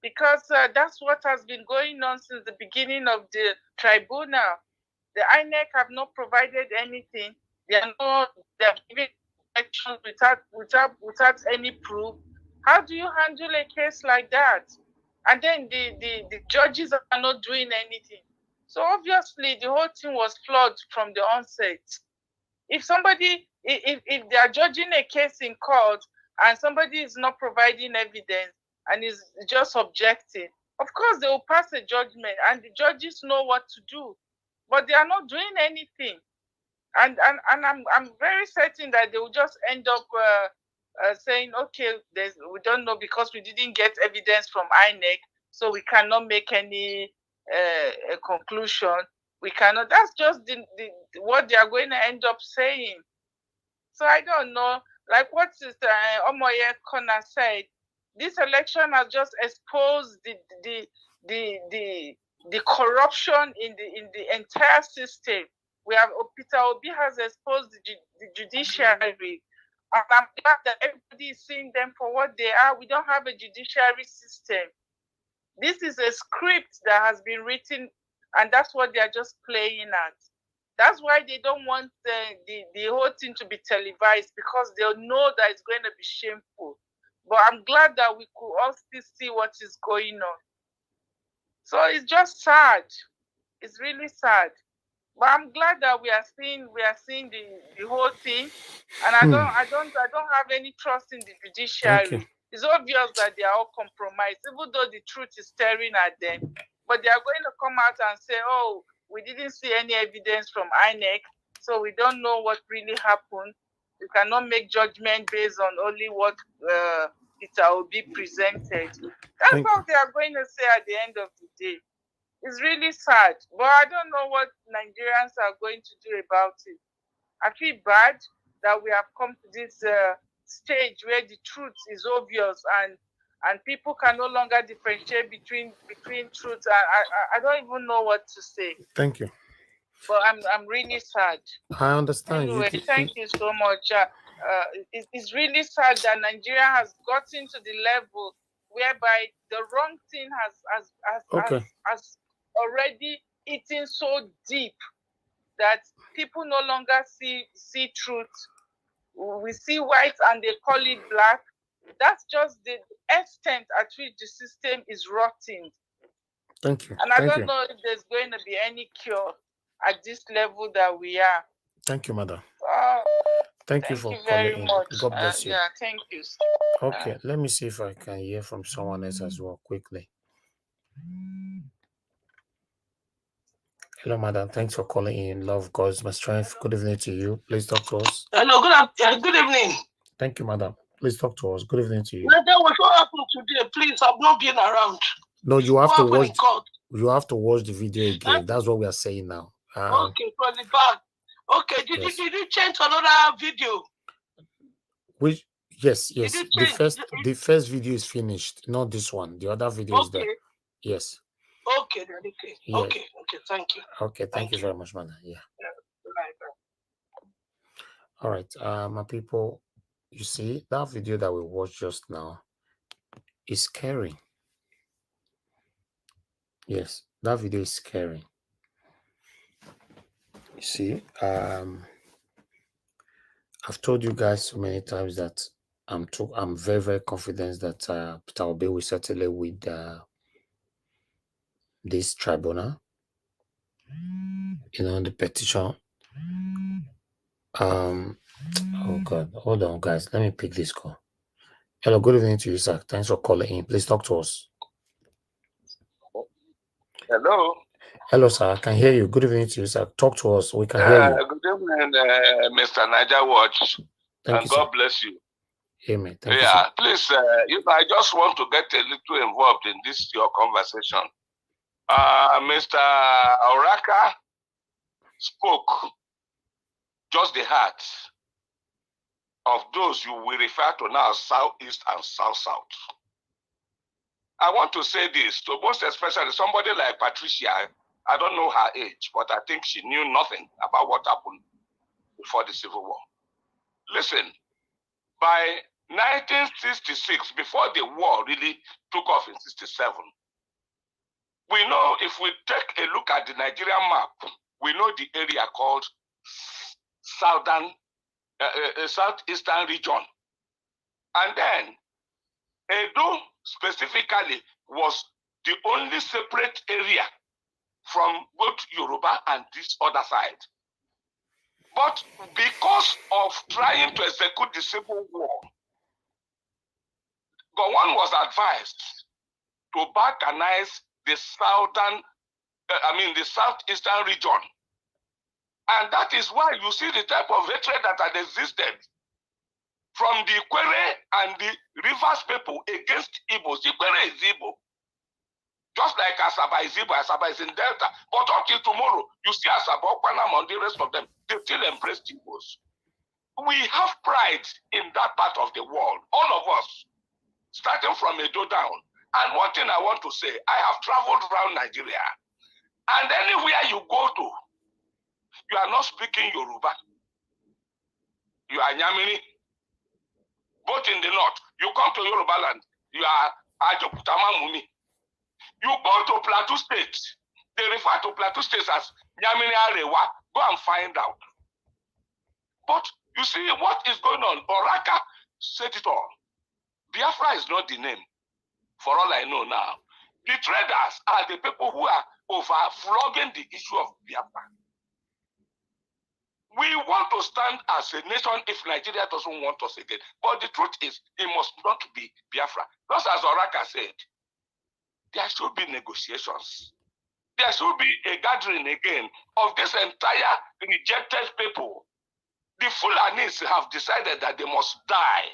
Because that's what has been going on since the beginning of the tribunal. The INEC have not provided anything. They're giving actions without any proof. How do you handle a case like that? And then the judges are not doing anything. So obviously the whole thing was flawed from the onset. If they are judging a case in court and somebody is not providing evidence and is just objecting, of course they will pass a judgment and the judges know what to do. but they are not doing anything. And I'm very certain that they will just end up saying, okay, we don't know because we didn't get evidence from INEC, so we cannot make any conclusion. We cannot. That's just what they are going to end up saying. So I don't know. Like what Sister Omoye Kona said, this election has just exposed the corruption in the entire system. We have Peter Obi has exposed the judiciary, and I'm glad that everybody is seeing them for what they are. We don't have a judiciary system. This is a script that has been written, and that's what they are just playing at. That's why they don't want the whole thing to be televised, because they'll know that it's going to be shameful. But I'm glad that we could all still see what is going on. So it's just sad. It's really sad. But I'm glad that we are seeing the whole thing, and I don't have any trust in the judiciary. It's obvious that they are all compromised, even though the truth is staring at them. But they are going to come out and say, "Oh, we didn't see any evidence from INEC, so we don't know what really happened. We cannot make judgment based on only what Peter Obi presented." That's all they are going to say at the end of the day. It's really sad, but I don't know what Nigerians are going to do about it. I feel bad that we have come to this stage where the truth is obvious and people can no longer differentiate between truth. I don't even know what to say. Thank you. But I'm really sad. I understand. Anyway, thank you so much. It's really sad that Nigeria has gotten to the level whereby the wrong thing has already eaten so deep that people no longer see truth. We see white and they call it black. That's just the extent at which the system is rotting. Thank you. And I don't know if there's going to be any cure at this level that we are. Thank you, madam. Thank you for very calling much. in. God bless you. Yeah, thank you. Okay, let me see if I can hear from someone else as well quickly. Hello, madam. Thanks for calling in. Love God's my strength. Good evening to you. Please talk to us. Hello, good evening. Thank you, madam. Please talk to us. Good evening to you. That was what happened today. Please, I've not been around. No, you have to watch. You have to watch the video again. That's what we are saying now. Okay, from the back. Okay, did you change another video? Which yes. The first video is finished. Not this one. The other video is there. Yes. Okay, then okay. Yeah. Okay, thank you. Okay, thank you very much, madam. Yeah. All right, my people, you see that video that we watched just now is scary. Yes, that video is scary. You see, I've told you guys so many times that I'm very, very confident that Peter Obi will settle it with this tribunal. You know, the petition. Oh God, hold on, guys. Let me pick this call. Hello, good evening to you, sir. Thanks for calling in. Please talk to us. Hello. Hello, sir. I can hear you. Good evening to you, sir. Talk to us. We can hear you. Good evening, Mr. Niger Watch. Thank you, God sir. bless you. Amen. Thank you, yeah, sir. please, I just want to get a little involved in this, your conversation. Mr. Oraka spoke just the heart of those you will refer to now as Southeast and South-South. I want to say this to most especially somebody like Patricia. I don't know her age, but I think she knew nothing about what happened before the Civil War. Listen, by 1966, before the war really took off in 67, we know if we take a look at the Nigerian map, we know the area called Southeastern region. And then Edo specifically was the only separate area from both Yoruba and this other side. But because of trying to execute the Civil War, Gowon was advised to balkanize the southern the southeastern region. And that is why you see the type of hatred that had existed from the Ikwere and the Rivers people against Igbos. Ikwere is Igbo. Just like Asaba is Igbo, Asaba is in Delta. But until tomorrow, you see Asaba, Okwanam, and the rest of them, they still embrace Igbos. We have pride in that part of the world, all of us, starting from Edo down. And one thing I want to say, I have traveled around Nigeria, and anywhere you go to, you are not speaking Yoruba. You are Nyamini. Both in the north, you come to Yoruba land, you are Ajokutama Mumi. You go to Plateau State, they refer to Plateau State as Nyamini Arewa. Go and find out. But you see what is going on. Oraka said it all. Biafra is not the name, for all I know now. The traders are the people who are overflogging the issue of Biafra. We want to stand as a nation if Nigeria doesn't want us again. But the truth is, it must not be Biafra. Just as Oraka said, there should be negotiations. There should be a gathering again of this entire rejected people. The Fulanis have decided that they must die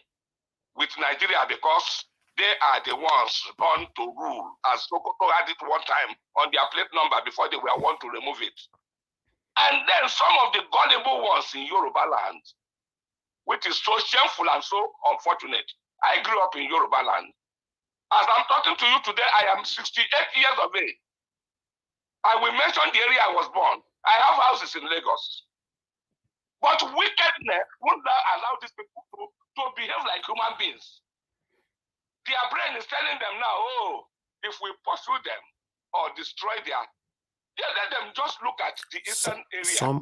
with Nigeria because they are the ones born to rule, as Sokoto had it one time on their plate number before they were want to remove it. And then some of the gullible ones in Yoruba land, which is so shameful and so unfortunate. I grew up in Yoruba land. As I'm talking to you today, I am 68 years of age. I will mention the area I was born. I have houses in Lagos. But wickedness won't allow these people to behave like human beings. Their brain is telling them now, oh, if we pursue them or destroy their, let them just look at the eastern area.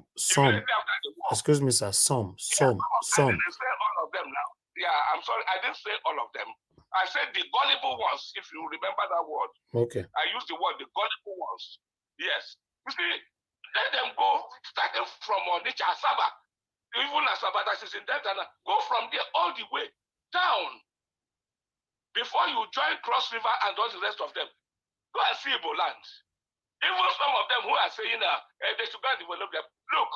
Excuse me, sir, some. I didn't say all of them now. Yeah, I'm sorry, I didn't say all of them. I said the gullible ones, if you remember that word. Okay. I used the word, the gullible ones. Yes. You see, let them go, starting from Onitsha, Asaba. Even Asaba that is in Delta, go from there all the way down. Before you join Cross River and all the rest of them, go and see Igbo land. Even some of them who are saying they should go and develop them. Look,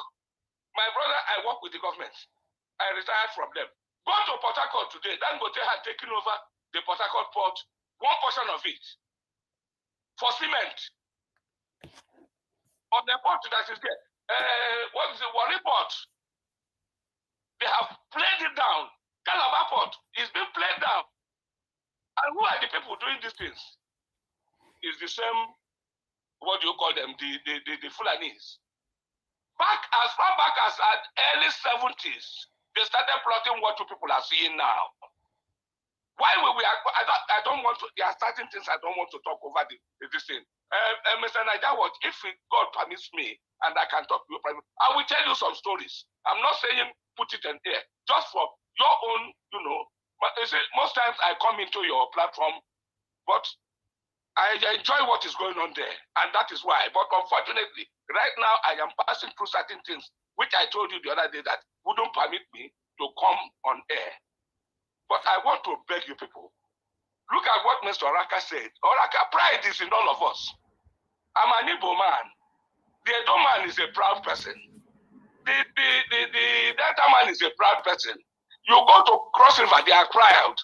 my brother, I work with the government. I retired from them. Go to Port Harcourt today. Dangote had taken over the Port Harcourt port, one portion of it, for cement. On the port that is there, what is the Warri port? They have played it down. Calabar port is being played down. And who are the people doing these things? It's the same, what do you call them, the Fulanis. As far back as at early 70s, they started plotting what you people are seeing now. Why I don't want to, there are certain things I don't want to talk over this thing. Mr. Naijawat, if God permits me and I can talk to you privately, I will tell you some stories. I'm not saying put it in there, just for your own, But you see, most times I come into your platform, but I enjoy what is going on there, and that is why. But unfortunately, right now I am passing through certain things, which I told you the other day that wouldn't permit me to come on air. But I want to beg you people, look at what Mr. Oraka said. Oraka, pride is in all of us. I'm an Igbo man. The Edo man is a proud person. The Delta man is a proud person. You go to Cross River, they are proud.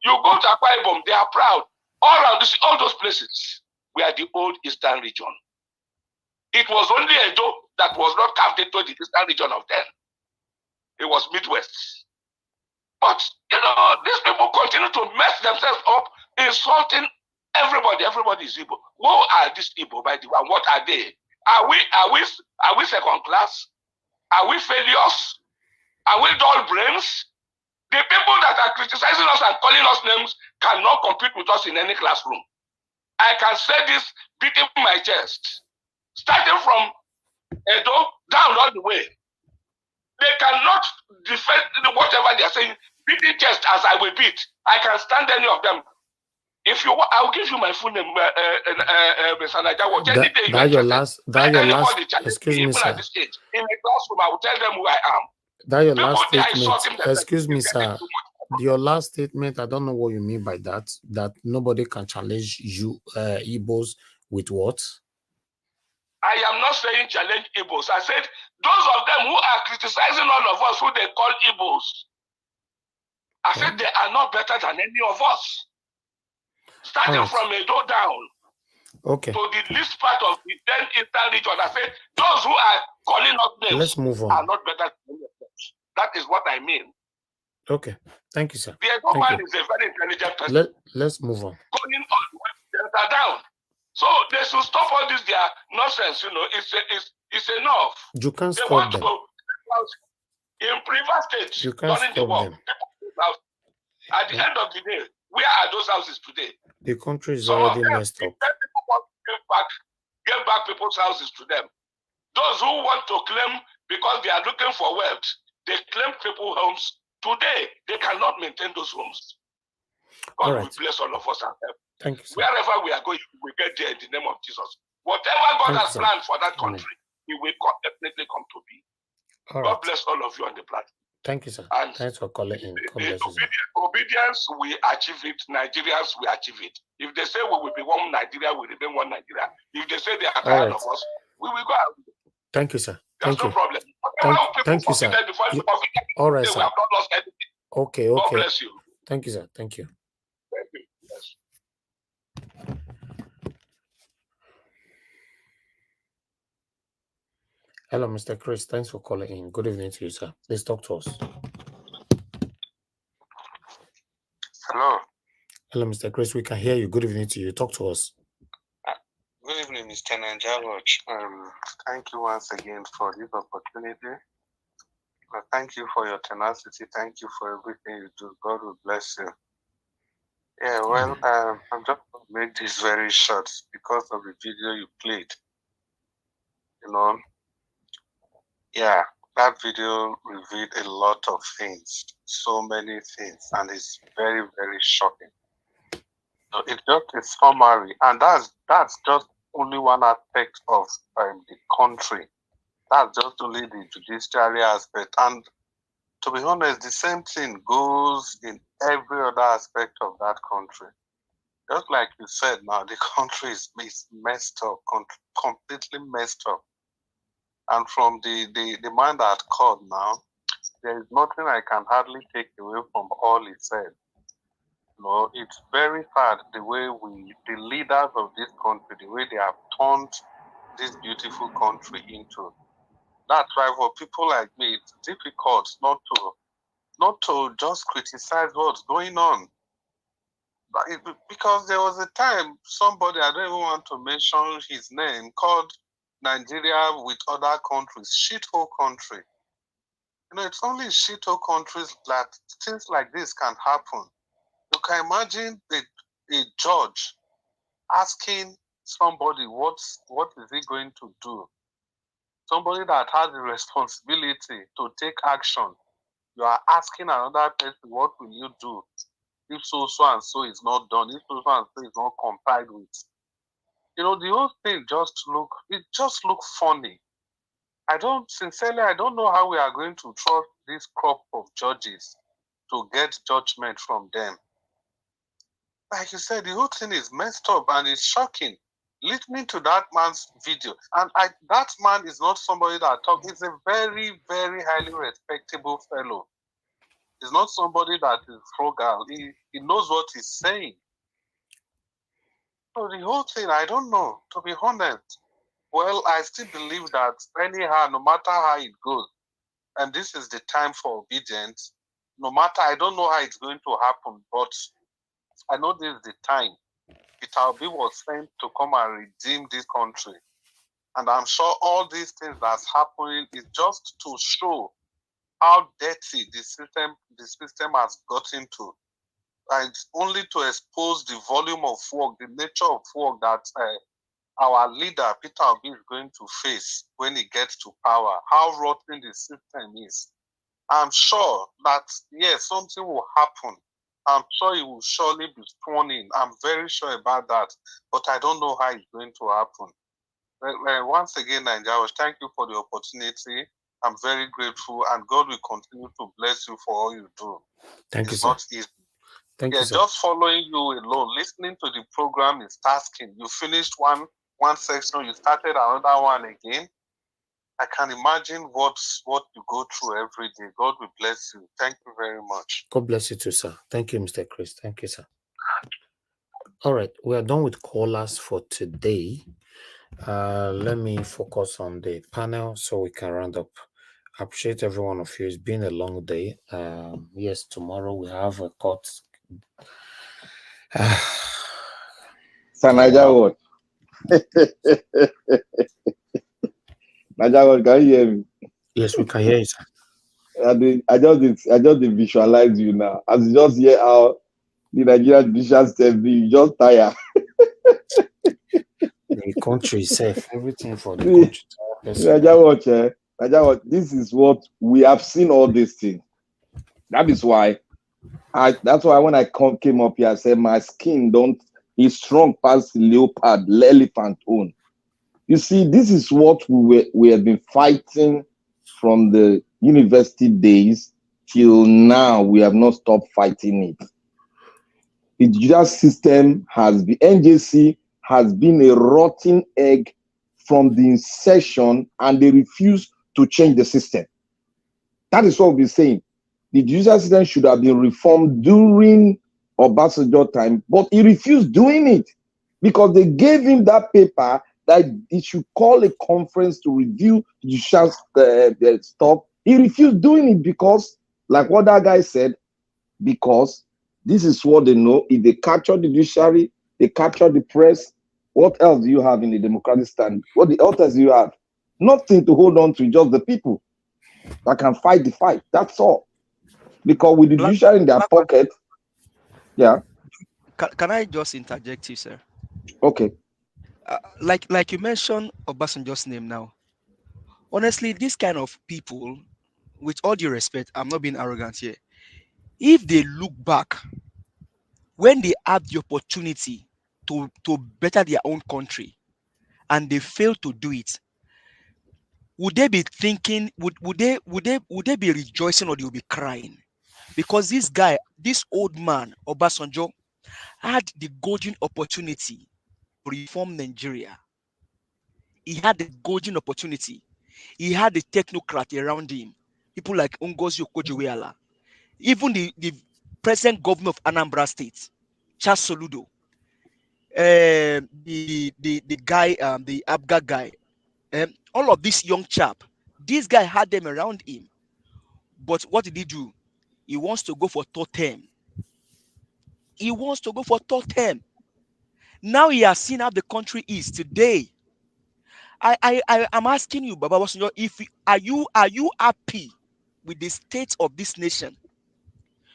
You go to Akwa Ibom, they are proud. All around all those places were the old Eastern region. It was only Edo that was not carved into the Eastern region of then. It was Midwest. But, these people continue to mess themselves up, insulting everybody. Everybody is Igbo. Who are these Igbo, by the way? What are they? Are we second class? Are we failures? Are we dull brains? The people that are criticizing us and calling us names cannot compete with us in any classroom. I can say this beating my chest. Starting from Edo down all the way. They cannot defend whatever they are saying. Beating chest as I will beat. I can stand any of them. If you want, I will give you my full name, Mr. Naijawat. Excuse me, sir. At this age, in the classroom, I will tell them who I am. That your last statement. Excuse me, sir. Your last statement, I don't know what you mean by that. That nobody can challenge you, Igbos, with what? I am not saying challenge Igbos. I said those of them who are criticizing all of us, who they call Igbos, I said they are not better than any of us. Starting from Edo down to the least part of the then eastern region, I said those who are calling us names Let's move on. are not better than any of us. That is what I mean. Okay. Thank you, sir. The Edo man is a very intelligent person. Let's move on. Going all the way Delta down. So they should stop all this their nonsense, you know. It's enough. You can't They stop want them. to go in Priva State You can't during the stop war. them. At the end of the day, where are those houses today? The country is Some already of them, messed up. people want to give back people's houses to them. Those who want to claim because they are looking for wealth, they claim people's homes. Today, they cannot maintain those homes. God will bless all of us and help. Thank you, sir. Wherever we are going, we get there in the name of Jesus. Whatever God has planned for that country, He will definitely come to be. God bless all of you on the platform. Thank you, sir. And thanks for calling in. God bless you, sir. Obedience, we achieve it. Nigerians, we achieve it. If they say we will be one Nigeria, we remain one Nigeria. If they say they are tired of us, we will go out. Thank you, sir. There's no problem. Thank you, sir. All right, sir. We have not lost anything. Okay. God bless you. Thank you, sir. Thank you. Thank you. Yes. Hello, Mr. Chris. Thanks for calling in. Good evening to you, sir. Please talk to us. Hello. Hello, Mr. Chris. We can hear you. Good evening to you. Talk to us. Good evening, Mr. Nanjawaj. Thank you once again for this opportunity. Thank you for your tenacity. Thank you for everything you do. God will bless you. Yeah, well, I'm just going to make this very short because of the video you played. You know, yeah, that video revealed a lot of things, so many things, and it's very, very shocking. So it's just a summary, and that's just only one aspect of the country. That's just only the judiciary aspect. And to be honest, the same thing goes in every other aspect of that country. Just like you said now, the country is messed up, completely messed up. And from the man that called now, there is nothing I can hardly take away from all he said. You know, it's very sad the way the leaders of this country, the way they have turned this beautiful country into. That's why for people like me, it's difficult not to just criticize what's going on. Because there was a time somebody, I don't even want to mention his name, called Nigeria with other countries shithole country. You know, it's only shithole countries that things like this can happen. You can imagine a judge asking somebody what is he going to do. Somebody that has the responsibility to take action. You are asking another person, what will you do if so and so is not done, if so and so is not complied with? You know, the whole thing just look funny. I don't know how we are going to trust this crop of judges to get judgment from them. Like you said, the whole thing is messed up and it's shocking. Listening to that man's video, and that man is not somebody that talks. He's a very, very highly respectable fellow. He's not somebody that is frugal. He knows what he's saying. So the whole thing, I don't know, to be honest. Well, I still believe that anyhow, no matter how it goes, and this is the time for obedience, no matter, I don't know how it's going to happen, but I know this is the time. Peter Obi was sent to come and redeem this country. And I'm sure all these things that's happening is just to show how dirty the system has gotten to. And it's only to expose the volume of work, the nature of work that our leader, Peter Obi, is going to face when he gets to power, how rotten the system is. I'm sure that, yes, something will happen. I'm sure he will surely be sworn in. I'm very sure about that. But I don't know how it's going to happen. Once again, Nigeria, thank you for the opportunity. I'm very grateful, and God will continue to bless you for all you do. Thank you, it's sir. Not easy. Thank you, sir. Just following you alone, listening to the program is tasking. You finished one one section, you started another one again. I can imagine what you go through every day. God will bless you. Thank you very much. God bless you too, sir. Thank you, Mr. Chris. Thank you, sir. All right, we are done with callers for today. Let me focus on the panel so we can round up. I appreciate every one of you. It's been a long day. Yes, tomorrow we have a court. Naija what? Naija what? Can you hear me? Yes, we can hear you, sir. I just visualize you now. As you just hear how the Nigerian judicial system be, you just tire. The country is safe. Everything for the country. Naija watch. This is what we have seen all these things. That is why that's why when I came up here, I said my skin is strong past the leopard, elephant own. You see, this is what we have been fighting from the university days till now. We have not stopped fighting it. The judicial system NJC has been a rotten egg from the inception, and they refuse to change the system. That is what we're saying. The judicial system should have been reformed during Obasanjo time, but he refused doing it because they gave him that paper that he should call a conference to review judicial stuff. He refused doing it because, like what that guy said, because this is what they know. If they capture the judiciary, they capture the press. What else do you have in the democratic stand? What else do you have? Nothing to hold on to, just the people that can fight the fight. That's all. Because with the judiciary in their pocket, yeah. Can I just interject you, sir? Okay. Like you mentioned Obasanjo's name now. Honestly, this kind of people, with all due respect, I'm not being arrogant here. If they look back, when they have the opportunity to better their own country, and they fail to do it, would they be thinking? Would they be rejoicing, or they will be crying? Because this old man Obasanjo, had the golden opportunity to reform Nigeria. He had the golden opportunity. He had the technocrat around him, people like Ngozi Okonjo-Iweala, even the present governor of Anambra State, Charles Soludo, the guy, the Abga guy, all of this young chap. This guy had them around him. But what did he do? He wants to go for third term. He wants to go for third term. Now he has seen how the country is today. I'm asking you, Baba Obasanjo, are you happy with the state of this nation?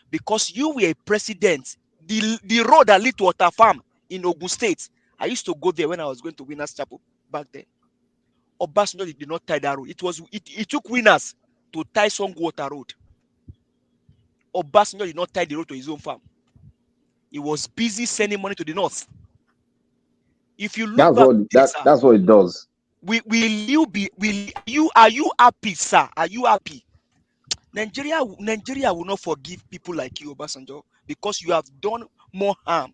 Because you were a president. The road that lead to Water Farm in Ogun State, I used to go there when I was going to Winners Chapel back then. Obasanjo did not tie that road. It took Winners to tie Song Water Road. Obasanjo did not tie the road to his own farm. He was busy sending money to the north. If you look that's what it does. Are you happy, sir? Are you happy? Nigeria will not forgive people like you, Obasanjo, because you have done more harm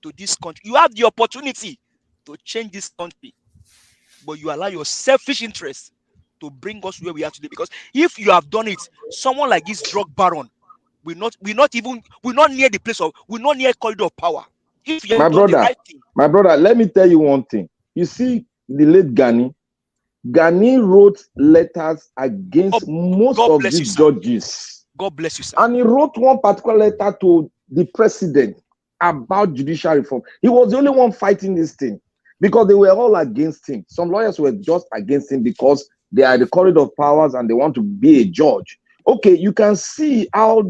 to this country. You have the opportunity to change this country, but you allow your selfish interest to bring us where we are today. Because if you have done it, someone like this drug baron will not near the place of, will not near corridor of power. If you have done the right thing. My brother, let me tell you one thing. You see, the late Gani wrote letters against most of these judges. God bless you, sir. And he wrote one particular letter to the president about judicial reform. He was the only one fighting this thing because they were all against him. Some lawyers were just against him because they are the corridor of powers and they want to be a judge. Okay, you can see how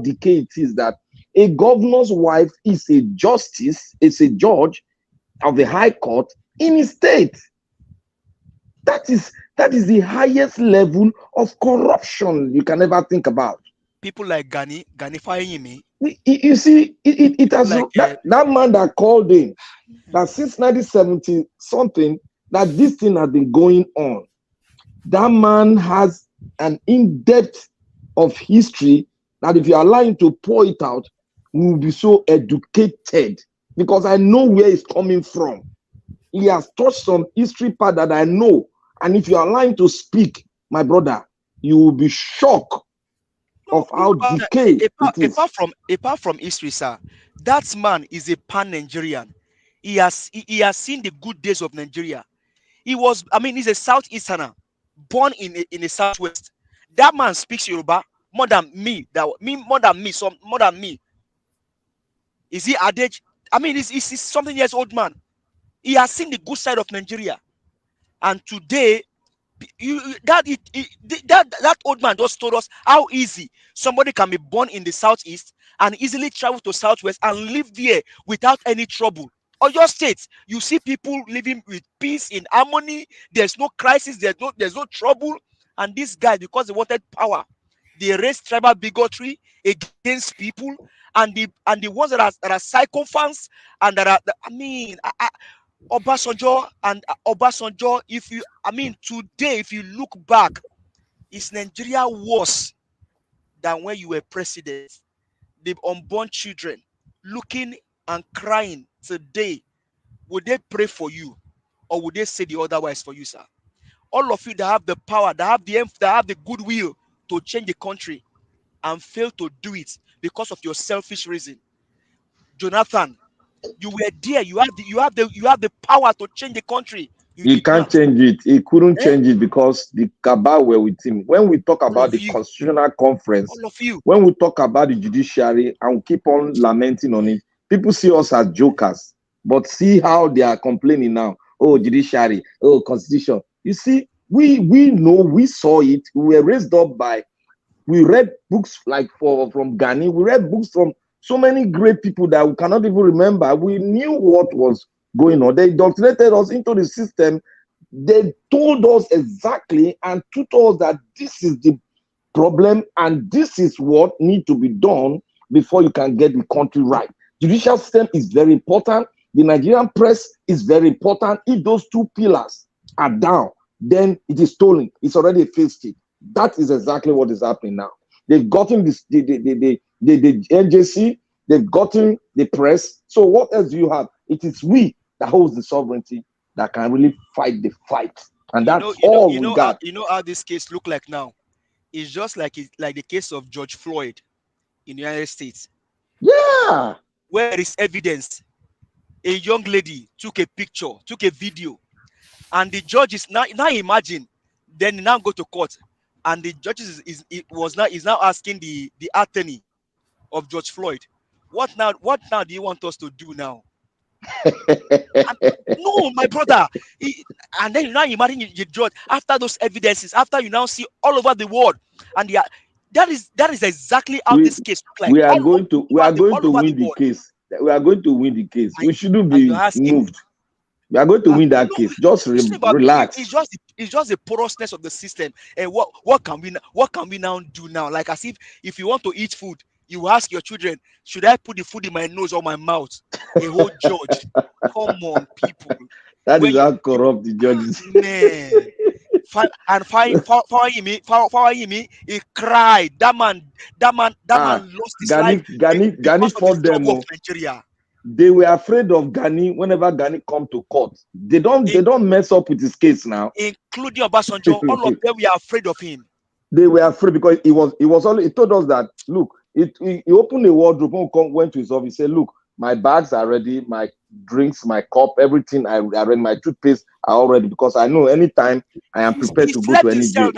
decayed it is that a governor's wife is a judge of the high court in his state. That is the highest level of corruption you can ever think about. People like Gani Fahimi. You see, it has like, that man that called in that since 1970 something that this thing has been going on. That man has an in-depth of history that if you allow him to pour it out, we will be so educated because I know where it's coming from. he has touched some history part that I know. And if you are allowing to speak, my brother, you will be shocked of how decayed it is. Apart from history, sir, that man is a pan-Nigerian. He has seen the good days of Nigeria. He's a southeasterner, born in the southwest. That man speaks Yoruba more than me. More than me. Is he Adej? He's something years old man. He has seen the good side of Nigeria, and today, that old man just told us how easy somebody can be born in the southeast and easily travel to southwest and live there without any trouble. Or your state, you see people living with peace, in harmony. There's no crisis. There's no trouble. And this guy, because they wanted power, they raised tribal bigotry against people, and the ones that are sycophants and that are Obasanjo and Obasanjo. Today, if you look back, is Nigeria worse than when you were president? The unborn children looking and crying today, would they pray for you, or would they say the otherwise for you, sir? All of you that have the power, that have the goodwill to change the country, and fail to do it because of your selfish reason. Jonathan, you were there. You have the power to change the country. He can't change it. He couldn't change it because the cabal were with him. When we talk about the Constitutional Conference, when we talk about the judiciary, and we keep on lamenting on it, people see us as jokers. But see how they are complaining now. Oh, judiciary. Oh, constitution. You see, we know, we saw it. We were raised up by. We read books from Ghani. We read books from so many great people that we cannot even remember. We knew what was going on. They indoctrinated us into the system. They told us exactly and told us that this is the problem and this is what needs to be done before you can get the country right. Judicial system is very important. The Nigerian press is very important. If those two pillars are down, then it is stolen. It's already a failed state. That is exactly what is happening now. They've gotten the NJC, they've gotten the press. So what else do you have? It is we that holds the sovereignty that can really fight the fight. And that's all we got. You know how this case look like now? It's just like the case of George Floyd in the United States. Yeah. Where there is evidence. A young lady took a picture, took a video, and the judges now imagine, then now go to court, and the judges is now asking the attorney of George Floyd, what now do you want us to do now? No, my brother. And then you now imagine you judge after those evidences, after you now see all over the world, and that is exactly how this case looks like. We are going to win the case. We are going to win the case. We shouldn't be moved. We are going to win that case. Just relax. It's just the porousness of the system. And what can we now do now? Like, as if you want to eat food, you ask your children, should I put the food in my nose or my mouth? A whole judge. Come on, people. That is how corrupt the judges. Man. And following me, he cried. That man lost his life. Ghani fought them. Nigeria. They were afraid of Ghani whenever Ghani come to court. They don't mess up with his case now. Including Obasanjo, all of them were afraid of him. They were afraid because he told us that, look, he opened the wardrobe, went to his office, said, look, my bags are ready, my drinks, my cup, everything I read, my toothpaste are all ready, because I know anytime I am prepared to go to any jail.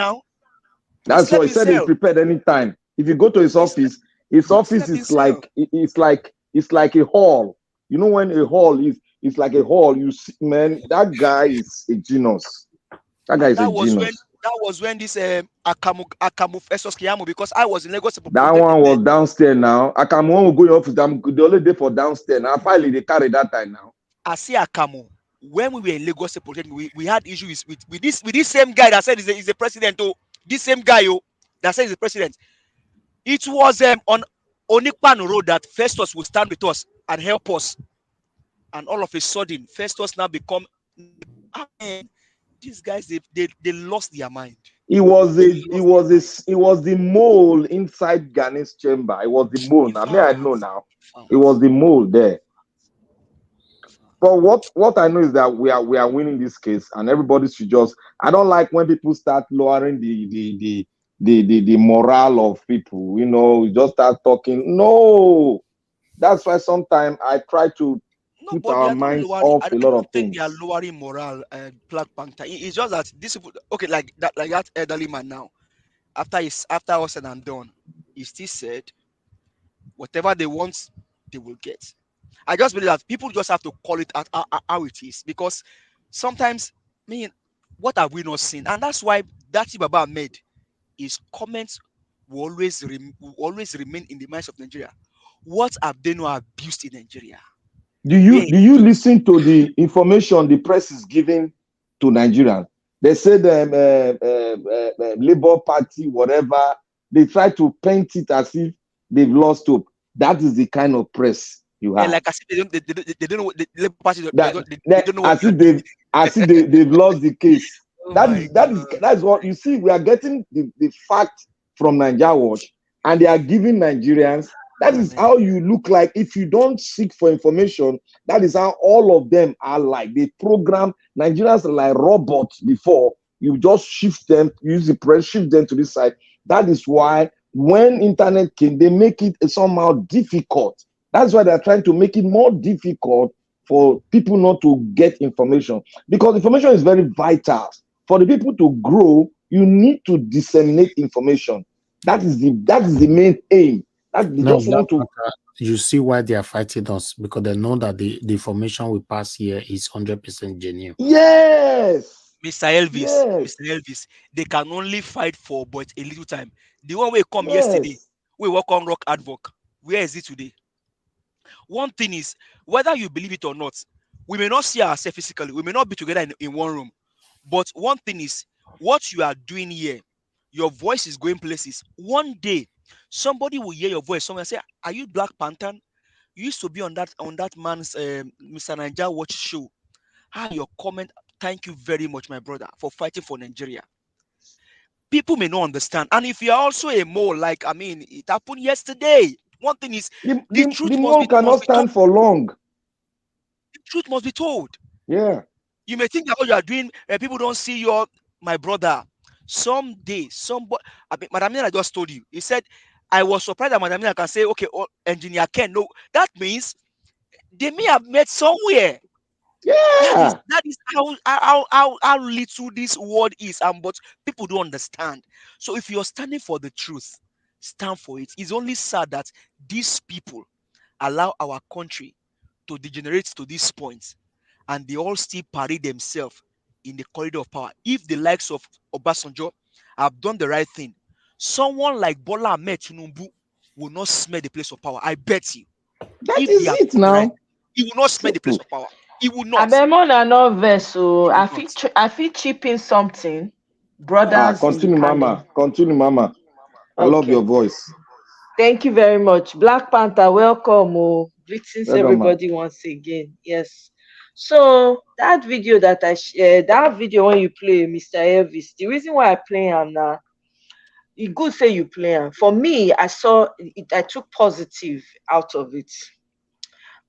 That's why he said he's prepared anytime. If you go to his office is like a hall. You know, when a hall is like a hall, you see, man, that guy is a genius. That guy is a genius. That was when this Akamu versus Kiamu, because I was in Lagos. That one was downstairs now. Akamu will go in office. The only day for downstairs now. Finally, they carry that time now. I see Akamu. When we were in Lagos, we had issues with this same guy that said he's the president. Oh, this same guy that said he's the president. It was on Onikpan Road that Festus would stand with us and help us. And all of a sudden, Festus now become. These guys, they lost their mind. He was the mole inside Ghani's chamber. It was the mole. I know now. It was the mole there. But what I know is that we are winning this case, and everybody should just. I don't like when people start lowering the morale of people. You know, we just start talking. No, that's why sometimes I try to No, put but they our are not minds lowering. off I a lot don't of think they are things. lowering morale. Black Panther. It's just that this people. Okay, like that elderly man now. After all said and done, he still said whatever they want, they will get. I just believe that people just have to call it how it is, because sometimes, I mean, what have we not seen? And that's why that Baba made his comments will always remain in the minds of Nigeria. What have they not abused in Nigeria? Do you listen to the information the press is giving to Nigerians? They said Labour Party, whatever, they try to paint it as if they've lost hope. That is the kind of press you have. Like I said, they don't know what the Labour Party. They don't know what as if they've lost the case. Oh That's what you see. We are getting the fact from Nigeria Watch, and they are giving Nigerians. That is how you look like if you don't seek for information. That is how all of them are like. They program Nigerians are like robots before. You just shift them, use the press, shift them to this side. That is why when internet came, they make it somehow difficult. That's why they're trying to make it more difficult for people not to get information, because information is very vital. For the people to grow, you need to disseminate information. That is the main aim. You see why they are fighting us, because they know that the information we pass here is 100% genuine. Yes, Mr. Elvis, they can only fight for but a little time. The one we come yesterday, we work on Rock Advoc. Where is it today? One thing is, whether you believe it or not, we may not see ourselves physically, we may not be together in one room, but one thing is, what you are doing here, your voice is going places. One day, somebody will hear your voice somewhere and say, "Are you Black Panther? You used to be on that man's Mr. Nigeria Watch show." Your comment. Thank you very much, my brother, for fighting for Nigeria. People may not understand, and if you are also a mole, like it happened yesterday. One thing is, the truth mole cannot stand for long. The truth must be told. Yeah. You may think that what you are doing, people don't see your, my brother. Someday, somebody, Madam Nina just told you. He said, I was surprised that Madam Nina can say, okay, Engineer Ken. No, that means they may have met somewhere. Yeah. That is how little this word is, but people don't understand. So if you're standing for the truth, stand for it. It's only sad that these people allow our country to degenerate to this point, and they all still parade themselves in the corridor of power. If the likes of Obasanjo have done the right thing, someone like Bola Ahmed Tinubu will not smell the place of power. I bet you. That is it now. He will not smell the place of power. He will not. Abemona no vessel. I feel chip in something. Brothers. Continue, Mama. Continue, Mama. I love your voice. Thank you very much. Black Panther, welcome. Greetings, everybody, once again. Yes. So that video that I shared, that video when you play Mr. Elvis, the reason why I play him now, it's good say you play him. For me, I saw it, I took positive out of it.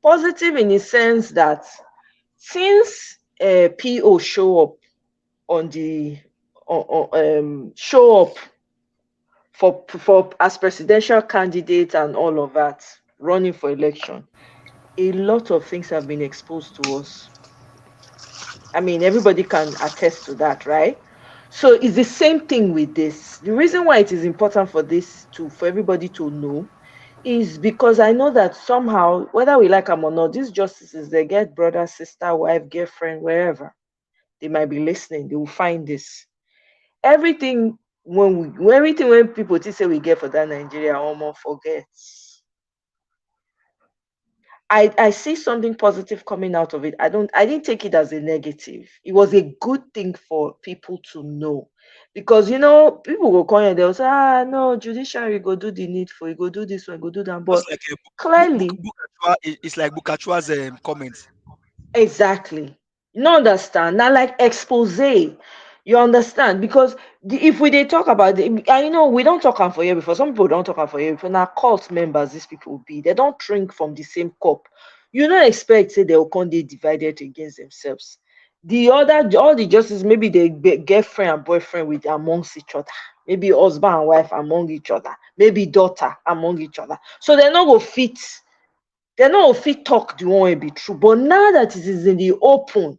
Positive in the sense that since PO show up on the show up for as presidential candidate and all of that, running for election, a lot of things have been exposed to us. Everybody can attest to that, right? So it's the same thing with this. The reason why it is important for everybody to know is because I know that somehow, whether we like them or not, these justices, they get brother, sister, wife, girlfriend, wherever they might be listening, they will find this. Everything when people say we get for that Nigeria, almost forgets. I see something positive coming out of it. I didn't take it as a negative. It was a good thing for people to know, because people will call and they'll say, no, judiciary go do the needful, go do this one, go do that. But like clearly, it's like Bukachua's comments. Exactly. You don't understand. Now, like expose. You understand? Because if we talk about it, we don't talk on for you before. Some people don't talk on for you before. Now, cult members, these people will be. They don't drink from the same cup. You don't expect say they'll come they divided against themselves. All the justices, maybe they girlfriend and boyfriend with amongst each other, maybe husband and wife among each other, maybe daughter among each other. So they're not gonna fit talk the one way be true. But now that it is in the open,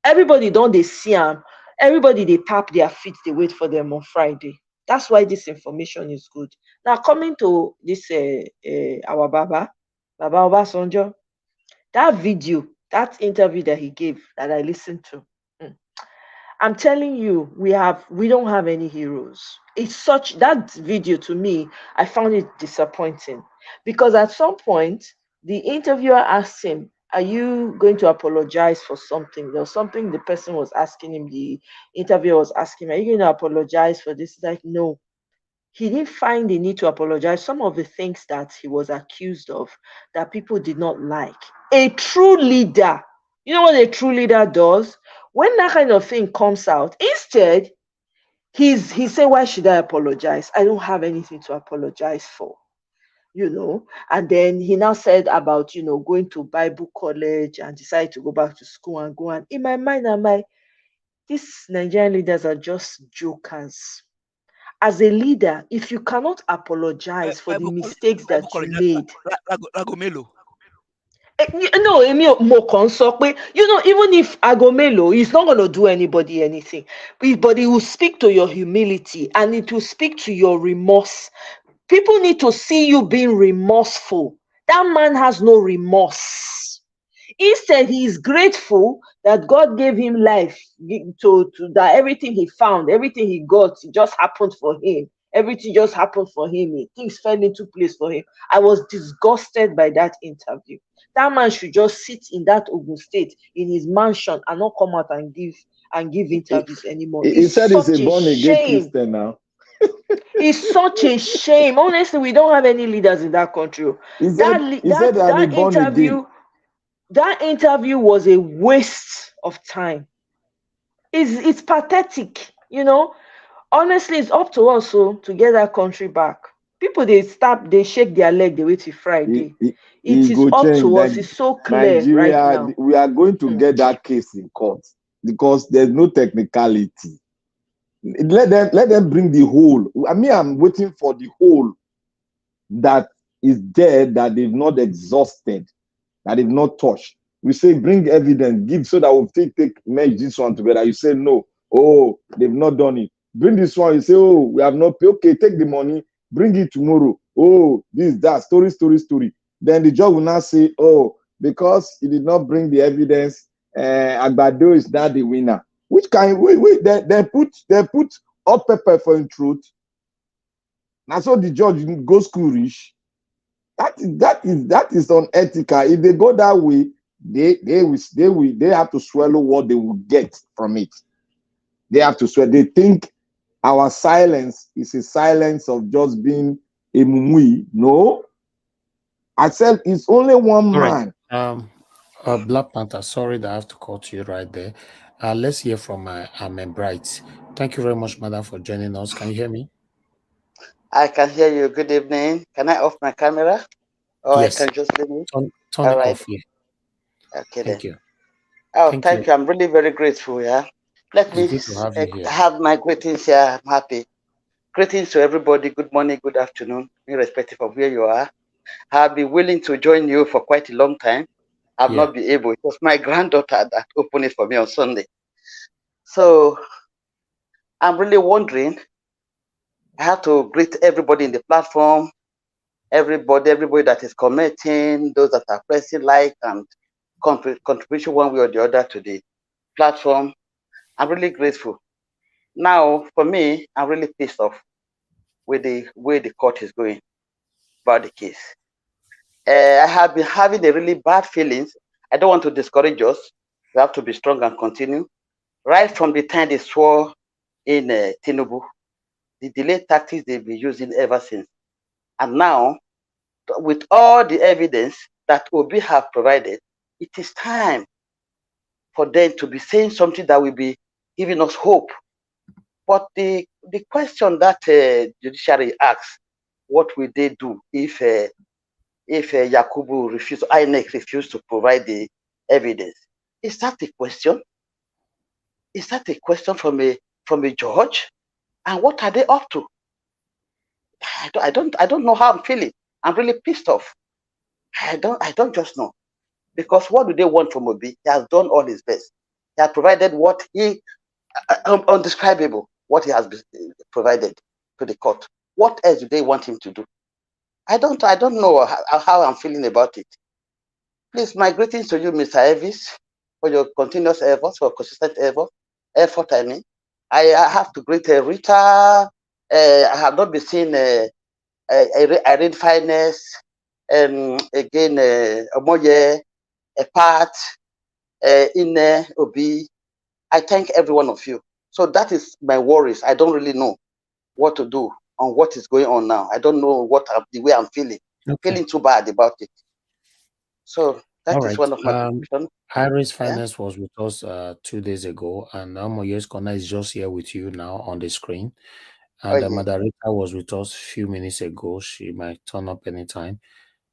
everybody don't they see them, everybody they tap their feet, they wait for them on Friday. That's why this information is good. Now coming to this our Baba Obasanjo, that video, that interview that he gave that I listened to. I'm telling you, we don't have any heroes. It's such that video to me, I found it disappointing because at some point the interviewer asked him, "Are you going to apologize for something?" There was something the person was asking him. The interviewer was asking him, "Are you going to apologize for this?" He's like, "No." He didn't find the need to apologize. Some of the things that he was accused of that people did not like. A true leader, you know what a true leader does? When that kind of thing comes out, instead, he said, "Why should I apologize? I don't have anything to apologize for." And then he now said about, going to Bible college and decide to go back to school and go on. In my mind, these Nigerian leaders are just jokers. As a leader, if you cannot apologize for the mistakes that you made, no, even if Agomelo is not going to do anybody anything, but it will speak to your humility and it will speak to your remorse. People need to see you being remorseful. That man has no remorse. Instead, he is grateful that God gave him life, to that everything he found, everything he got, it just happened for him. Everything just happened for him. Things fell into place for him. I was disgusted by that interview. That man should just sit in that Ogun State in his mansion and not come out and give interviews anymore. He said he's a such born again shame. Christian now. It's such a shame. Honestly, we don't have any leaders in that country. He said I'm born again. That interview was a waste of time. It's pathetic, Honestly, it's up to us to get that country back. People they shake their leg, they wait till Friday. It is up to us. It's so clear Nigeria, right now. we are going to get that case in court because there's no technicality. Let them bring the whole. I'm waiting for the whole that is there that they've not exhausted, that they've not touched. We say bring evidence, give so that we'll merge this one together. You say no, oh, they've not done it. Bring this one, you say, oh, we have not paid. Okay, take the money, bring it tomorrow. Oh, this, that, story. Then the judge will now say, oh, because he did not bring the evidence, Agbado is not the winner. Which kind? They put hot pepper for in truth. Now so the judge goes schoolish. That is unethical. If they go that way, they have to swallow what they will get from it. They have to swallow. They think our silence is a silence of just being a mumui. No, I said it's only one man. Right. Black Panther, sorry that I have to cut you right there. Let's hear from Amen Bright. Thank you very much, madam, for joining us. Can you hear me? I can hear you. Good evening. Can I off my camera? Or yes. I can just leave it? Turn it off, yeah. Okay, thank you. Oh, thank you. I'm really very grateful, yeah. Let me have my greetings here. I'm happy. Greetings to everybody. Good morning, good afternoon, irrespective of where you are. I've been willing to join you for quite a long time. I've not been able. It was my granddaughter that opened it for me on Sunday. So I'm really wondering. I have to greet everybody in the platform, everybody that is commenting, those that are pressing like and contribution one way or the other to the platform. I'm really grateful. Now, for me, I'm really pissed off with the way the court is going about the case. I have been having a really bad feelings. I don't want to discourage us. We have to be strong and continue. Right from the time they swore in Tinubu, the delay tactics they've been using ever since. And now, with all the evidence that Obi have provided, it is time for them to be saying something that will be giving us hope. But the question that judiciary asks, what will they do if if Yakubu refused, INEC refused to provide the evidence. Is that a question? Is that a question from a judge? And what are they up to? I don't know how I'm feeling. I'm really pissed off. I don't just know. Because what do they want from Obi? He has done all his best. He has provided what he undescribable, what he has provided to the court. What else do they want him to do? I don't know how I'm feeling about it. Please, my greetings to you, Mr. Elvis, for your continuous efforts, for consistent effort. I mean, I have to greet Rita. I have not been seeing Irene Finest, again, Omoye, Pat, Ine, Obi. I thank every one of you. So that is my worries. I don't really know what to do on what is going on now. I don't know the way I'm feeling. Okay. Feeling too bad about it. So that is one of my questions. Iris Finance was with us 2 days ago, and Amoye's Corner is just here with you now on the screen. And the moderator was with us a few minutes ago. She might turn up anytime.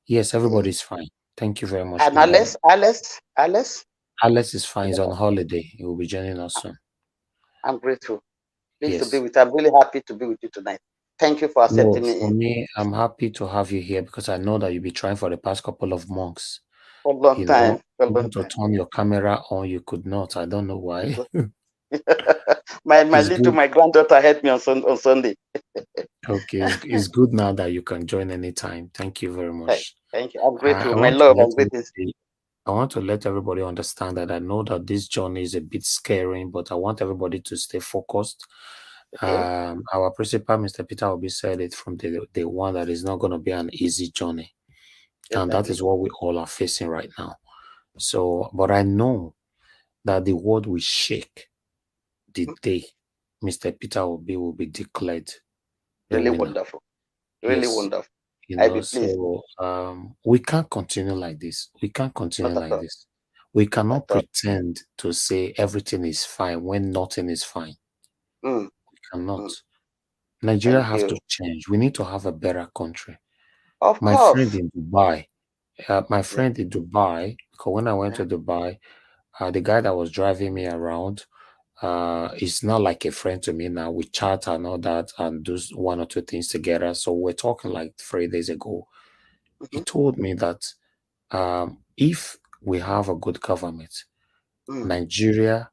Yes, everybody's fine. Thank you very much. And Alice is fine. He's on holiday. He will be joining us soon. I'm grateful. Pleased to be with you. I'm really happy to be with you tonight. Thank you for accepting me. For me, I'm happy to have you here because I know that you've been trying for the past couple of months. For a long time. You want to turn your camera on, you could not. I don't know why. my granddaughter helped me on Sunday. Okay, it's good now that you can join anytime. Thank you very much. Thank you. I'm grateful. My love, I'm grateful. I want to let everybody understand that I know that this journey is a bit scary, but I want everybody to stay focused. Okay. Our principal, Mr. Peter Obi, said it from the one that is not going to be an easy journey. And that is what we all are facing right now. So, but I know that the world will shake the day Mr. Peter Obi will be declared really winner. Wonderful. Really wonderful. So we can't continue like this. We can't continue like this. We cannot pretend to say everything is fine when nothing is fine. We cannot. Nigeria has to change. We need to have a better country. My friend in Dubai, because when I went to Dubai, the guy that was driving me around, is not like a friend to me now. We chat and all that and do one or two things together. So we're talking like 3 days ago. He told me that if we have a good government, Nigeria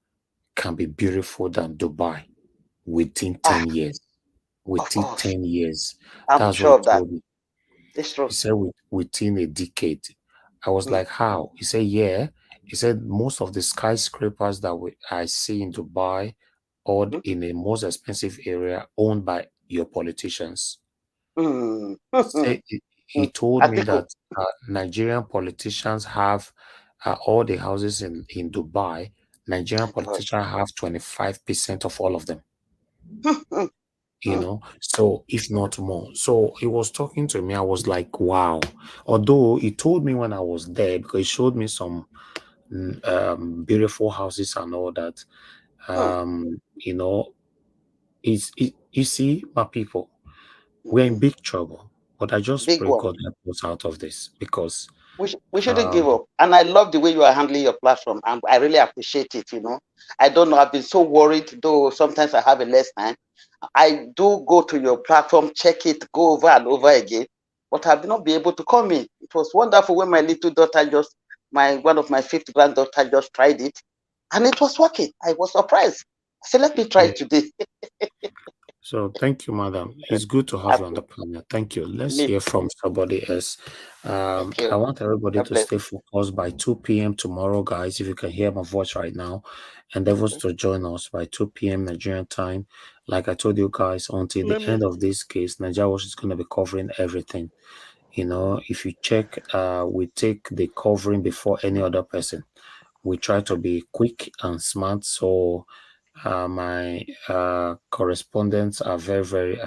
can be beautiful than Dubai within 10 years. Within 10 years. I'm sure of that. It's true. He said within a decade. I was like, how? He said, yeah. He said most of the skyscrapers that I see in Dubai or in a most expensive area owned by your politicians. He told me that Nigerian politicians have all the houses in Dubai. Nigerian politicians have 25% of all of them. So if not more. So he was talking to me. I was like, wow. Although he told me when I was there, because he showed me some beautiful houses and all that. You see, my people, we're in big trouble. But I just pray God help us out of this, because we shouldn't give up. And I love the way you are handling your platform, and I really appreciate it. I don't know, I've been so worried, though sometimes I have a less time. I do go to your platform, check it, go over and over again, but I've not been able to come in. It was wonderful when my little daughter one of my fifth granddaughter just tried it, and it was working. I was surprised. I said, let me try it today. So thank you, madam. It's good to have you on the panel. Thank you. Let's hear from somebody else. I want everybody to stay focused by 2 p.m. tomorrow, guys. If you can hear my voice right now, endeavors to join us by 2 p.m. Nigerian time. Like I told you guys, until the end of this case, Nigeria Watch is going to be covering everything. If you check, we take the covering before any other person. We try to be quick and smart. So my correspondents are very, very,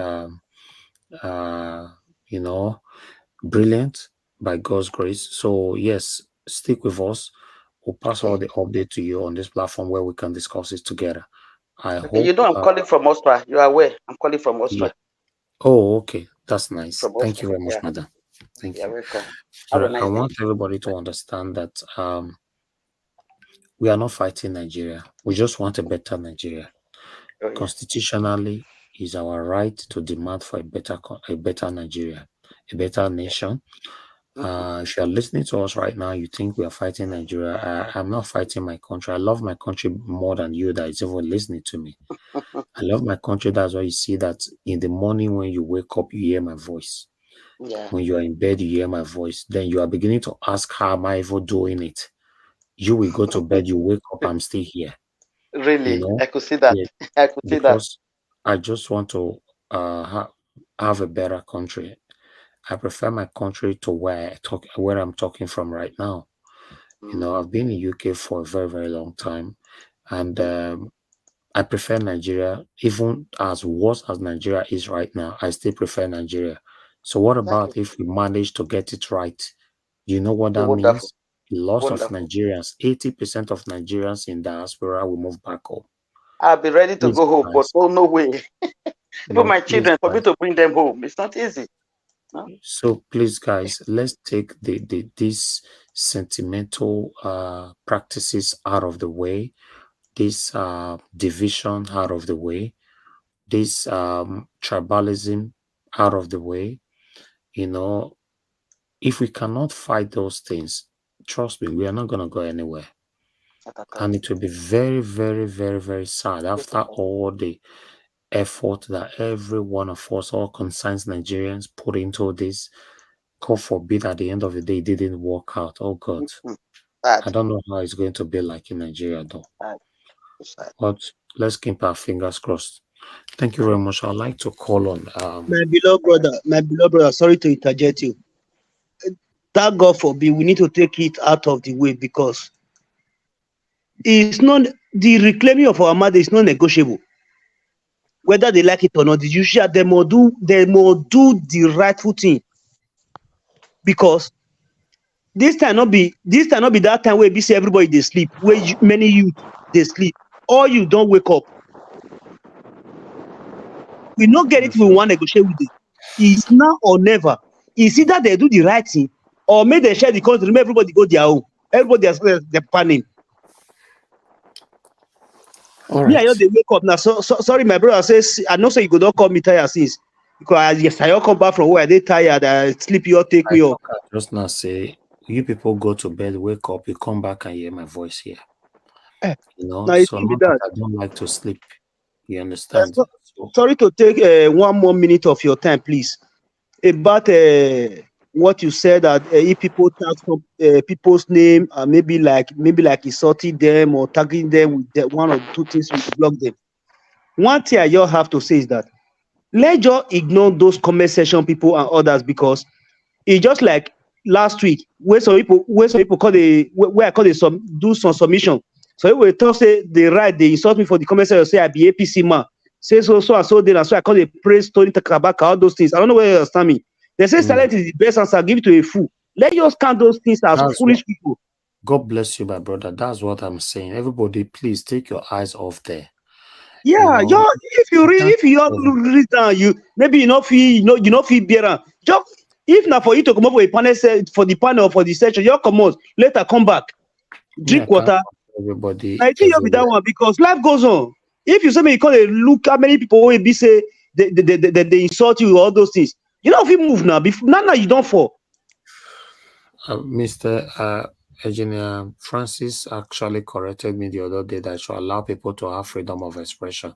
brilliant by God's grace. So yes, stick with us. We'll pass all the update to you on this platform where we can discuss it together. I hope. I'm calling from Austria. You are aware? I'm calling from Austria. Yeah. Oh, okay. That's nice. Thank you very much, madam. Thank You're you. welcome. All Have a right, I nice day. want everybody to understand that we are not fighting Nigeria. We just want a better Nigeria. Oh, yeah. Constitutionally, is our right to demand for a better Nigeria, a better nation. If you are listening to us right now, you think we are fighting Nigeria. I'm not fighting my country. I love my country more than you that is even listening to me. I love my country. That's why you see that in the morning when you wake up, you hear my voice. Yeah. When you are in bed, you hear my voice. Then you are beginning to ask, how am I even doing it? You will go to bed, you wake up, I'm still here. Really, You know? I could see that. Yeah. I could see that. Because I just want to have a better country. I prefer my country to where I'm talking from right now. You know, I've been in UK for a very, very long time, and I prefer Nigeria. Even as worse as Nigeria is right now, I still prefer Nigeria. So what about if we manage to get it right? You know what that Wonderful. means? Loss of Wonderful. Nigerians. 80% of Nigerians in diaspora will move back home. I'll be ready to Please, go home, but guys. oh no way. Even my children, for me to bring them home, it's not easy. No? So please, guys, let's take these sentimental practices out of the way, this division out of the way, this tribalism out of the way. You know, if we cannot fight those things, trust me, we are not going to go anywhere. And it will be very, very, very, very sad after all the effort that every one of us, all concerned Nigerians, put into this. God forbid at the end of the day it didn't work out. Oh God. I don't know how it's going to be like in Nigeria though. But let's keep our fingers crossed. Thank you very much. I'd like to call on my beloved brother, sorry to interject you. That God forbid, we need to take it out of the way because it's not the reclaiming of our mother is not negotiable. Whether they like it or not, the judicial they must do the rightful thing. Because this time not be that time where we see everybody they sleep, where many youth they sleep, or you don't wake up. We not get it. We want to negotiate with it. It's now or never. It's either they do the right thing or make they share the country. Make everybody go their own. Everybody has their planning. All Me, right. I know they wake up now. So sorry, my brother says I know. So you go don't call me tired since because yes, I come back from where they tired. I sleep. You take me up. Just now say you people go to bed, wake up, you come back and hear my voice here. You know, now so not that I don't like to sleep. You understand? Sorry to take 1 more minute of your time, please. About what you said that if people tag some people's name, maybe like insulting them or tagging them with one or two things, we block them. One thing I just have to say is that let's just ignore those comment section people and others because it's just like last week where some people call where I call do some submission. So it will talk say they insult me for the comment section, say I be APC man. Say so and so then, and so I call the praise Tony Takabaka, all those things. I don't know whether you understand me. They say silence is the best answer. Give it to a fool. Let us count those things as foolish people. God bless you, my brother. That's what I'm saying. Everybody, please take your eyes off there. Yeah, you know, if you read down, you maybe you know feel better. Just if not for you to come up with a panel for the panel for the session, you come out later, come back, drink water. Everybody, I think you'll be that one because life goes on. If you say me, you call a look how many people will be say they insult you all those things. You know if you move now, now you don't fall. Mr. Engineer Francis actually corrected me the other day that I should allow people to have freedom of expression.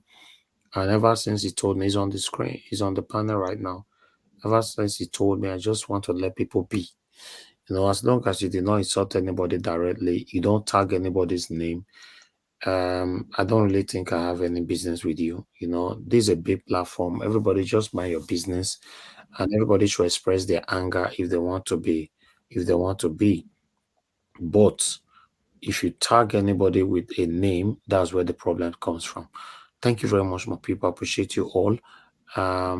And ever since he told me, he's on the screen, he's on the panel right now. Ever since he told me, I just want to let people be. You know, as long as you did not insult anybody directly, you don't tag anybody's name. I don't really think I have any business with you. You know, this is a big platform. Everybody just mind your business, and everybody should express their anger if they want to be. But if you tag anybody with a name, that's where the problem comes from. Thank you very much, my people. I appreciate you all. I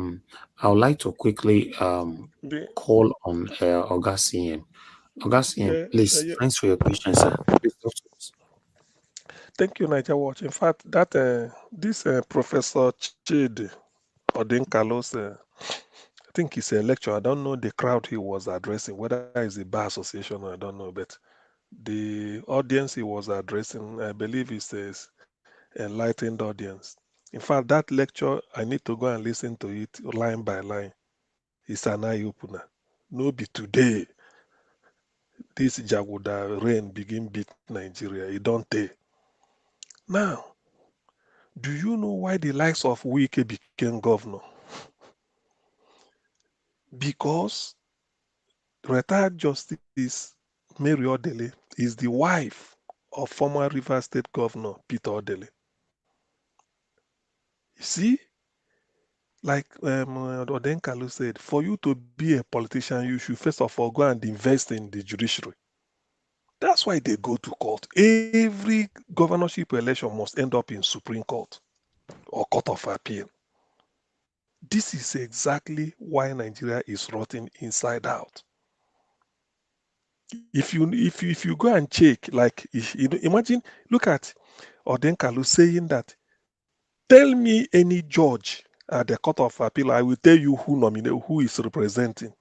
would like to quickly call on Oga CM. Oga CM, please, thanks for your patience, sir. Please talk to us. Thank you, Niger Watch. In fact, that this Professor Chidi Odinkalos I think it's a lecture. I don't know the crowd he was addressing, whether it's a bar association, I don't know, but the audience he was addressing, I believe he says enlightened audience. In fact, that lecture, I need to go and listen to it line by line. It's an eye opener. No be today, this Jaguda rain begin beat Nigeria. It don't take. Now, do you know why the likes of Wike became governor? Because retired Justice Mary Odele is the wife of former Rivers State Governor Peter Odele. You see, like Odenkalu said, for you to be a politician, you should first of all go and invest in the judiciary. That's why they go to court. Every governorship election must end up in Supreme Court or Court of Appeal. This is exactly why Nigeria is rotting inside out. If you go and check, like imagine, look at Odenkalu saying that, tell me any judge at the Court of Appeal, I will tell you who is representing.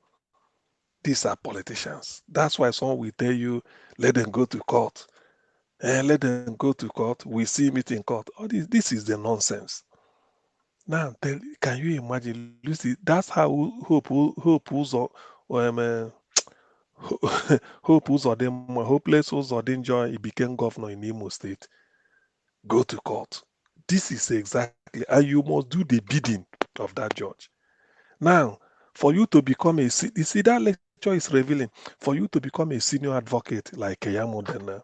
These are politicians. That's why someone will tell you, let them go to court. Let them go to court. We see it in court. All this is the nonsense. Now, can you imagine, Lucy? That's how Hopeless Uzodinma, he became governor in Imo State. Go to court. This is exactly, and you must do the bidding of that judge. Now, for you to become you see that lecture is revealing, for you to become a senior advocate like Keyamo,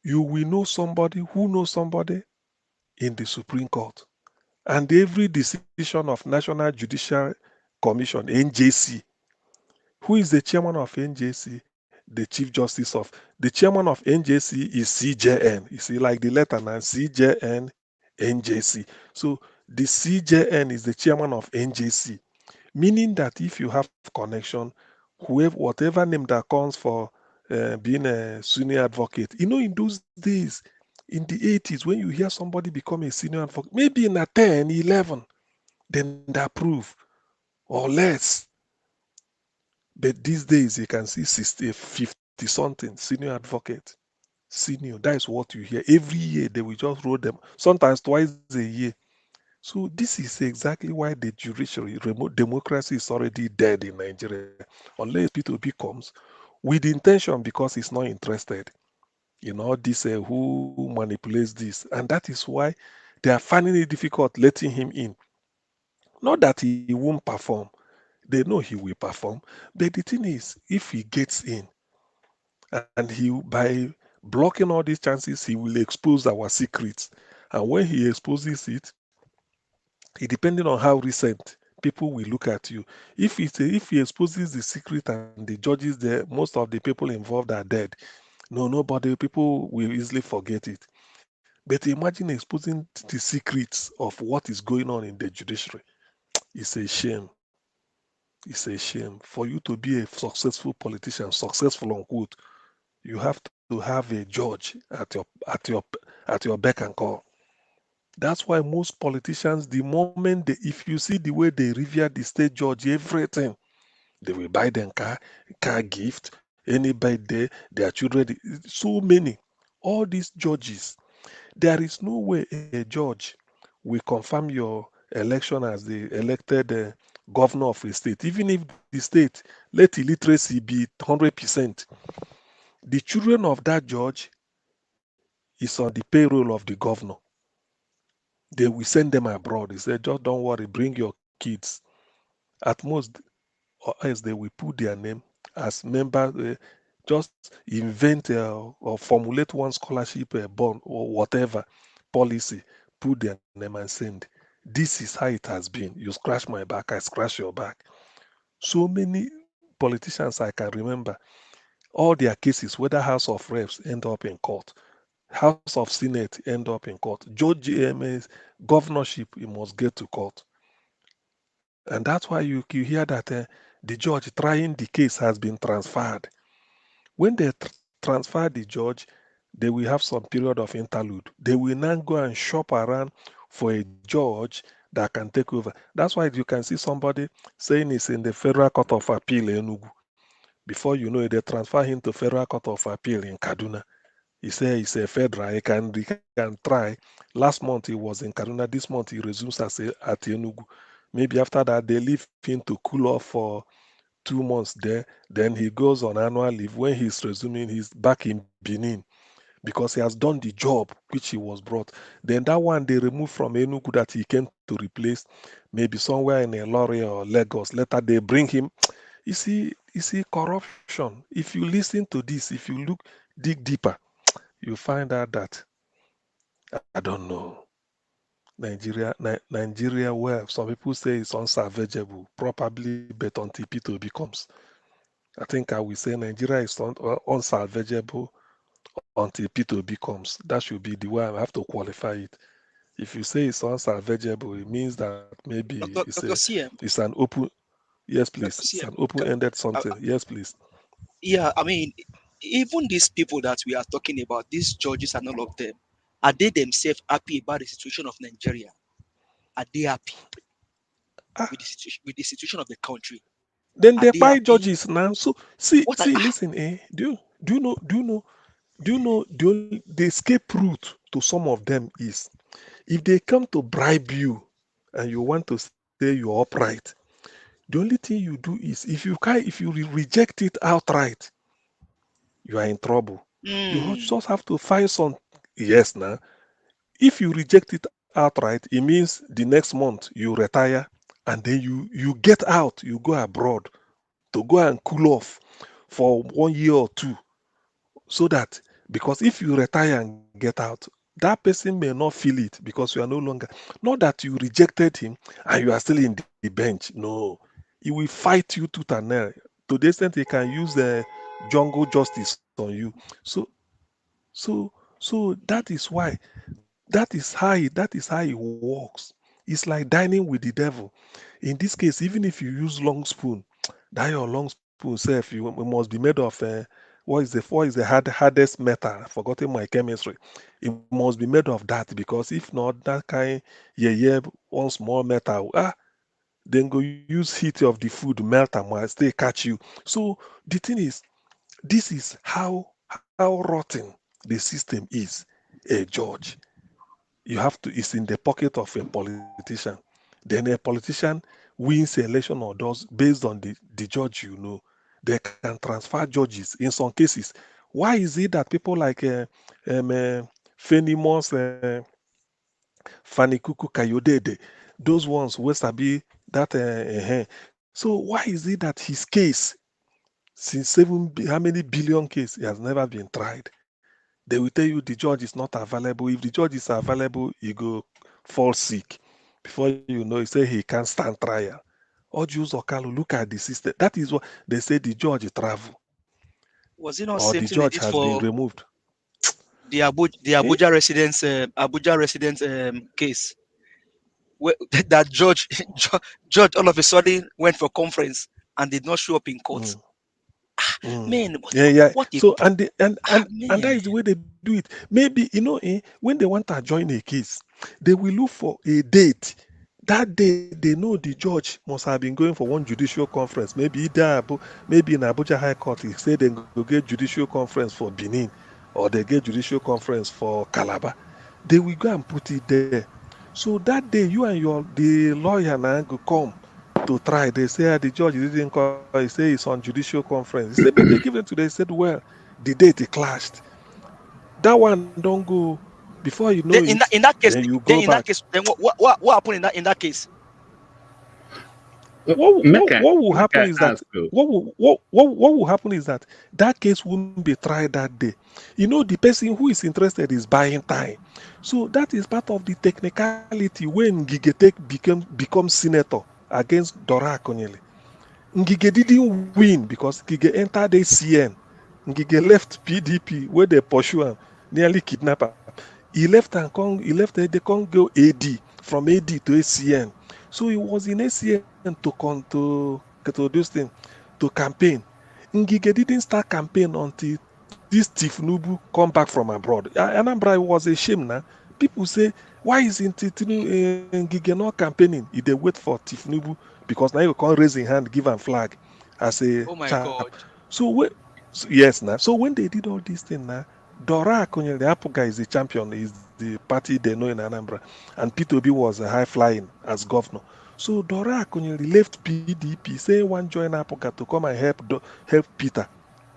you will know somebody who knows somebody in the Supreme Court. And every decision of National Judicial Commission, NJC, who is the chairman of NJC? The Chief Justice of the chairman of NJC is CJN. You see, like the letter now, CJN, NJC. So the CJN is the chairman of NJC, meaning that if you have connection, whatever name that comes for being a senior advocate, in those days, in the 80s, when you hear somebody become a senior advocate, maybe in a 10, 11, then they approve or less. But these days, you can see 60, 50 something senior advocate. Senior, that is what you hear. Every year, they will just roll them, sometimes twice a year. So this is exactly why the judiciary, remote democracy is already dead in Nigeria. Unless P2P comes with intention because he's not interested in all this who manipulates this. And that is why they are finding it difficult letting him in. Not that he won't perform. They know he will perform. But the thing is, if he gets in and by blocking all these chances, he will expose our secrets. And when he exposes it, depending on how recent, people will look at you. If he exposes the secret and the judges there, most of the people involved are dead. People will easily forget it. But imagine exposing the secrets of what is going on in the judiciary. It's a shame. It's a shame. For you to be a successful politician, successful on quote, you have to have a judge at your beck and call. That's why most politicians, the moment if you see the way they revere the state judge, everything, they will buy them car gift, any birthday, their children, so many. All these judges, there is no way a judge will confirm your election as the elected governor of a state, even if the state let illiteracy be 100%. The children of that judge is on the payroll of the governor. They will send them abroad. He said, just don't worry, bring your kids. At most, or else they will put their name as members, just invent or formulate one scholarship bond or whatever policy, put their name and send. This is how it has been. You scratch my back, I scratch your back. So many politicians I can remember, all their cases, whether House of Reps, end up in court. House of Senate end up in court. Judge GMA's governorship, you must get to court. And that's why you hear that the judge trying the case has been transferred. When they transfer the judge, they will have some period of interlude. They will now go and shop around for a judge that can take over. That's why you can see somebody saying it's in the Federal Court of Appeal in Enugu. Before you know it, they transfer him to Federal Court of Appeal in Kaduna. He said he's a federal, he can try. Last month he was in Kaduna, this month he resumes at Enugu. Maybe after that they leave him to cool off for 2 months there. Then he goes on annual leave. When he's resuming, he's back in Benin because he has done the job which he was brought. Then that one they removed from Enugu that he came to replace, maybe somewhere in a lorry or Lagos. Later they bring him. You see corruption. If you listen to this, if you dig deeper, you find out that I don't know. Nigeria, well, some people say it's unsalvageable, probably, but until P2 becomes. I think I will say Nigeria is unsalvageable until P2 becomes. That should be the way I have to qualify it. If you say it's unsalvageable, it means that maybe it's an open. Yes, please. It's an open-ended something. Yes, please. Yeah, I mean, even these people that we are talking about, these judges and all of them, are they themselves happy about the situation of Nigeria? Are they happy with the situation of the country? Then they buy judges now. So see, listen, Do you know the escape route to some of them is if they come to bribe you and you want to say you're upright, the only thing you do is if you reject it outright, you are in trouble. You just have to find some. Yes, now if you reject it outright, it means the next month you retire and then you get out, you go abroad to go and cool off for 1 year or two. So that because if you retire and get out, that person may not feel it because you are no longer, not that you rejected him and you are still in the bench. No, he will fight you tooth and nail. To the extent he can use the jungle justice on you. So that is why that is how it works. It's like dining with the devil. In this case, even if you use long spoon, that your long spoon self, you must be made of what is the hardest metal? I've forgotten my chemistry. It must be made of that because if not, that kind one small metal, then go use heat of the food, melt and might stay catch you. So the thing is, this is how rotten the system is. A judge, you have to, it's in the pocket of a politician. Then a politician wins the election or does based on the judge, they can transfer judges in some cases. Why is it that people like Fenimos, Fanikuku Kayodede, those ones Wesabi, that so why is it that his case since how many billion case, he has never been tried? They will tell you the judge is not available. If the judge is available, you go fall sick. Before you know, he say he can't stand trial. Ojus Okalu, look at the system. That is what they say the judge travel. Was it not or same the thing they judge did has for been removed. the Abuja residents case? Where that judge all of a sudden went for conference and did not show up in court. Man, Yeah. what a So and that man. is the way they do it. Maybe when they want to join a case, they will look for a date. That day they know the judge must have been going for one judicial conference. Maybe maybe in Abuja High Court, he said they go get judicial conference for Benin, or they get judicial conference for Calabar. They will go and put it there. So that day, you and the lawyer now go come to try. They say the judge didn't call. He say it's on judicial conference. He said, but they give them to. They said, well, the date it clashed. That one don't go. Before you know Then it, in that case, then you go back. then what happened in that case? What will happen is that ask you. what will happen is that case won't be tried that day. The person who is interested is buying time. So that is part of the technicality when Gigetek becomes senator against Dora Akonyele. Ngige didn't win because Ngige entered ACN. Ngige left PDP where they pursue him, nearly kidnap him. They can't go AD, from AD to ACN. So he was in ACN to this thing, to campaign. Ngige didn't start campaign until this Tinubu come back from abroad. Anambra was a shame now. people say, why isn't Ngige not campaigning? He they wait for Tifnubu because now you can't raise his hand, give him flag as a Oh my chap. God. So, yes, now. So when they did all these things now, Dora Akunyele, the Apple guy, is the champion, is the party they know in Anambra, and Peter Obi was high flying as governor. So Dora Akunyele left PDP, saying one join Apoka to come and help Peter.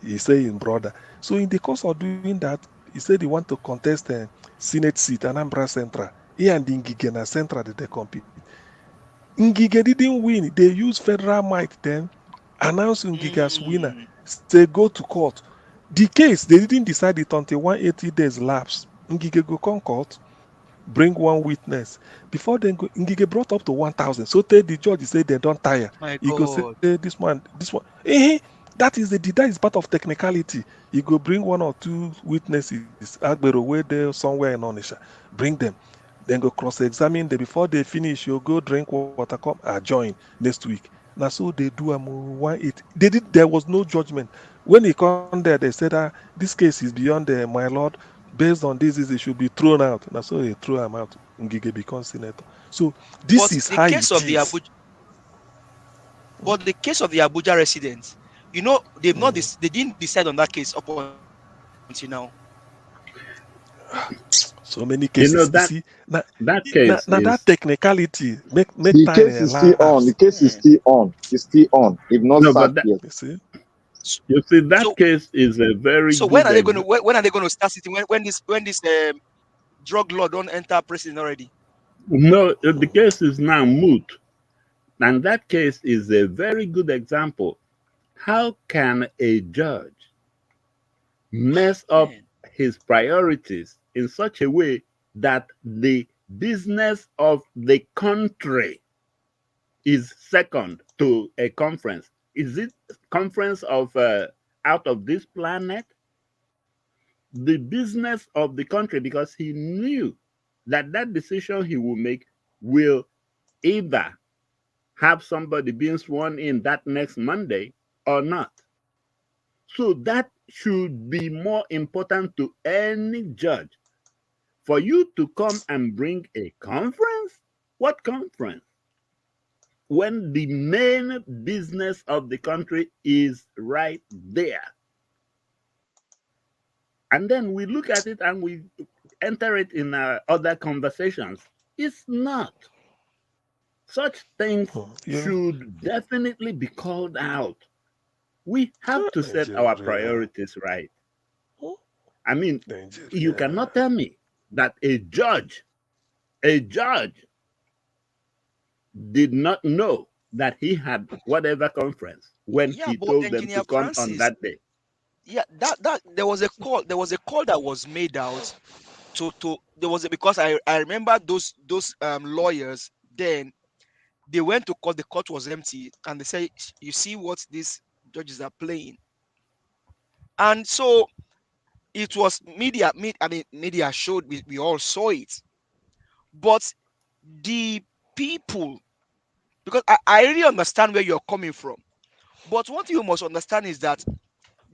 He say his brother. So in the course of doing that, he said he want to contest a Senate seat, Anambra Central. He and Ngige na Central that they compete. Ngige didn't win. They used federal might then, announced Ngige as winner, say go to court. The case, they didn't decide it until 180 days lapse. Ngige go come court, bring one witness. Before then, Ngige brought up to 1,000. So tell the judge, he said they don't tire. My He go say God. this one. That is part of technicality. You go bring one or two witnesses, Agbero where there somewhere in Onisha, bring them. Then go cross-examine them. Before they finish, you go drink water, come join next week. Now so they do 180. They did. There was no judgment. When he come there, they said, this case is beyond my lord. Based on this, it should be thrown out. Now so they threw him out. Ngige becomes senator. So this But is the how case it of the is. Abuja, but the case of the Abuja residents, they've not they didn't decide on that case up until now. So many You cases. know You that see, now, that case now that is technicality make The time case is still on. lapse. The case is still on. It's still on. It's not no, but sacked that yet. You see, you see that So case is a very so when good are they going to example. when are they going to start sitting when this drug law don't enter prison already? No, the case is now moot, and that case is a very good example. How can a judge mess up Man. his priorities in such a way that the business of the country is second to a conference? Is it conference of out of this planet? The business of the country, because he knew that that decision he will make will either have somebody being sworn in that next Monday or not. So that should be more important to any judge. For you to come and bring a conference? What conference? When the main business of the country is right there. And then we look at it and we enter it in other conversations. It's not. Such things you should definitely be called out. We have to set our Nigeria, priorities right. I mean, you Nigeria. cannot tell me that a judge did not know that he had whatever conference when Yeah, he but told them to Engineer come on Francis, that day. yeah, that there was a call that was made out to there was a, because I remember those lawyers then they went to court, the court was empty, and they say, you see what these judges are playing. And so it was media showed, we all saw it. But the people, because I really understand where you're coming from. But what you must understand is that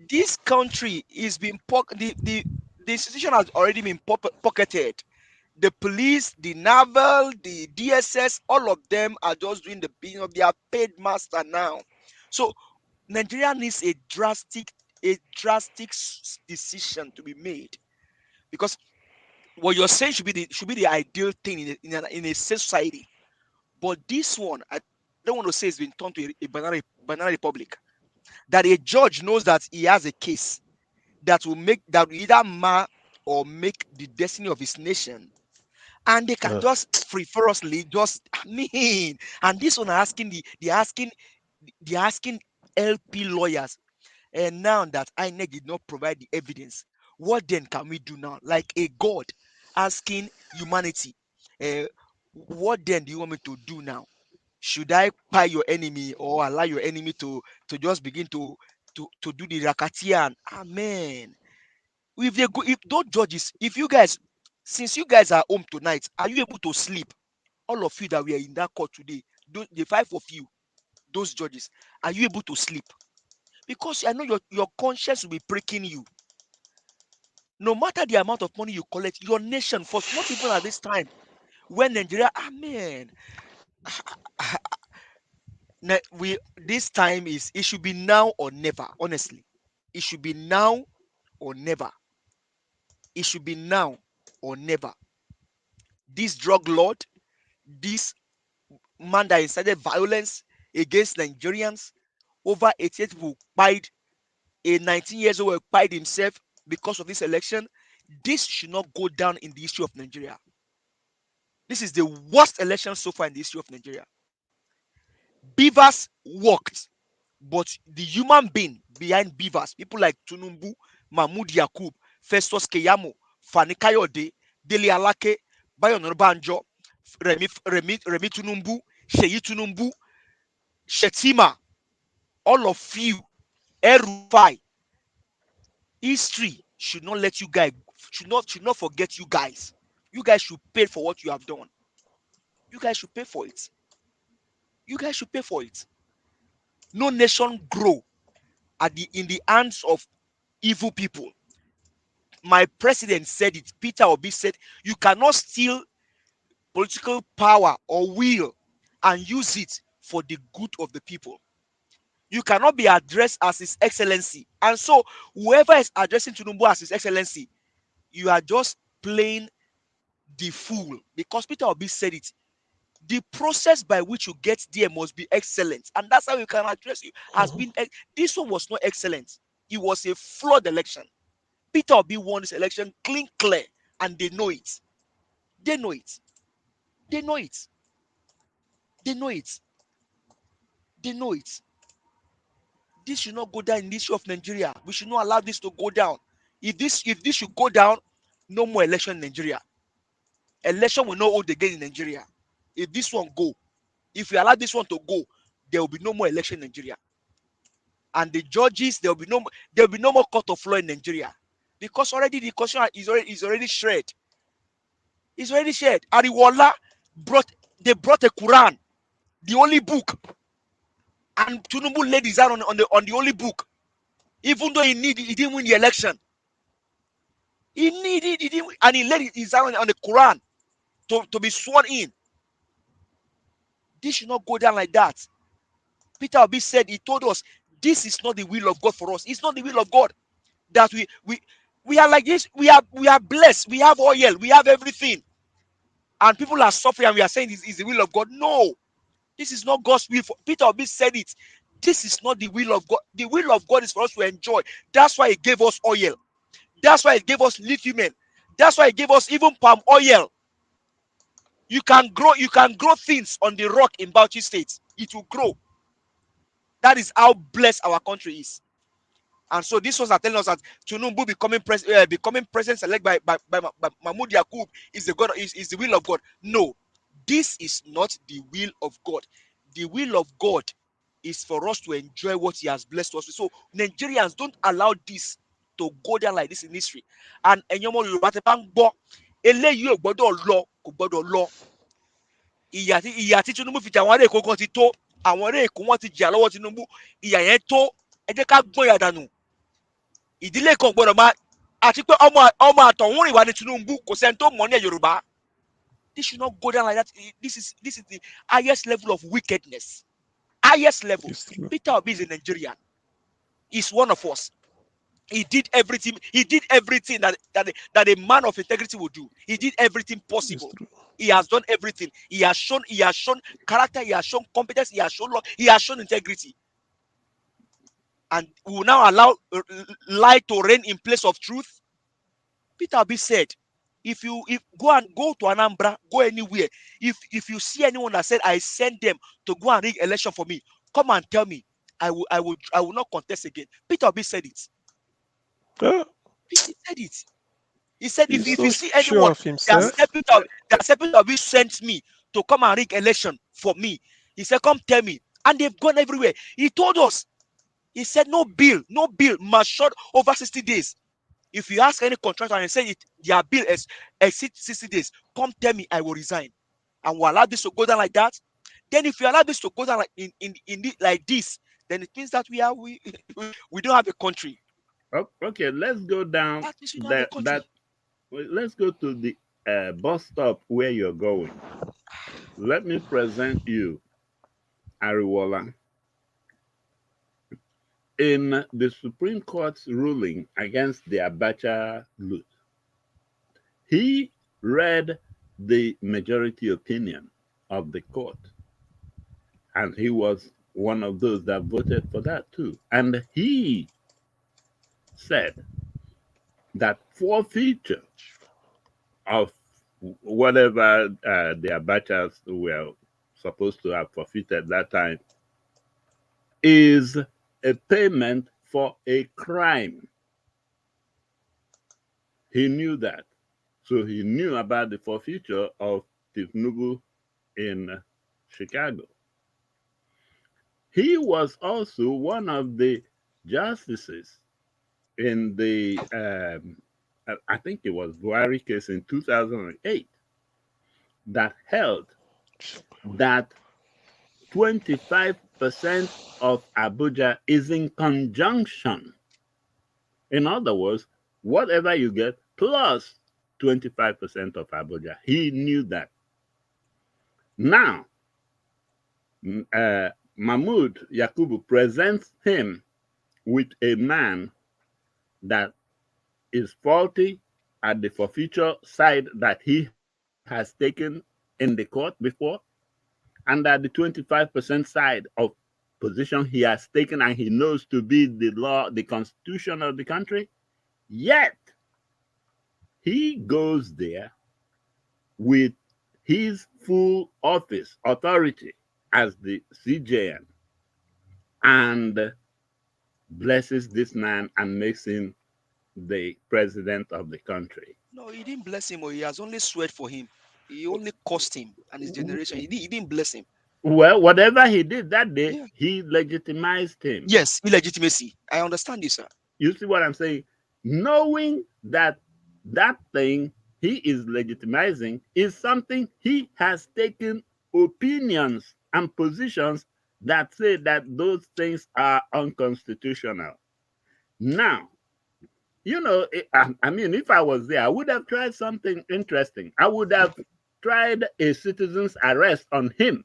this country is being the institution has already been pocketed. The police, the naval, the DSS, all of them are just doing the business of their paid master now. So Nigeria needs a drastic decision to be made, because what you're saying should be the ideal thing in a safe society. But this one, I don't want to say it's been turned to a banana republic. That a judge knows that he has a case that will either mar or make the destiny of his nation, and they can just frivolously just and this one are asking the LP lawyers, and now that INEC did not provide the evidence, what then can we do now? Like a god asking humanity, uh, what then do you want me to do now? Should I buy your enemy or allow your enemy to just begin to do the rakatian? Amen. If those judges, if you guys, since you guys are home tonight, are you able to sleep? All of you that were in that court today, the five of you, those judges, are you able to sleep? Because I know your conscience will be breaking you. No matter the amount of money you collect, your nation first, not even at this time when Nigeria, man, we this time is it should be now or never. Honestly, it should be now or never. It should be now or never. This drug lord, this man that incited violence against Nigerians, over 88 people died. A 19 years old died himself because of this election. This should not go down in the history of Nigeria. This is the worst election so far in the history of Nigeria. Beavers worked, but the human being behind Beavers, people like Tunumbu, Mahmoud Yakub, Festus Keyamo, Fani Kayode, Dele Alake, Bayo Banjo, Remi Tunumbu, Sheyi Tunumbu, Shetima, all of you, Erufai, history should not let you guys, should not forget you guys. You guys should pay for what you have done. You guys should pay for it. You guys should pay for it. No nation grow in the hands of evil people. My president said it. Peter Obi said, you cannot steal political power or will and use it for the good of the people. You cannot be addressed as His Excellency. And so, whoever is addressing Tinubu as His Excellency, you are just playing the fool. Because Peter Obi said it. The process by which you get there must be excellent. And that's how you can address you. This one was not excellent. It was a flawed election. Peter Obi won this election clean, clear, and they know it. They know it. They know it. They know it. They know it. This should not go down in the issue of Nigeria. We should not allow this to go down. If this should go down, no more election in Nigeria. Election will not hold again in Nigeria. If this one go, if we allow this one to go, there will be no more election in Nigeria. And the judges, there will be no more court of law in Nigeria. Because already the constitution is already shared. It's already shared. Ariwala brought a Quran, the only book. And Tinubu laid his hand on the only book. Even though he didn't win the election. He didn't, and he laid his hand on the Quran to be sworn in. This should not go down like that. Peter Obi said, he told us, this is not the will of God for us. It's not the will of God that we are like this. We are blessed. We have oil. We have everything. And people are suffering and we are saying this is the will of God. No. This is not God's will. Peter Obi said it. This is not the will of God. The will of God is for us to enjoy. That's why He gave us oil. That's why He gave us lithium. That's why He gave us even palm oil. You can grow things on the rock in Bauchi State. It will grow. That is how blessed our country is. And so these ones are telling us that Tinubu becoming president elect by Mahmoud Yakub is the will of God. No, this is not the will of God. The will of God is for us to enjoy what He has blessed us with. So Nigerians, don't allow this to go down like this in history. And Enyomo Yoruba te bang bo eléyìí ò gbọ́dọ̀ lọ, kò gbọ́dọ̀ lọ. Ìyà tí Tinubu fi jà àwọn ará Èkó kan ti tó. Àwọn ará Èkó wọn ti jà lọ́wọ́ Tinubu. Ìyà yẹn tó. Ẹ jẹ́ ká gbọ́n ìyà dànù. Ìdílé kan gbọ́dọ̀ máa àti pé ọmọ àtọ̀hún rìn wá ní Tinubu kò sẹ́ni tó mọ̀ ní Yorùbá. This should not go down like that. This is the highest level of wickedness. Highest level. Peter Obi is a Nigerian. He's one of us. He did everything. He did everything that a man of integrity would do. He did everything possible. He has done everything. He has shown character. He has shown competence. He has shown law. He has shown integrity. And we will now allow light to reign in place of truth. Peter Obi said, if go to Anambra, go anywhere. If you see anyone that said I sent them to go and rig election for me, come and tell me. I will not contest again. Peter Obi said it. He said it. He said if you see anyone that said Peter Obi sent me to come and rig election for me, he said come tell me. And they've gone everywhere. He told us. He said no bill must short over 60 days. If you ask any contractor and say their bill exceeds 60 days, come tell me, I will resign. And we'll allow this to go down like that. Then if you allow this to go down like like this, then it means that we don't have a country. Okay, let's go down let's go to the bus stop where you're going. Let me present you Ariwola. In the Supreme Court's ruling against the Abacha loot, he read the majority opinion of the court, and he was one of those that voted for that too. And he said that forfeiture of whatever the Abachas were supposed to have forfeited that time is a payment for a crime. He knew that. So he knew about the forfeiture of Tifnubu in Chicago. He was also one of the justices in the, I think it was Buhari case in 2008, that held that 25% of Abuja is in conjunction. In other words, whatever you get plus 25% of Abuja. He knew that. Now, Mahmoud Yakubu presents him with a man that is faulty at the forfeiture side that he has taken in the court before, and at the 25% side of position he has taken and he knows to be the law, the constitution of the country. Yet, he goes there with his full office authority as the CJN and blesses this man and makes him the president of the country. No, he didn't bless him, or he has only sweat for him. He only cost him and his generation. He didn't bless him. Well, whatever he did that day, he legitimized him. Yes, illegitimacy. I understand this, sir. You see what I'm saying? Knowing that that thing he is legitimizing is something he has taken opinions and positions that say that those things are unconstitutional. Now, you know, I mean, if I was there, I would have tried something interesting. I would have tried a citizen's arrest on him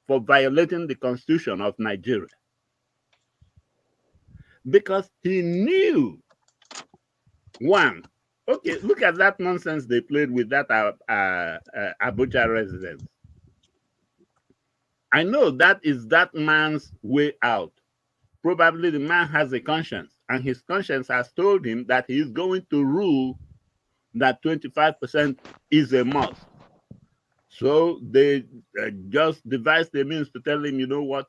for violating the Constitution of Nigeria. Because he knew, one, okay, look at that nonsense they played with that Abuja resident. I know that is that man's way out. Probably the man has a conscience, and his conscience has told him that he is going to rule that 25% is a must. So they just devised a means to tell him, you know what,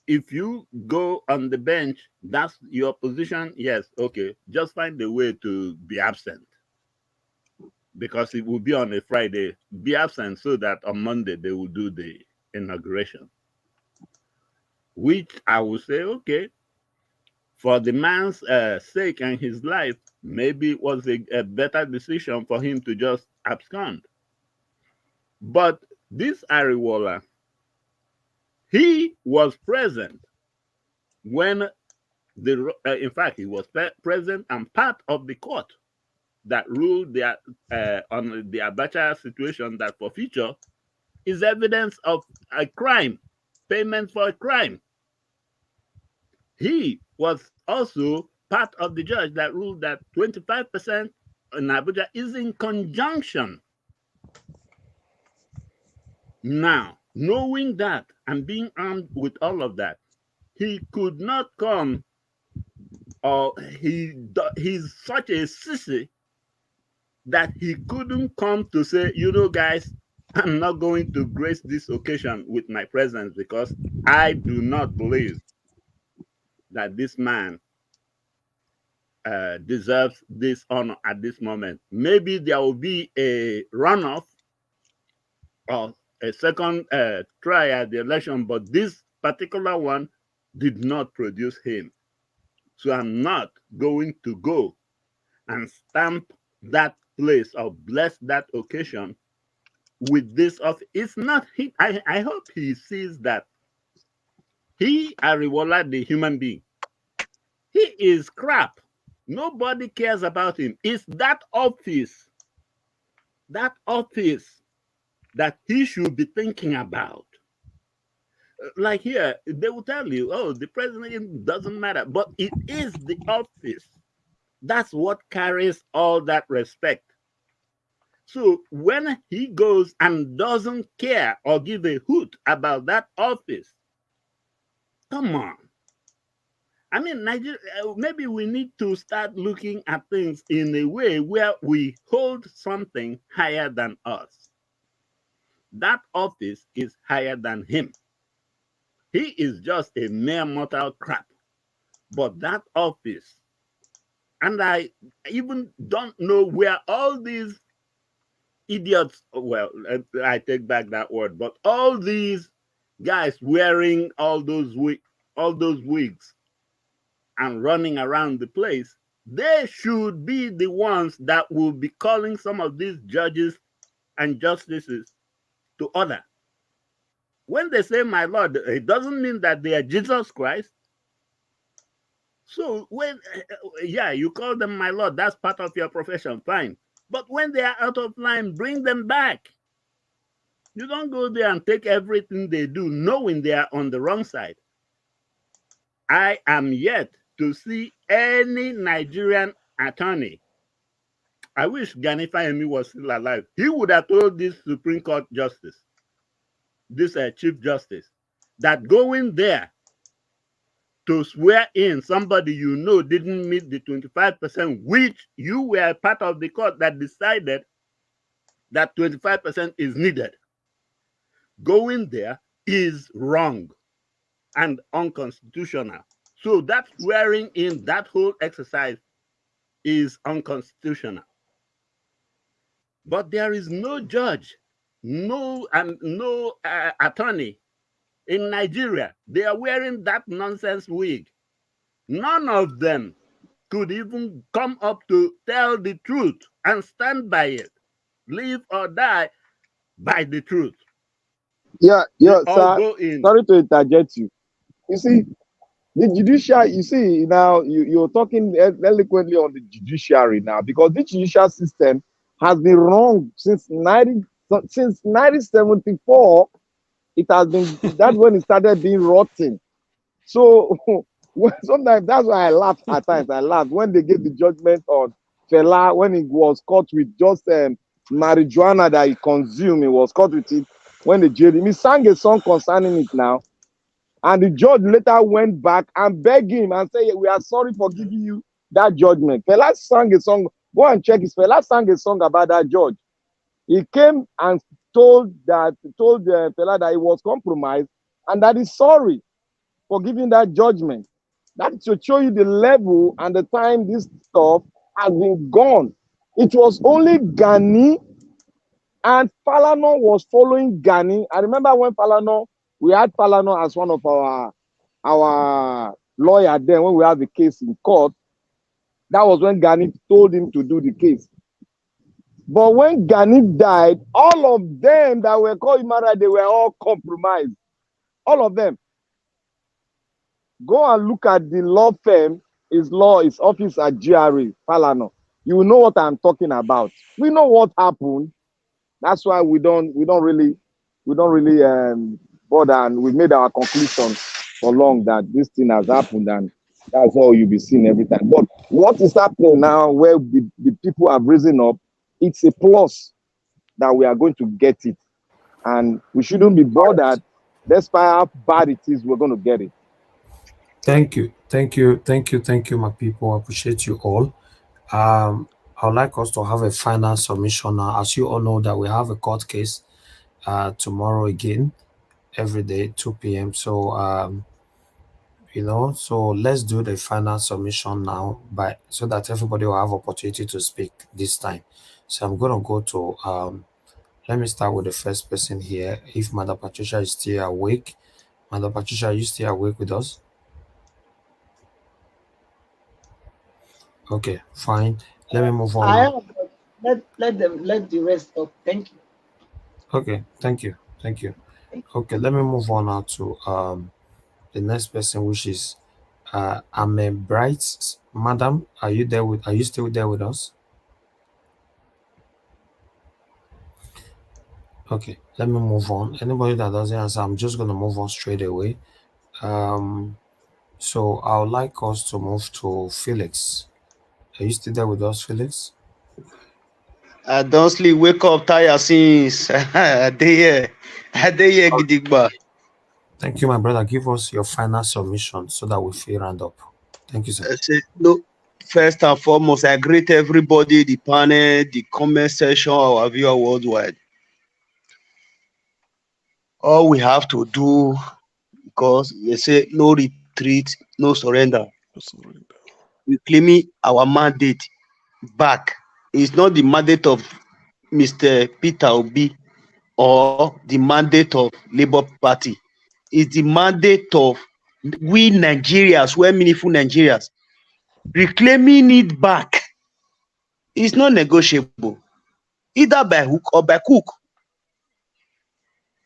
if you go on the bench, that's your position. Yes, okay, just find a way to be absent, because it will be on a Friday. Be absent so that on Monday they will do the inauguration. Which I will say, okay, for the man's sake and his life, maybe it was a better decision for him to just abscond. But this Ariwola, he was present when in fact, he was present and part of the court that ruled on the Abacha situation, that forfeiture is evidence of a crime, payment for a crime. He was also part of the judge that ruled that 25% in Abuja is in conjunction. Now, knowing that and being armed with all of that, he could not come, or he's such a sissy that he couldn't come to say, you know, guys, I'm not going to grace this occasion with my presence because I do not believe that this man deserves this honor at this moment. Maybe there will be a runoff or a second try at the election, but this particular one did not produce him. So I'm not going to go and stamp that place or bless that occasion with this of it's not he. I hope he sees that he, Ariwola, the human being, he is crap. Nobody cares about him. It's that office that he should be thinking about. Like here, they will tell you, oh, the president doesn't matter, but it is the office. That's what carries all that respect. So when he goes and doesn't care or give a hoot about that office, come on. I mean, Nigeria, maybe we need to start looking at things in a way where we hold something higher than us. That office is higher than him. He is just a mere mortal crap. But that office, and I even don't know where all these idiots, well, I take back that word, but all these guys wearing all those wigs and running around the place, they should be the ones that will be calling some of these judges and justices to order. When they say my Lord, it doesn't mean that they are Jesus Christ. So when, yeah, you call them my Lord, that's part of your profession, fine. But when they are out of line, bring them back. You don't go there and take everything they do, knowing they are on the wrong side. I am yet to see any Nigerian attorney. I wish Gani Fayemi was still alive. He would have told this Supreme Court justice, this Chief Justice, that going there to swear in somebody you know didn't meet the 25%, which you were part of the court that decided that 25% is needed. Going there is wrong and unconstitutional. So that swearing in, that whole exercise is unconstitutional. But there is no judge, no attorney in Nigeria. They are wearing that nonsense wig. None of them could even come up to tell the truth and stand by it. Live or die by the truth. Yeah, sir. Sorry to interject you. You see, the judiciary, you see, now you're talking eloquently on the judiciary now, because the judicial system has been wrong since 1974. It has been, that's when it started being rotten. So sometimes that's why I laugh at times. I laugh when they gave the judgment on Fela when he was caught with just marijuana that he consumed. He was caught with it when they jailed him. He sang a song concerning it now. And the judge later went back and begged him and said, we are sorry for giving you that judgment. Fela sang a song. Go and check his Fela sang a song about that judge. He came and told Fela that he was compromised and that he's sorry for giving that judgment. That to show you the level and the time this stuff has been gone. It was only Gani, and Falana was following Gani. I remember when we had Falana as one of our lawyer then when we had the case in court. That was when Gani told him to do the case. But when Gani died, all of them that were called Imara, they were all compromised. All of them. Go and look at the law firm, his office at GRA, Falana. You will know what I'm talking about. We know what happened. That's why we don't really bother, and we made our conclusion for long that this thing has happened, and that's all you'll be seeing every time. But what is happening now, where the people have risen up, it's a plus that we are going to get it, and we shouldn't be bothered. Despite how bad it is, we're going to get it. Thank you, my people. I appreciate you all. I would like us to have a final submission now. As you all know that we have a court case tomorrow again, every day, 2 p.m. So, so let's do the final submission now so that everybody will have opportunity to speak this time. So I'm going to go to, let me start with the first person here. If Madam Patricia is still awake. Madam Patricia, are you still awake with us? Okay, fine. Let me move on. I am, let the rest up. Thank you. Okay, thank you. Okay, let me move on now to the next person, which is Ame Bright. Madam, are you there with? Are you still there with us? Okay, let me move on. Anybody that doesn't answer, I'm just gonna move on straight away. So I would like us to move to Felix. Are you still there with us, Felix? I don't sleep, wake up, tired since. I dey here, gidigba. Thank you, my brother. Give us your final submission so that we feel round up. Thank you, sir. I say, no, first and foremost, I greet everybody, the panel, the comment section, our viewer worldwide. All we have to do, because they say no retreat, no surrender. We claiming our mandate back. It's not the mandate of Mr. Peter Obi or the mandate of Labour Party. It's the mandate of we Nigerians, we're meaningful Nigerians. Reclaiming it back is not negotiable, either by hook or by crook.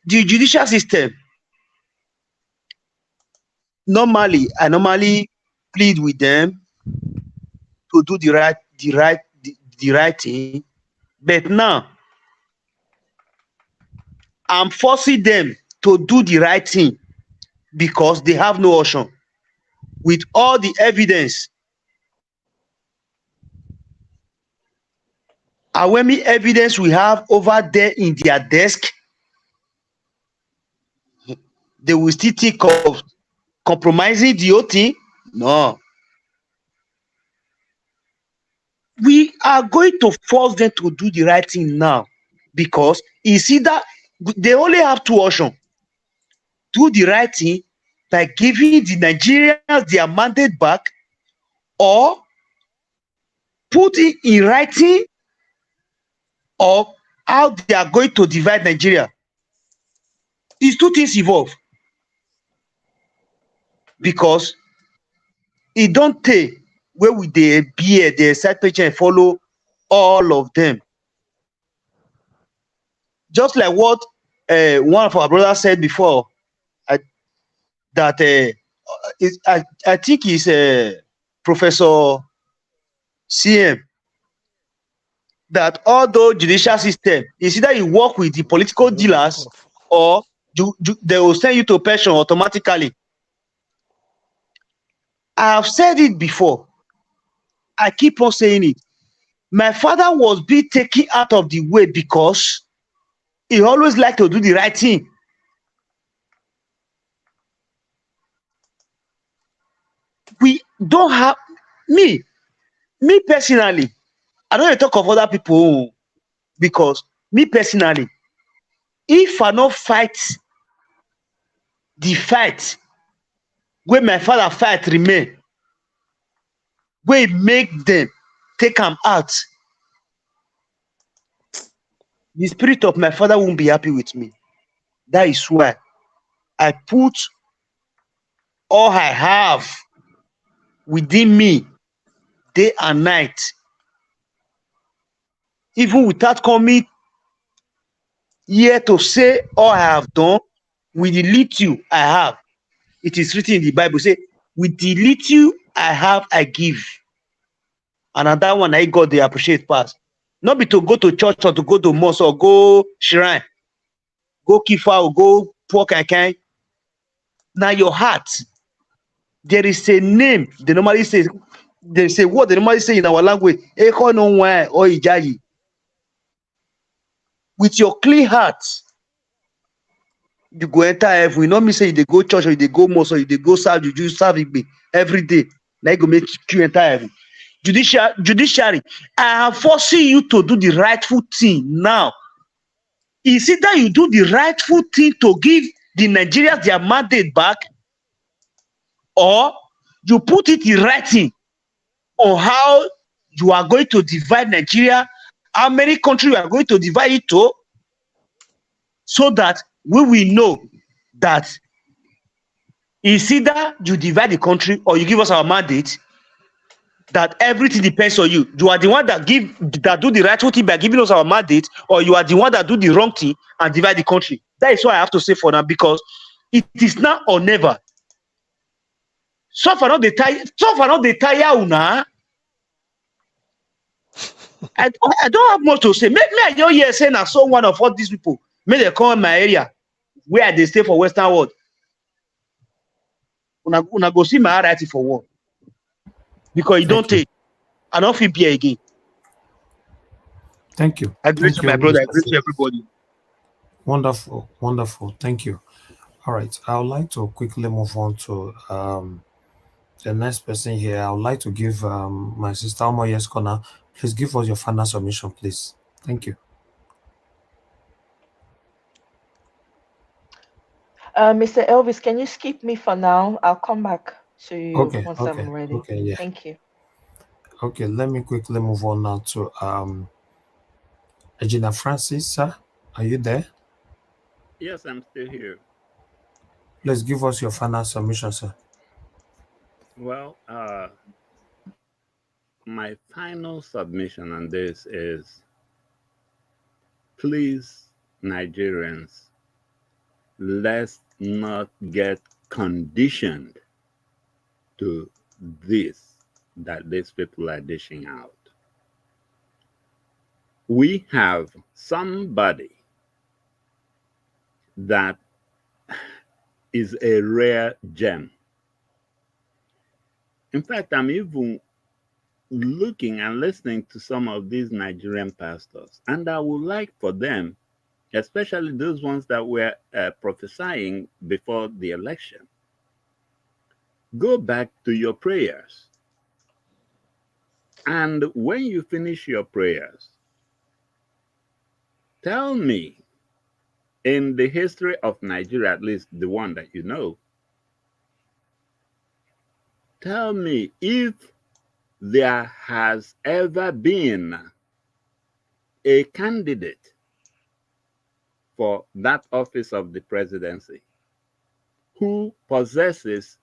The judicial system, I normally plead with them to do the right thing, but now I'm forcing them to do the right thing because they have no option. With all the evidence, overwhelming evidence we have over there in their desk, they will still think of compromising the whole thing. No. We are going to force them to do the right thing now because it's either they only have two options. Do the right thing by giving the Nigerians their mandate back, or put it in writing of how they are going to divide Nigeria. These two things involved because it don't take where we they be the side page and follow all of them. Just like what one of our brothers said before, that I think is Professor CM, that although judicial system is either you work with the political dealers or they will send you to pension automatically. I have said it before. I keep on saying it. My father was being taken out of the way because he always liked to do the right thing. We don't have me personally. I don't want to talk of other people because me personally, if I don't fight the fight where my father fight remain, where make them take him out, the spirit of my father won't be happy with me. That is why I put all I have within me day and night, even without coming here to say all I have done. With the little I have, it is written in the Bible, say, with the little I have, I give. And that one I got they appreciate past. Not be to go to church or to go to mosque or go shrine, go kifa or go pork and kind. Now your heart, there is a name they normally say. They say what they normally say in our language. With your clean heart, you go enter heaven. You know me say they go church or they go mosque or they go serve you serve every day. Now you go make you enter heaven. Judiciary, I am forcing you to do the rightful thing now. Is it that you do the rightful thing to give the Nigerians their mandate back, or you put it in writing on how you are going to divide Nigeria, how many countries you are going to divide it to, so that we will know that it's either you divide the country or you give us our mandate, that everything depends on you. You are the one that do the rightful thing by giving us our mandate, or you are the one that do the wrong thing and divide the country. That is what I have to say for now, because it is now or never. Suffer not the tire una. I don't have much to say. Maybe I don't hear saying I saw one of all these people. May they come in my area where they stay for Western World. Una go see my writing for what? Because you don't take. I don't feel beer again. Thank you. I greet you, my brother. I greet you, everybody. Wonderful, wonderful. Thank you. All right, I would like to quickly move on to the next person here. I would like to give my sister Omoye's corner. Please give us your final submission, please. Thank you. Mr. Elvis, can you skip me for now? I'll come back to you once Okay, I'm ready. okay, yeah. Thank you. Okay, let me quickly move on now to Regina Francis, sir. Are you there? Yes, I'm still here. Please give us your final submission, sir. Well, my final submission on this is, please, Nigerians, let's not get conditioned to this that these people are dishing out. We have somebody that is a rare gem. In fact, I'm even looking and listening to some of these Nigerian pastors, and I would like for them, especially those ones that were prophesying before the election, go back to your prayers. And when you finish your prayers, tell me, in the history of Nigeria, at least the one that you know, tell me if there has ever been a candidate for that office of the presidency who possesses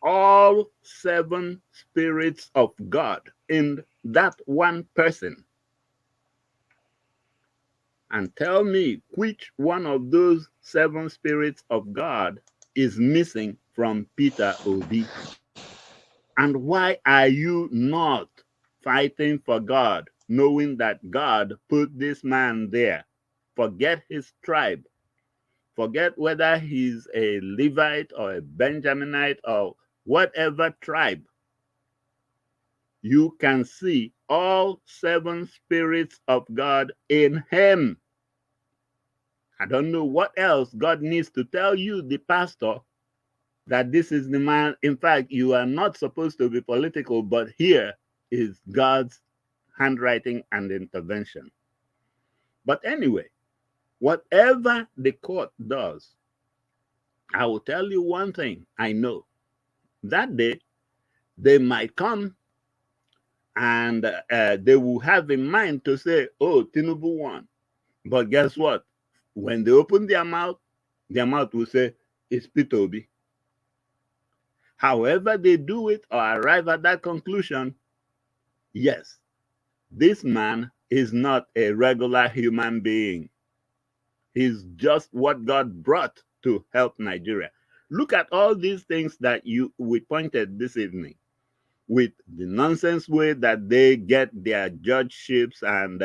all 7 spirits of God in that one person. And tell me which one of those 7 spirits of God is missing from Peter Obi. And why are you not fighting for God, knowing that God put this man there? Forget his tribe. Forget whether he's a Levite or a Benjaminite or whatever tribe. You can see all 7 spirits of God in him. I don't know what else God needs to tell you, the pastor, that this is the man. In fact, you are not supposed to be political, but here is God's handwriting and intervention. But anyway, whatever the court does, I will tell you one thing I know. That day, they might come and they will have in mind to say, oh, Tinubu won. But guess what? When they open their mouth will say, it's Peter Obi. However they do it or arrive at that conclusion, yes, this man is not a regular human being. He's just what God brought to help Nigeria. Look at all these things that we pointed this evening, with the nonsense way that they get their judgeships and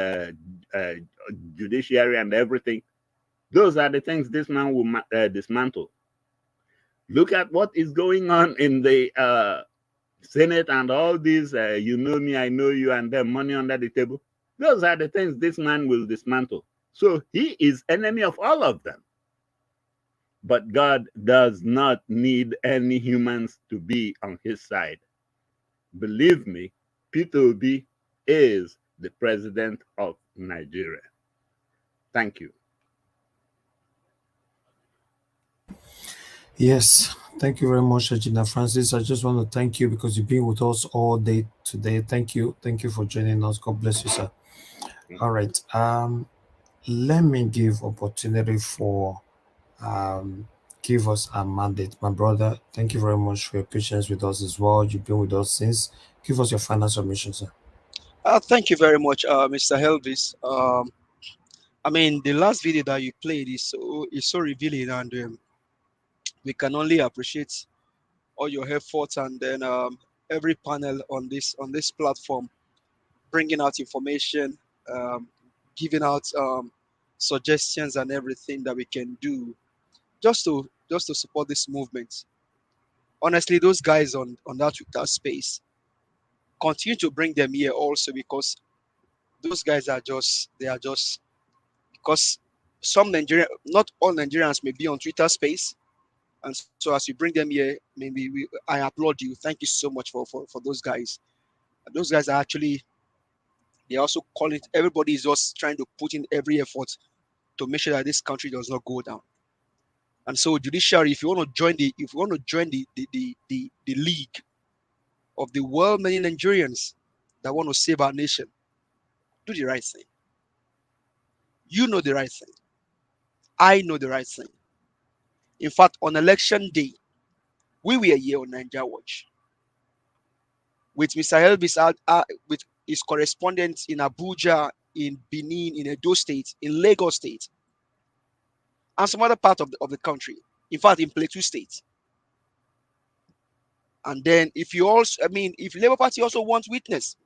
judiciary and everything. Those are the things this man will dismantle. Look at what is going on in the Senate and all these, you know me, I know you, and then money under the table. Those are the things this man will dismantle. So he is enemy of all of them. But God does not need any humans to be on his side. Believe me, Peter Obi is the president of Nigeria. Thank you. Yes, thank you very much, Regina Francis. I just want to thank you because you've been with us all day today. Thank you. Thank you for joining us. God bless you, sir. All right. Let me give opportunity for give us a mandate. My brother, thank you very much for your patience with us as well. You've been with us since. Give us your final submission, sir. Thank you very much, Mr. Elvis. I mean, the last video that you played is so revealing, and we can only appreciate all your efforts, and then every panel on this platform, bringing out information, giving out suggestions and everything that we can do just to support this movement. Honestly, those guys on that Twitter space, continue to bring them here also, because those guys are just because some Nigerian, not all Nigerians may be on Twitter space, and so as you bring them here, maybe I applaud you. Thank you so much for those guys. Those guys are actually, they also call it, everybody is just trying to put in every effort to make sure that this country does not go down. And so judiciary, if you want to join the league of the world many Nigerians that want to save our nation, do the right thing. You know the right thing. I know the right thing. In fact, on election day, we were here on Nigeria Watch with Mr. Elvis, with his correspondents in Abuja, in Benin, in Edo State, in Lagos State, and some other part of the country. In fact, in Plateau State. And then, if Labour Party also wants witness,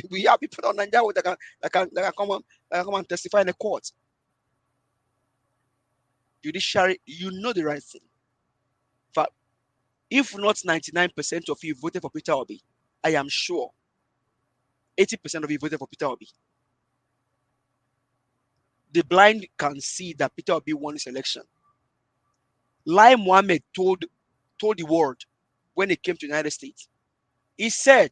we have people on Nigeria that can come and testify in the court. Judiciary, you know the right thing. In fact, if not 99% of you voted for Peter Obi, I am sure 80% of you voted for Peter Obi. The blind can see that Peter Obi won his election. Lai Mohammed told the world when he came to the United States, he said,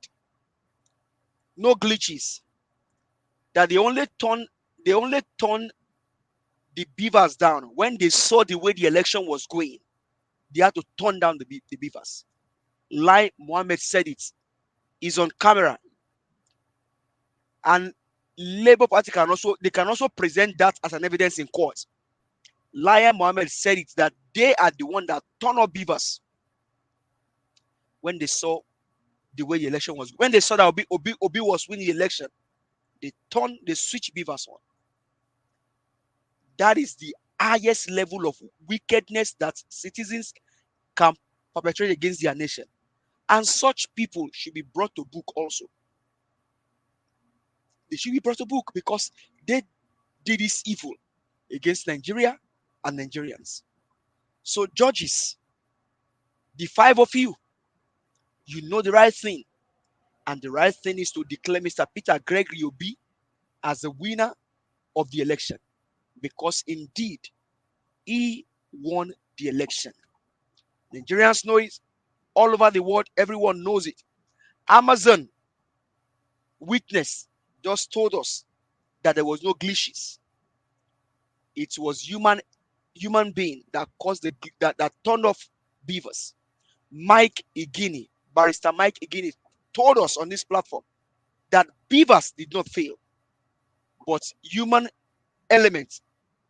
no glitches, that they only turned the beavers down when they saw the way the election was going. They had to turn down the beavers. Lai Mohammed said it. He's on camera. And Labour Party can also present that as an evidence in court. Lai Mohammed said it, that they are the one that turned up beavers when they saw the way the election was. When they saw that Obi was winning the election, they switched beavers on. That is the highest level of wickedness that citizens can perpetrate against their nation. And such people should be brought to book also. They should be brought to book because they did this evil against Nigeria and Nigerians. So judges, the 5 of you, you know the right thing. And the right thing is to declare Mr. Peter Gregory Obi as the winner of the election. Because indeed, he won the election. Nigerians know it. All over the world, everyone knows it. Amazon witness just told us that there was no glitches. It was human being that caused that turned off beavers. Barrister Mike Igini, told us on this platform that beavers did not fail, but human elements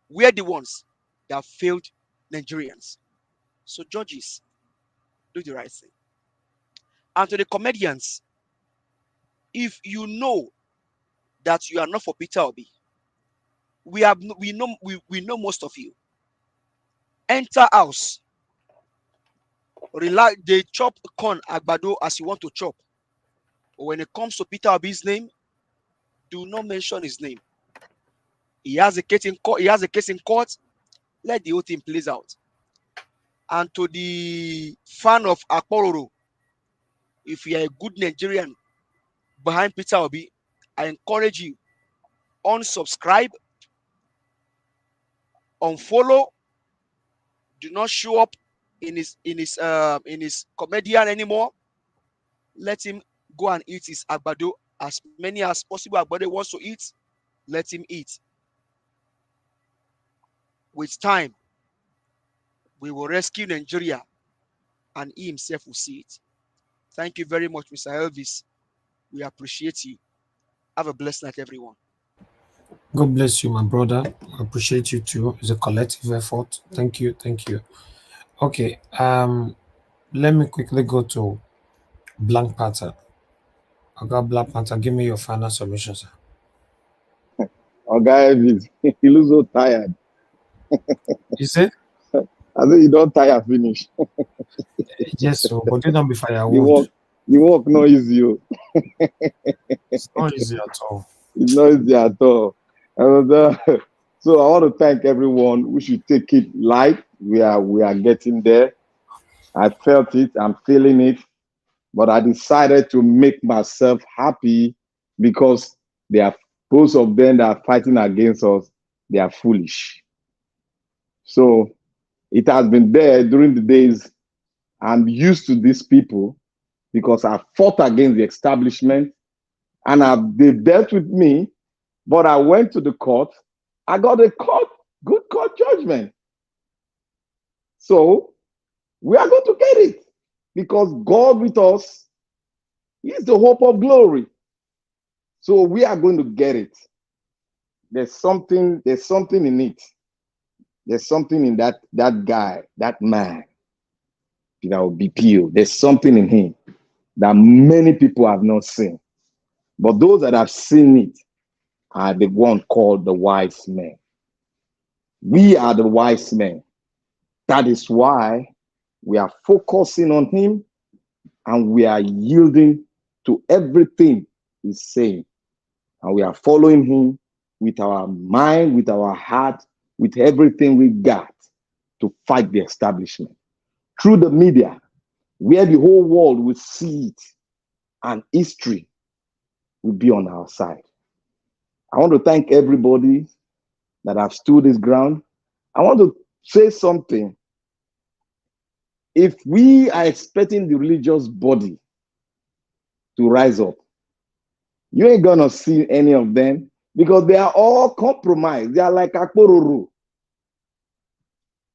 were the ones that failed Nigerians. So judges, do the right thing. And to the comedians, if you know that you are not for Peter Obi, we know most of you. Enter house, relax, they chop corn agbado as you want to chop. But when it comes to Peter Obi's name, do not mention his name. He has a case in court. Let the whole thing plays out. And to the fan of Akpororo, if you are a good Nigerian behind Peter Obi, I encourage you, unsubscribe, unfollow, do not show up in his comedian anymore. Let him go and eat his agbado, as many as possible agbado wants to eat. Let him eat. With time, we will rescue Nigeria, and he himself will see it. Thank you very much, Mr. Elvis. We appreciate you. Have a blessed night, everyone. God bless you, my brother. I appreciate you too. It's a collective effort. Thank you. Okay. Let me quickly go to Blank Panther. I got Black Panther. Give me your final submission, sir. Guy, he looks so tired. You said? I think you don't tire finish. Yes, so, but you don't be firewood. The work not easy. It's not easy at all. It's not easy at all. And, so I want to thank everyone. We should take it light. We are getting there. I felt it. I'm feeling it. But I decided to make myself happy because they are both of them that are fighting against us. They are foolish. So it has been there during the days. I'm used to these people because I fought against the establishment and they dealt with me. But I went to the court. I got a good court judgment. So we are going to get it because God with us is the hope of glory. So we are going to get it. There's something in it. There's something in that guy, that man, BPO. There's something in him that many people have not seen. But those that have seen it are the one called the wise men. We are the wise men. That is why we are focusing on him and we are yielding to everything he's saying. And we are following him with our mind, with our heart, with everything we got to fight the establishment. Through the media, where the whole world will see it and history will be on our side. I want to thank everybody that have stood this ground. I want to say something. If we are expecting the religious body to rise up, you ain't gonna see any of them because they are all compromised. They are like Akpororo.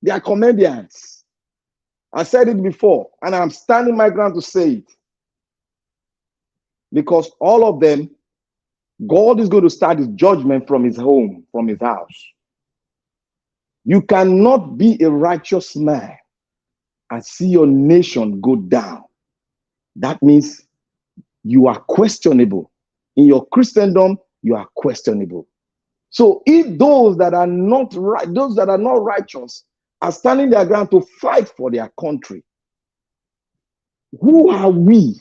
They are comedians. I said it before, and I'm standing my ground to say it. Because all of them, God is going to start his judgment from his home, from his house. You cannot be a righteous man and see your nation go down. That means you are questionable. In your Christendom, you are questionable. So if those that are not right, those that are not righteous are standing their ground to fight for their country, who are we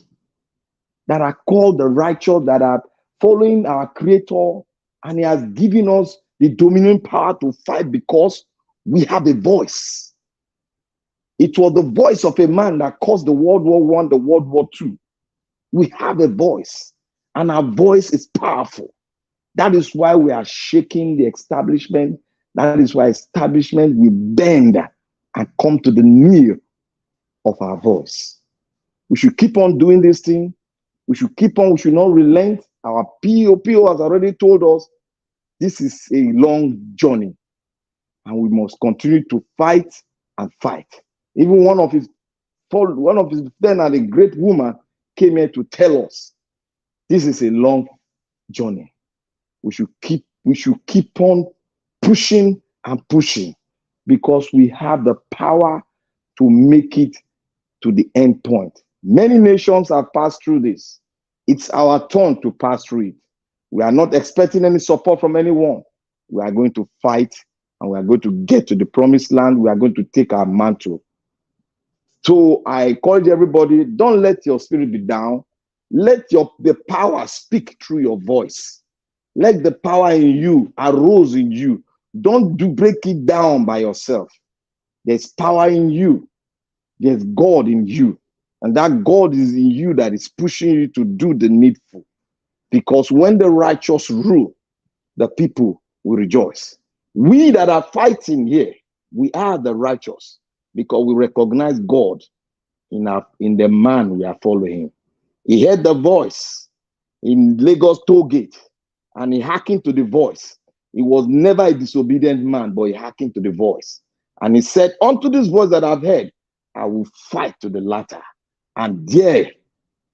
that are called the righteous, that are following our Creator, and he has given us the dominion power to fight because we have a voice. It was the voice of a man that caused the World War I, the World War II. We have a voice, and our voice is powerful. That is why we are shaking the establishment. That is why establishment will bend and come to the near of our voice. We should keep on doing this thing. We should keep on, we should not relent. Our PO has already told us this is a long journey and we must continue to fight and fight. Even one of his then and a great woman came here to tell us this is a long journey. We should keep on pushing and pushing because we have the power to make it to the end point. Many nations have passed through this. It's our turn to pass through it. We are not expecting any support from anyone. We are going to fight and we are going to get to the promised land. We are going to take our mantle. So I encourage everybody, don't let your spirit be down. Let the power speak through your voice. Let the power in you arise in you. Don't break it down by yourself. There's power in you. There's God in you. And that God is in you that is pushing you to do the needful. Because when the righteous rule, the people will rejoice. We that are fighting here, we are the righteous because we recognize God in the man we are following. He heard the voice in Lagos toll gate and he hearkened to the voice. He was never a disobedient man, but he hearkened to the voice. And he said, unto this voice that I've heard, I will fight to the latter. And there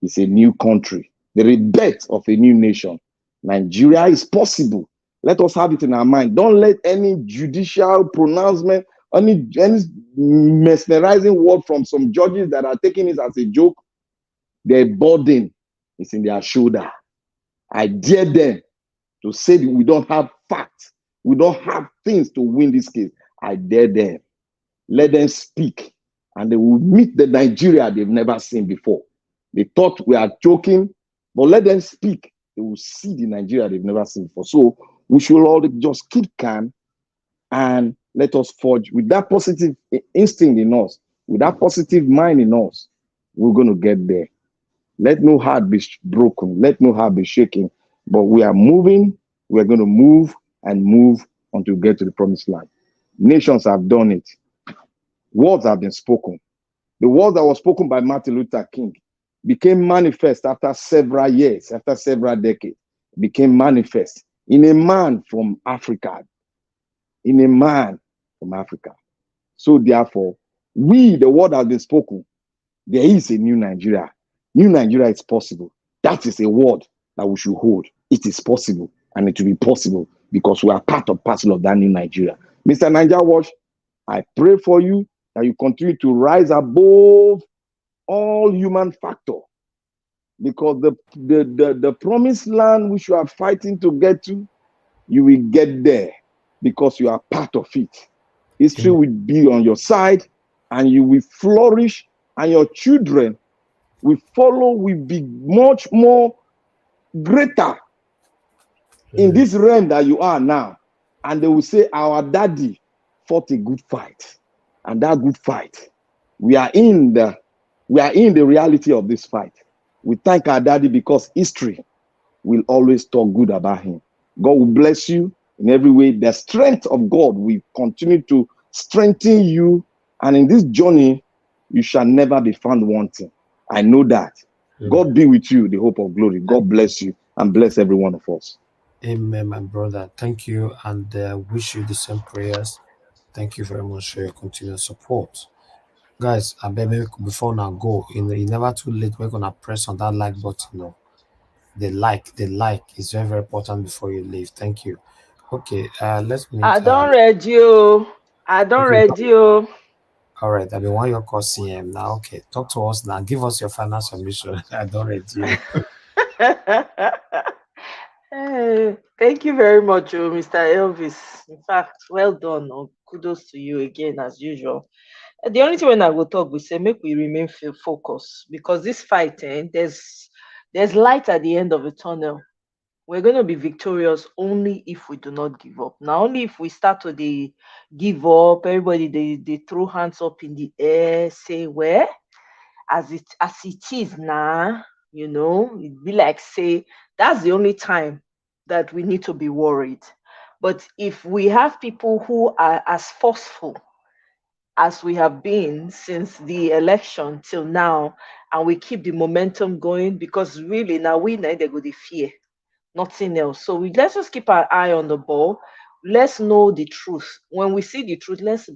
is a new country, the rebirth of a new nation. Nigeria is possible. Let us have it in our mind. Don't let any judicial pronouncement, any mesmerizing word from some judges that are taking it as a joke, their burden is in their shoulder. I dare them to say that we don't have facts. We don't have things to win this case. I dare them. Let them speak and they will meet the Nigeria they've never seen before. They thought we are joking, but let them speak. They will see the Nigeria they've never seen before. So we should all just keep calm and let us forge with that positive instinct in us, with that positive mind in us. We're going to get there. Let no heart be broken. Let no heart be shaken. But we are moving. We're going to move and move until we get to the promised land. Nations have done it. Words have been spoken. The word that was spoken by Martin Luther King became manifest after several years, after several decades, became manifest in a man from Africa. In a man from Africa. So therefore, the word has been spoken. There is a new Nigeria. New Nigeria is possible. That is a word that we should hold. It is possible, and it will be possible because we are part of parcel of that new Nigeria. Mr. Niger Watch, I pray for you that you continue to rise above all human factor, because the promised land which you are fighting to get to, you will get there because you are part of it. History will be on your side, and you will flourish, and your children will follow, will be much more greater in this realm that you are now. And they will say, our daddy fought a good fight. And that good fight, we are in the reality of this fight. We thank our daddy because history will always talk good about him. God will bless you in every way. The strength of God will continue to strengthen you. And in this journey, you shall never be found wanting. I know that. God be with you, the hope of glory. God bless you and bless every one of us. Amen, my brother. Thank you, and wish you the same prayers. Thank you very much for your continued support. Guys, I beg before now go, it's never too late. We're gonna press on that like button. No, the like is very, very important before you leave. Thank you. Okay, let's meet. I don't read you. I don't read you. All right, I mean, why you're call CM now? Okay, talk to us now. Give us your final submission. I don't read you. Hey, thank you very much, Mr. Elvis. In fact, well done. Kudos to you again, as usual. The only thing when I will talk, we say make we remain focused, because this fight, there's light at the end of the tunnel. We're going to be victorious only if we do not give up. Now, only if we start to give up, everybody they throw hands up in the air, say where as it is now, it'd be like say that's the only time that we need to be worried. But if we have people who are as forceful as we have been since the election till now, and we keep the momentum going, because really now we know they go the fear, nothing else. So let's just keep our eye on the ball. Let's know the truth. When we see the truth, let's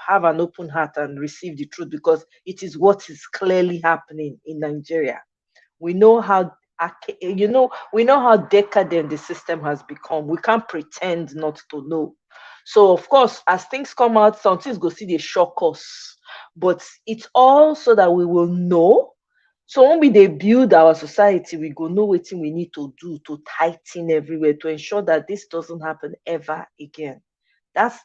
have an open heart and receive the truth, because it is what is clearly happening in Nigeria. We know how we know how decadent the system has become. We can't pretend not to know. So of course, as things come out, some things go see the shock us, but it's all so that we will know. So when we build our society, we go know what we need to do to tighten everywhere to ensure that this doesn't happen ever again.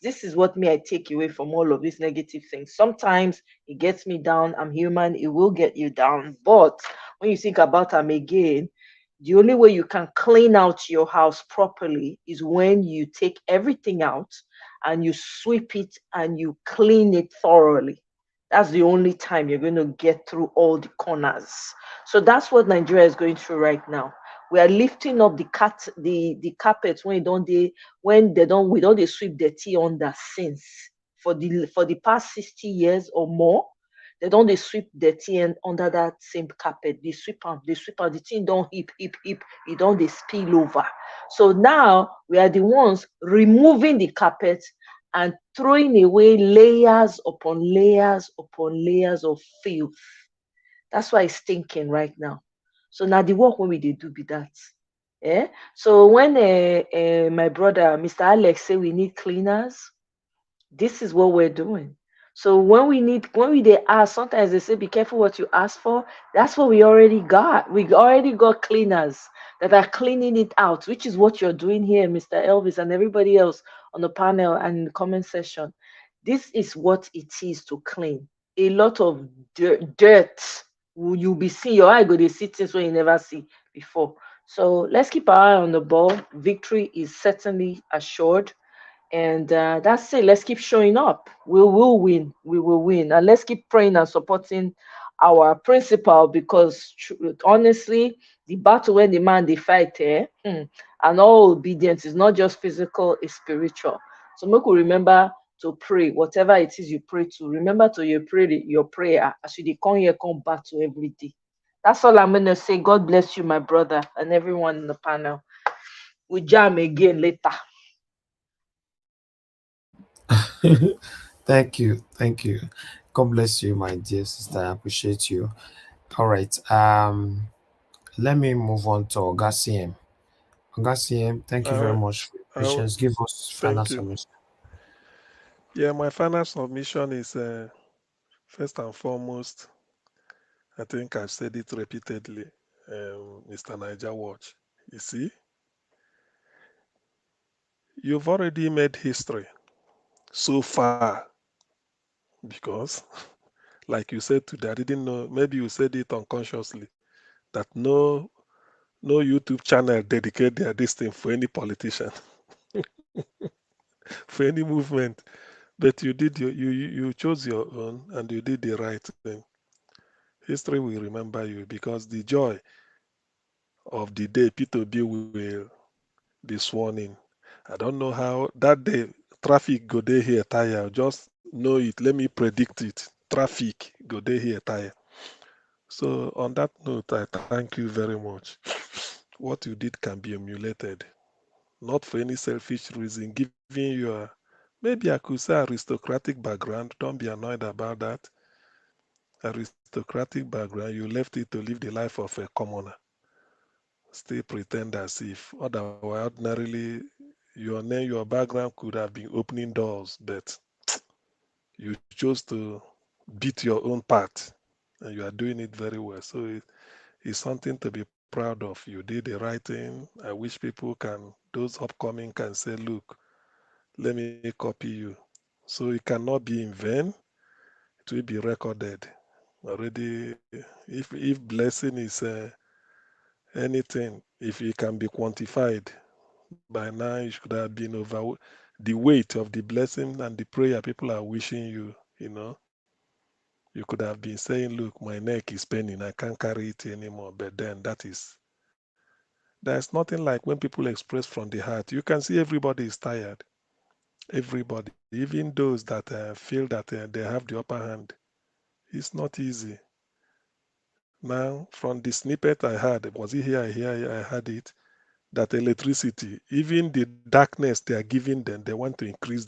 This is what I take away from all of these negative things. Sometimes it gets me down. I'm human, it will get you down. But when you think about them again, the only way you can clean out your house properly is when you take everything out and you sweep it and you clean it thoroughly. That's the only time you're going to get through all the corners. So that's what Nigeria is going through right now. We are lifting up the carpets we don't they sweep dirty under since for the past 60 years or more. They don't they sweep dirty and under that same carpet. They sweep them, the thing don't heap, it don't they spill over. So now we are the ones removing the carpet and throwing away layers upon layers upon layers of filth. That's why it's stinking right now. So now the work when we do be that. Yeah. So when my brother, Mr. Alex, say we need cleaners, this is what we're doing. So when they ask, sometimes they say, be careful what you ask for. That's what we already got. We already got cleaners that are cleaning it out, which is what you're doing here, Mr. Elvis, and everybody else on the panel and in the comment section. This is what it is to clean. a lot of dirt. You'll be seeing, your eye go to see things when you never see before. So let's keep our eye on the ball. Victory is certainly assured. And that's it. Let's keep showing up. We will win. We will win. And let's keep praying and supporting our principal, because honestly, the battle when the man they fight, and all obedience is not just physical, it's spiritual. So make we remember to pray. Whatever it is you pray to, remember to your prayer as you dey come here, come battle every day. That's all I'm gonna say. God bless you, my brother, and everyone in the panel. We jam again later. Thank you. Thank you. God bless you, my dear sister. I appreciate you. All right. Let me move on to Ogacm. Ogacm, thank you very much for your patience. Give us final Thank you. submission. Yeah, my final submission is first and foremost, I think I've said it repeatedly, Mr. Niger Watch. You see, you've already made history so far because, like you said today, I didn't know, maybe you said it unconsciously, that no YouTube channel dedicate their this thing for any politician, for any movement. But you did you chose your own and you did the right thing. History will remember you because the joy of the day P2B will be sworn in. I don't know how that day traffic go there here tire. Just know it. Let me predict it. Traffic go there here tire. So on that note, I thank you very much. What you did can be emulated, not for any selfish reason. Given your maybe I could say aristocratic background, don't be annoyed about that. Aristocratic background, you left it to live the life of a commoner. Still pretend as if otherwise ordinarily your name, your background could have been opening doors, but you chose to beat your own part and you are doing it very well. So it's something to be proud of. You did the right thing. I wish people can, those upcoming can say, look, let me copy you. So it cannot be in vain. It will be recorded already. If blessing is anything, if it can be quantified, by now you should have been over the weight of the blessing and the prayer people are wishing you, you could have been saying, look, my neck is paining, I can't carry it anymore. But then there's nothing like when people express from the heart. You can see everybody is tired. Everybody, even those that feel that they have the upper hand. It's not easy. Now, from the snippet I had, was it here, I had it, that electricity, even the darkness they are giving them, they want to increase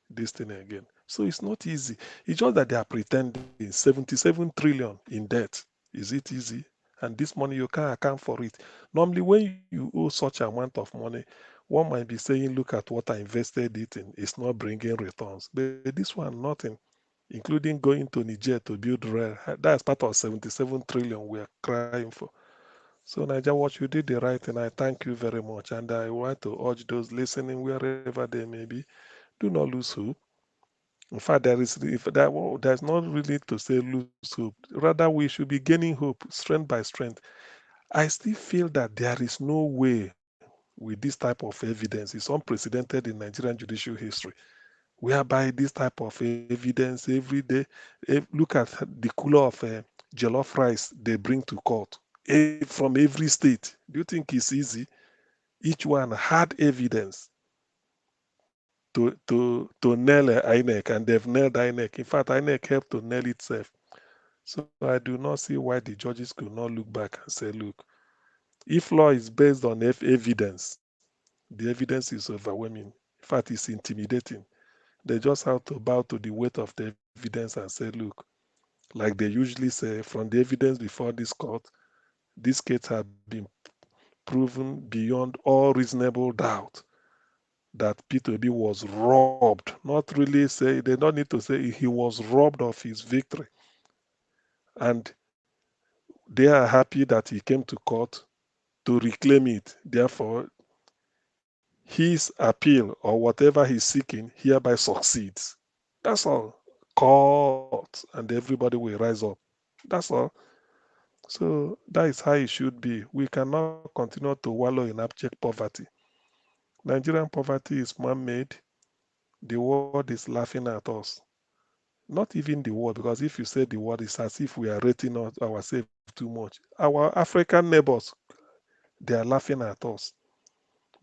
this thing again. So it's not easy. It's just that they are pretending 77 trillion in debt. Is it easy? And this money you can't account for it. Normally, when you owe such amount of money, one might be saying, look at what I invested it in. It's not bringing returns. But this one, nothing, including going to Niger to build rail. That's part of 77 trillion we are crying for. So, Niger Watch, you did the right thing. I thank you very much. And I want to urge those listening, wherever they may be, do not lose hope. In fact, there's not really to say lose hope. Rather, we should be gaining hope, strength by strength. I still feel that there is no way with this type of evidence. It's unprecedented in Nigerian judicial history, whereby this type of evidence every day. Look at the cooler of jollof rice they bring to court from every state. Do you think it's easy? Each one had evidence to nail INEC, and they've nailed INEC. In fact, INEC helped to nail itself. So I do not see why the judges could not look back and say, look, if law is based on evidence, the evidence is overwhelming. In fact, it's intimidating. They just have to bow to the weight of the evidence and say, look, like they usually say, from the evidence before this court, this case have been proven beyond all reasonable doubt that P2B was robbed. Not really say, they don't need to say he was robbed of his victory. And they are happy that he came to court to reclaim it. Therefore, his appeal or whatever he's seeking hereby succeeds. That's all. court, and everybody will rise up. That's all. So that is how it should be. We cannot continue to wallow in abject poverty. Nigerian poverty is man-made. The world is laughing at us. Not even the world, because if you say the world, it's as if we are rating ourselves too much. Our African neighbors, they are laughing at us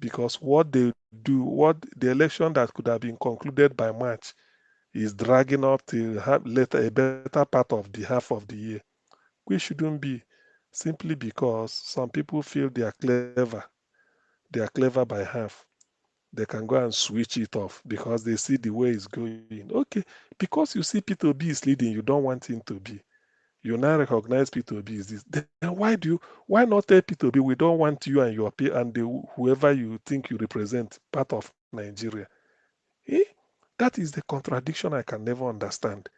because what they do, what the election that could have been concluded by March is dragging up till later, a better part of the half of the year. We shouldn't be, simply because some people feel they are clever. They are clever by half. They can go and switch it off because they see the way it's going. Okay, because you see Peter B is leading, you don't want him to be. You now recognize Peter B is this. Then why not tell Peter B we don't want you and your peer and whoever you think you represent part of Nigeria? Eh? That is the contradiction I can never understand.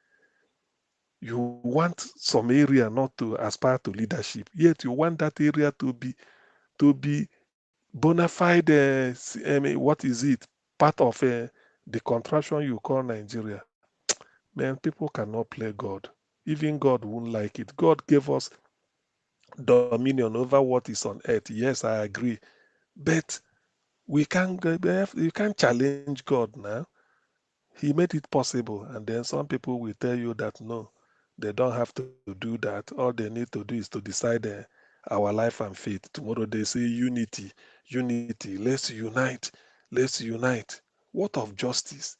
You want some area not to aspire to leadership, yet you want that area to be bona fide. What is it? Part of the contraction you call Nigeria. Man, people cannot play God. Even God won't like it. God gave us dominion over what is on earth. Yes, I agree. But you can't challenge God now. He made it possible. And then some people will tell you that no, they don't have to do that. All they need to do is to decide our life and fate. Tomorrow they say unity, unity. Let's unite. Let's unite. What of justice?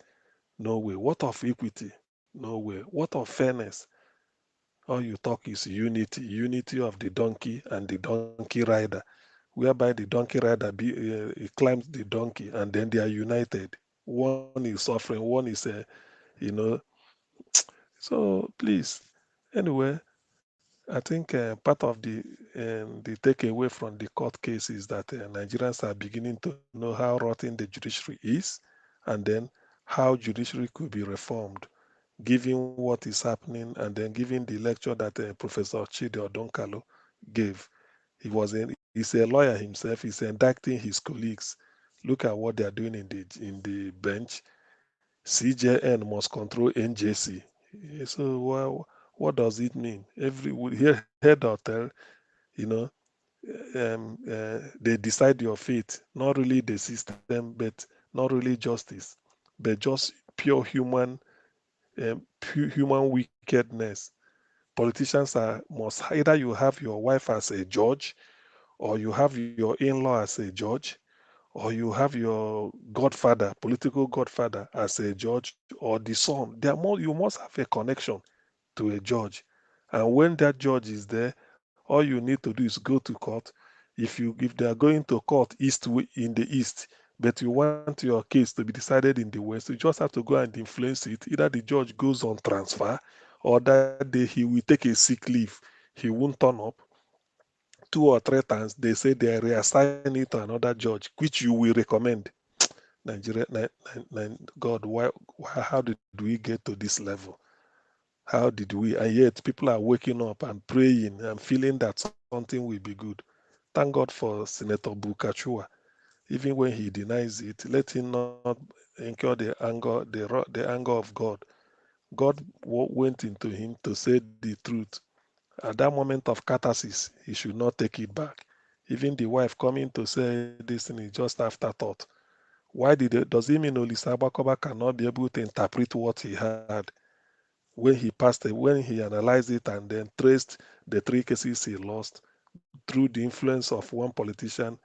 No way. What of equity? No way. What of fairness? All you talk is unity, unity of the donkey and the donkey rider, whereby the donkey rider he climbs the donkey and then they are united. One is suffering, one is, you know. So please, anyway, I think part of the takeaway from the court case is that Nigerians are beginning to know how rotten the judiciary is, and then how judiciary could be reformed, given what is happening, and then given the lecture that Professor Chidi Odonkalo gave. He's a lawyer himself. He's indicting his colleagues. Look at what they are doing in the bench. CJN must control NJC. So what does it mean? Head or tail, you know, they decide your fate. Not really the system, but not really justice, but just pure human wickedness. Politicians must either you have your wife as a judge, or you have your in-law as a judge, or you have your godfather, political godfather as a judge, or the son. You must have a connection to a judge. And when that judge is there, all you need to do is go to court. If they are going to court in the east, but you want your case to be decided in the west, you just have to go and influence it. Either the judge goes on transfer, or that day he will take a sick leave. He won't turn up. 2 or 3 times they say they reassign it to another judge, which you will recommend. Nigeria, God, how did we get to this level? How did we? And yet people are waking up and praying and feeling that something will be good. Thank God for Senator Bukachua. Even when he denies it, let him not incur the anger of God. God went into him to say the truth. At that moment of catharsis, he should not take it back. Even the wife coming to say this thing is just afterthought. Does it mean Olisa Abakoba cannot be able to interpret what he had when he passed it, when he analyzed it and then traced the 3 cases he lost through the influence of one politician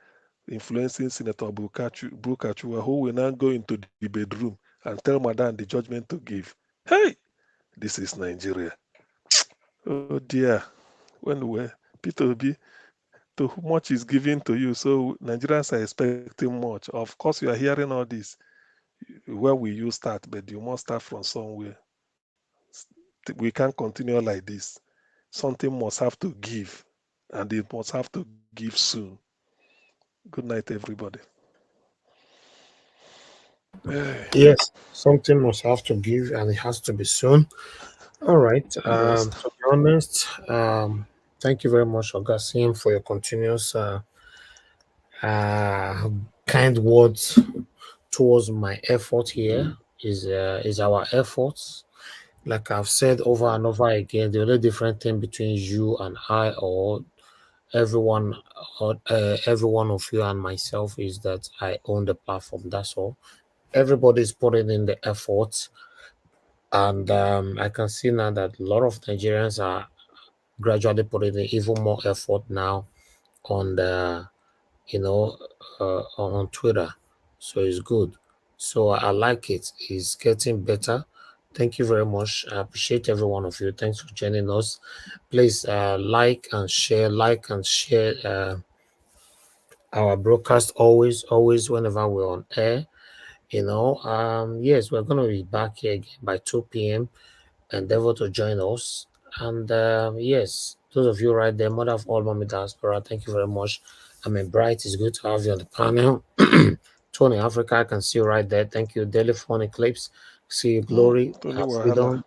influencing Senator Bukachua, who will now go into the bedroom and tell Madam the judgment to give? Hey, this is Nigeria. Oh dear. Anyway, Peter Obi, too much is given to you, so Nigerians are expecting much. Of course, you are hearing all this. Where will you start? But you must start from somewhere. We can't continue like this. Something must have to give, and it must have to give soon. Good night, everybody. Yes, something must have to give, and it has to be soon. All right. Yes. To be honest, thank you very much, Augustine, for your continuous kind words towards my effort here. Is our efforts. like I've said over and over again, the only different thing between you and I, or everyone, or every one of you and myself, is that I own the platform. That's all. Everybody's putting in the effort, and I can see now that a lot of Nigerians are gradually putting in even more effort now on the, on Twitter. So it's good. So I like it. It's getting better. Thank you very much. I appreciate every one of you. Thanks for joining us. Please like and share our broadcast always whenever we're on air. Yes, we're going to be back here again by 2 p.m. Endeavor to join us. And yes, those of you right there, Mother of All Mommy Diaspora, thank you very much. I mean, Bright, it's good to have you on the panel. Tony Africa, I can see you right there. Thank you. Daily Phone Eclipse, see you, Glory, Tony Freedom.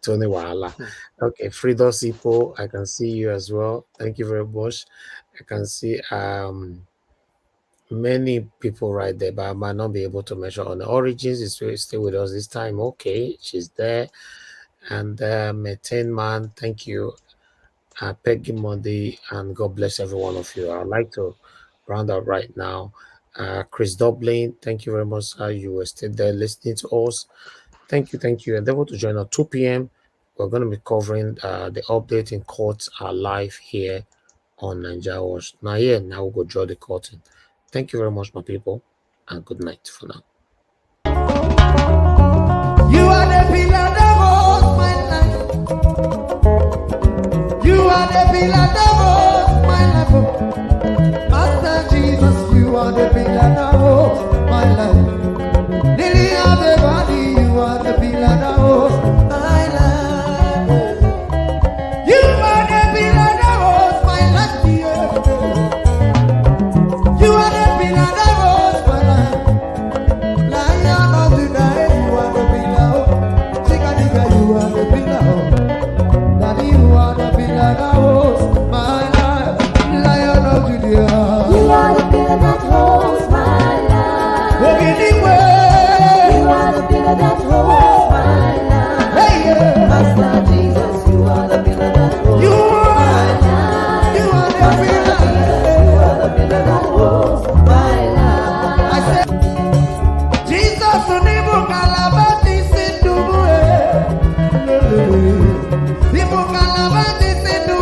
Tony Wahala. Okay, Freedom Sipo, I can see you as well. Thank you very much. I can see many people right there, but I might not be able to measure on the Origins. Is still with us this time. Okay, she's there. And Maintain Man, thank you. Peggy Monday, and God bless every one of you. I'd like to round up right now. Chris Dublin, thank you very much. You were still there listening to us. Thank you. Endeavor to join at 2 p.m. We're going to be covering the update in courts are live here on Nigeria Watch. Now we'll go draw the curtain. Thank you very much, my people, and good night for now. You are the pillar that holds my life. You are the pillar that holds my life. Master Jesus, you are the pillar that holds my life. Lily of the body, you are the pillar that holds my life. You are the pillar that holds my life. You are the pillar that holds my life. Lion of the night, you are the pillar. Chickadee, you are the pillar. Daddy, you are the pillar that holds my life. Lion of Judea, you are the pillar that holds my life. Anyway, you are the pillar that holds my life. Hey, yeah. Master Jesus, you are the pillar that holds my life. You are the pillar. You are the pillar that holds my life. I said, Jesus, unibu kalabati sinduwe. Ibu kalabati sinduwe.